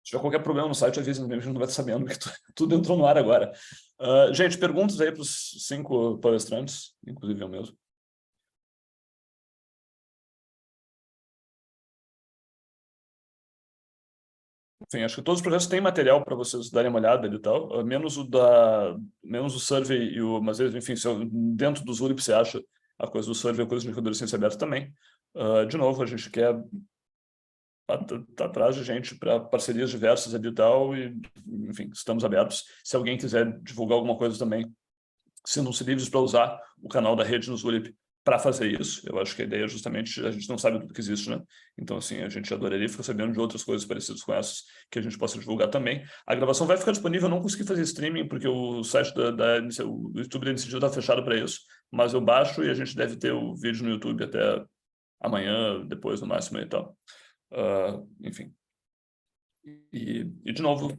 Se tiver qualquer problema no site, avisa, a gente não vai estar sabendo que tudo entrou no ar agora. Gente, perguntas aí para os 5 palestrantes, inclusive eu mesmo. Enfim, acho que todos os projetos têm material para vocês darem uma olhada ali e tal, menos o survey e mas enfim, dentro do Zurip você acha a coisa do survey, a coisa do indicador de ciência aberta também. De novo, a gente quer tá atrás de gente para parcerias diversas ali e tal, e, enfim, estamos abertos. Se alguém quiser divulgar alguma coisa também, sintam-se livres para usar o canal da rede no Zurip para fazer isso. Eu acho que a ideia é justamente, a gente não sabe tudo que existe, né? Então, assim, a gente adoraria ficar sabendo de outras coisas parecidas com essas que a gente possa divulgar também. A gravação vai ficar disponível, eu não consegui fazer streaming, porque o site o YouTube da Iniciativa está fechado para isso, mas eu baixo e a gente deve ter o vídeo no YouTube até amanhã, depois no máximo e tal. Enfim. E de novo,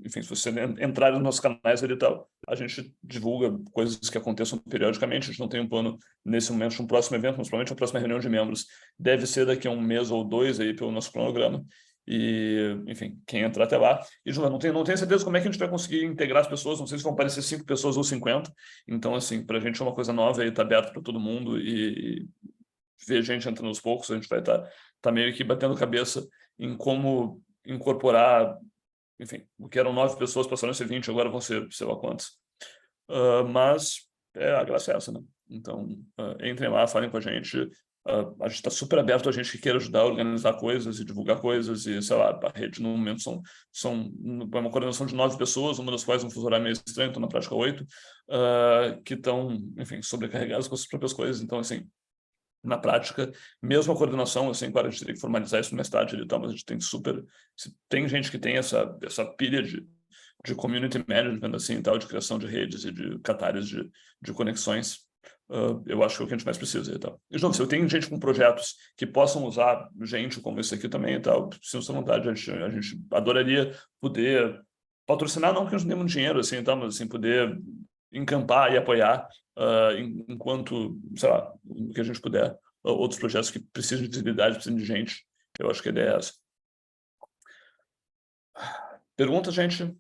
enfim, se você entrar nos nossos canais ali e tal, a gente divulga coisas que aconteçam periodicamente. A gente não tem um plano nesse momento de um próximo evento, mas provavelmente a próxima reunião de membros deve ser daqui a 1 mês ou 2 aí pelo nosso cronograma. E, enfim, quem entrar até lá. E, não tenho certeza como é que a gente vai conseguir integrar as pessoas, não sei se vão aparecer 5 pessoas ou 50. Então, assim, para a gente é uma coisa nova e tá aberto para todo mundo e ver gente entrando aos poucos, a gente vai estar meio que batendo cabeça em como incorporar, enfim, o que eram 9 pessoas passaram a ser 20, agora vão ser, sei lá quantos. Mas a graça é essa, né? Então, entrem lá, falem com a gente. A gente está super aberto a gente que queira ajudar a organizar coisas e divulgar coisas, e, sei lá, a rede no momento é uma coordenação de 9 pessoas, uma das quais um fuso horário meio estranho, então na prática 8, que estão, enfim, sobrecarregadas com as próprias coisas. Então, assim, na prática, mesmo a coordenação, assim, claro, a gente teria que formalizar isso mais tarde e tal, mas a gente tem tem gente que tem essa pilha de community management, assim, e tal, de criação de redes e de catares de conexões, eu acho que é o que a gente mais precisa e tal. E, de novo, se eu tenho gente com projetos que possam usar gente como esse aqui também e tal, sinta-se à vontade, a gente adoraria poder patrocinar, não porque a gente não tem muito dinheiro, assim, e tal, mas, assim, poder encampar e apoiar enquanto, sei lá, o que a gente puder, outros projetos que precisam de visibilidade, precisam de gente. Eu acho que a ideia é essa. Pergunta, gente?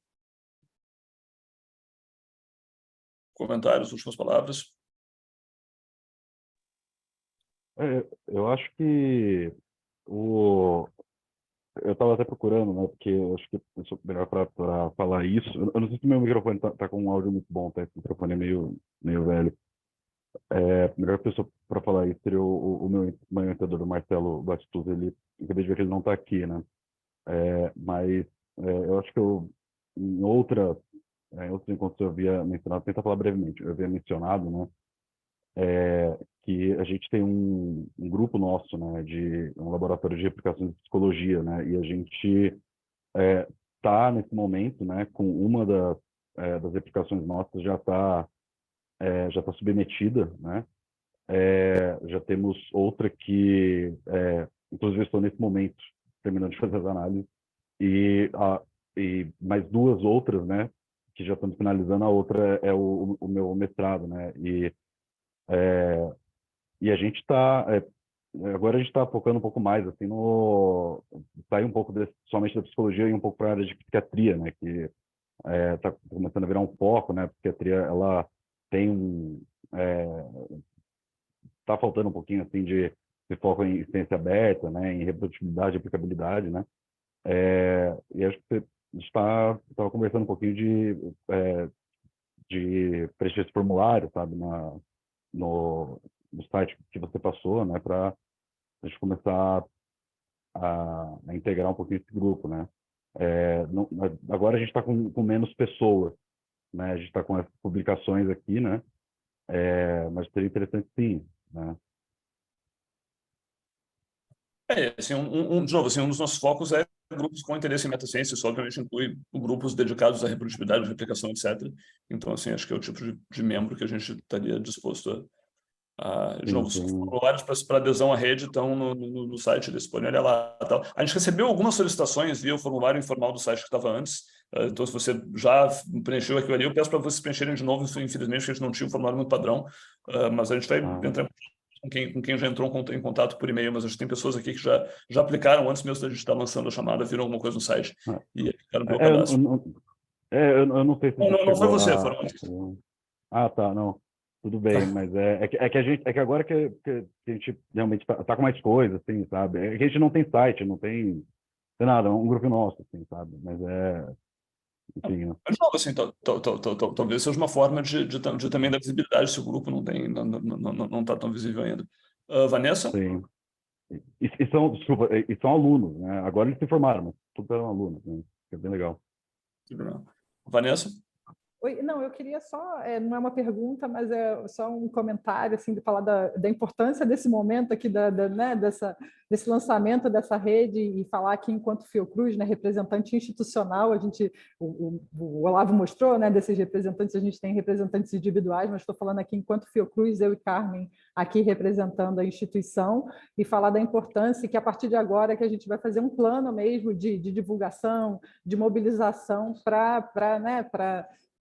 Comentários, últimas palavras? Eu acho que eu estava até procurando, né? Porque eu acho que eu sou melhor para falar isso. Eu não sei se o meu microfone tá com um áudio muito bom, tá? Esse microfone é meio velho. A melhor pessoa para falar isso seria o meu orientador, o Marcelo Batistuta. Ele acabei de ver que ele não está aqui, né? Mas eu acho que em outros encontros eu havia mencionado, tentar falar brevemente, eu havia mencionado, né? Que a gente tem um grupo nosso, né, de um laboratório de replicações de psicologia, né, e a gente está nesse momento, né, com uma das replicações nossas já está submetida, né, já temos outra que, inclusive, estou nesse momento terminando de fazer as análises e mais 2 outras, né, que já estamos finalizando. A outra é o meu mestrado, né, e a gente está agora a gente está focando um pouco mais, assim, sair um pouco somente da psicologia e um pouco para a área de psiquiatria, né, que está começando a virar um foco, né, a psiquiatria, ela tem está faltando um pouquinho, assim, de foco em ciência aberta, né, em reprodutibilidade e aplicabilidade, né, e acho que a gente estava conversando um pouquinho de preencher esse formulário, sabe, no site que você passou, né, para a gente começar a integrar um pouquinho esse grupo, né. Agora a gente está com menos pessoas, né, a gente está com essas publicações aqui, né, mas seria interessante sim, né. Assim, de novo, assim, um dos nossos focos é grupos com interesse em metaciência, isso obviamente inclui grupos dedicados à reprodutibilidade, replicação, etc. Então, assim, acho que é o tipo de membro que a gente estaria disposto de novo, os formulários para adesão à rede estão no site, eles podem olhar lá. Tal. A gente recebeu algumas solicitações via o formulário informal do site que estava antes, então se você já preencheu aquilo ali, eu peço para vocês preencherem de novo, infelizmente a gente não tinha um formulário muito padrão, mas a gente vai entrar com quem já entrou em contato por e-mail, mas a gente tem pessoas aqui que já aplicaram antes mesmo da gente estar lançando a chamada, viram alguma coisa no site e ficaram pelo cadastro. Eu não sei se não foi você, foram antes. Tá, não. Tudo bem, mas é que agora que a gente realmente tá com mais coisas, assim, sabe? É que a gente não tem site, não tem nada, é um grupo nosso, assim, sabe? Mas enfim. Mas não, assim, talvez seja uma forma de também dar visibilidade se o grupo não está tão visível ainda. Vanessa? Sim. Desculpa, e são alunos, né? Agora eles se formaram, mas tudo eram alunos, né? É bem legal. Vanessa? Oi, não, eu queria só, não é uma pergunta, mas é só um comentário, assim, de falar da importância desse momento aqui, né, desse lançamento dessa rede e falar aqui enquanto Fiocruz, né, representante institucional, o Olavo mostrou, né, desses representantes, a gente tem representantes individuais, mas estou falando aqui enquanto Fiocruz, eu e Carmen, aqui representando a instituição, e falar da importância que a partir de agora que a gente vai fazer um plano mesmo de divulgação, de mobilização para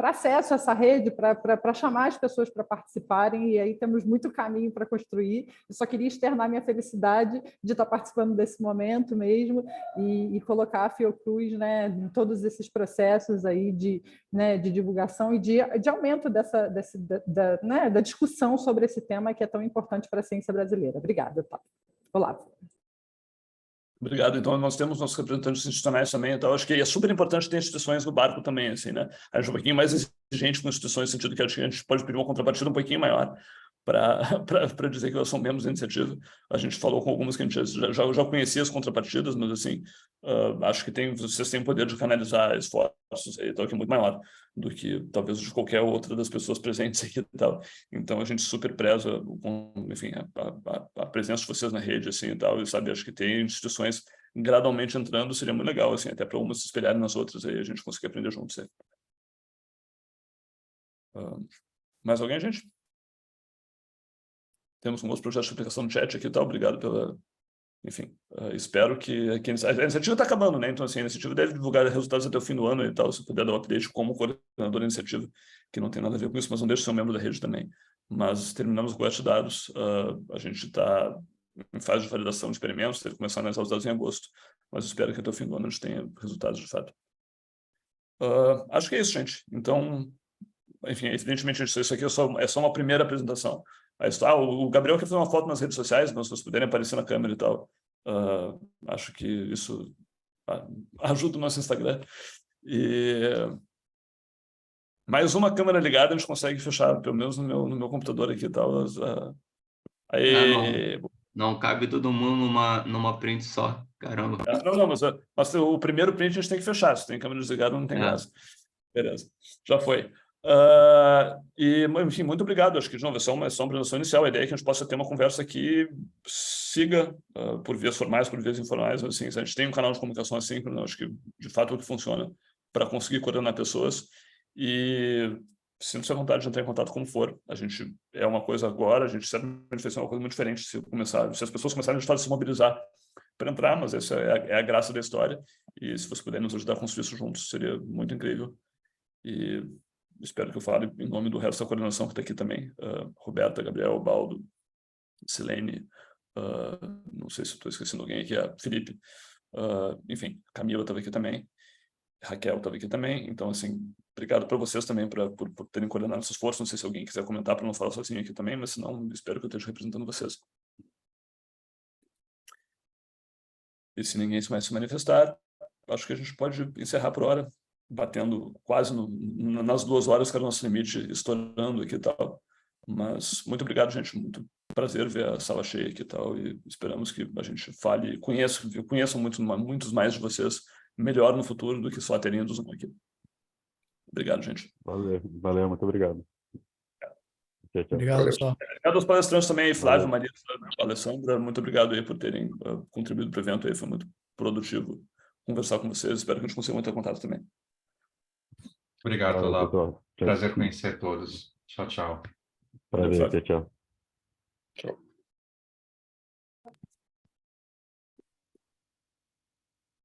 acesso a essa rede, para chamar as pessoas para participarem, e aí temos muito caminho para construir. Eu só queria externar minha felicidade de estar participando desse momento mesmo e colocar a Fiocruz, né, em todos esses processos aí de divulgação e de aumento da discussão sobre esse tema que é tão importante para a ciência brasileira. Obrigada, tá? Olavo. Obrigado. Então, nós temos nossos representantes institucionais também, então acho que é super importante ter instituições no barco também, assim, né? A gente é um pouquinho mais exigente com instituições, no sentido que a gente pode pedir uma contrapartida um pouquinho maior para dizer que elas são membros da iniciativa. A gente falou com algumas que a gente já conhecia as contrapartidas, mas, assim, acho que vocês têm o poder de canalizar esforços e tal, que é muito maior do que, talvez, de qualquer outra das pessoas presentes aqui e tal. Então, a gente super preza, enfim, a presença de vocês na rede, assim, e tal, e, sabe, acho que tem instituições gradualmente entrando, seria muito legal, assim, até para umas se espelharem nas outras, aí a gente conseguir aprender juntos. Mais alguém, gente? Temos um outro projeto de aplicação no chat aqui e tal, obrigado pela... Enfim, espero que a iniciativa está acabando, né? Então, assim, a iniciativa deve divulgar resultados até o fim do ano e tal, se puder dar um update como coordenador da iniciativa, que não tem nada a ver com isso, mas não deixa de ser um membro da rede também. Mas terminamos o colete de dados, a gente está em fase de validação de experimentos, teve que começar a analisar os dados em agosto, mas espero que até o fim do ano a gente tenha resultados de fato. Acho que é isso, gente. Então, enfim, evidentemente, isso aqui é só uma primeira apresentação. O Gabriel quer fazer uma foto nas redes sociais, mas se vocês puderem aparecer na câmera e tal, acho que isso ajuda o nosso Instagram. E mais uma câmera ligada, a gente consegue fechar, pelo menos no meu computador aqui e tal. Não cabe todo mundo numa print só, caramba. Não, mas o primeiro print a gente tem que fechar, se tem câmera desligada não tem graça. Beleza, já foi. Enfim, muito obrigado. Acho que, de novo, é só uma apresentação inicial. A ideia é que a gente possa ter uma conversa que siga por vias formais, por vias informais. Assim, a gente tem um canal de comunicação assíncrona, acho que, de fato, é o que funciona para conseguir coordenar pessoas. E sinto-se à vontade de entrar em contato como for. A gente é uma coisa agora, a gente certamente vai ser uma coisa muito diferente se as pessoas começarem, de fato, a se mobilizar para entrar, mas essa é a graça da história. E se você puder nos ajudar a construir isso juntos, seria muito incrível. E espero que eu fale em nome do resto da coordenação que está aqui também. Roberta, Gabriel, Baldo, Silene, não sei se estou esquecendo alguém aqui, Felipe, enfim, Camila estava aqui também, Raquel estava aqui também, então, assim, obrigado para vocês também por terem coordenado esse esforço. Não sei se alguém quiser comentar para não falar sozinho aqui também, mas se não, espero que eu esteja representando vocês. E se ninguém mais se manifestar, acho que a gente pode encerrar por hora, batendo quase nas 2 horas, que era o nosso limite, estourando aqui e tal. Mas muito obrigado, gente. Muito prazer ver a sala cheia aqui e tal. E esperamos que a gente fale, conheçam muitos mais de vocês melhor no futuro do que só terem do Zoom aqui. Obrigado, gente. Valeu, muito obrigado. Tchau, tchau. Obrigado, pessoal. Obrigado aos palestrantes também, Flávio, Maria, Alessandra, muito obrigado aí por terem contribuído para o evento aí, foi muito produtivo conversar com vocês, espero que a gente consiga manter contato também. Obrigado, Valeu, Olavo. pessoal. Tchau. Prazer conhecer todos. Tchau, tchau. Prazer, tchau. Tchau.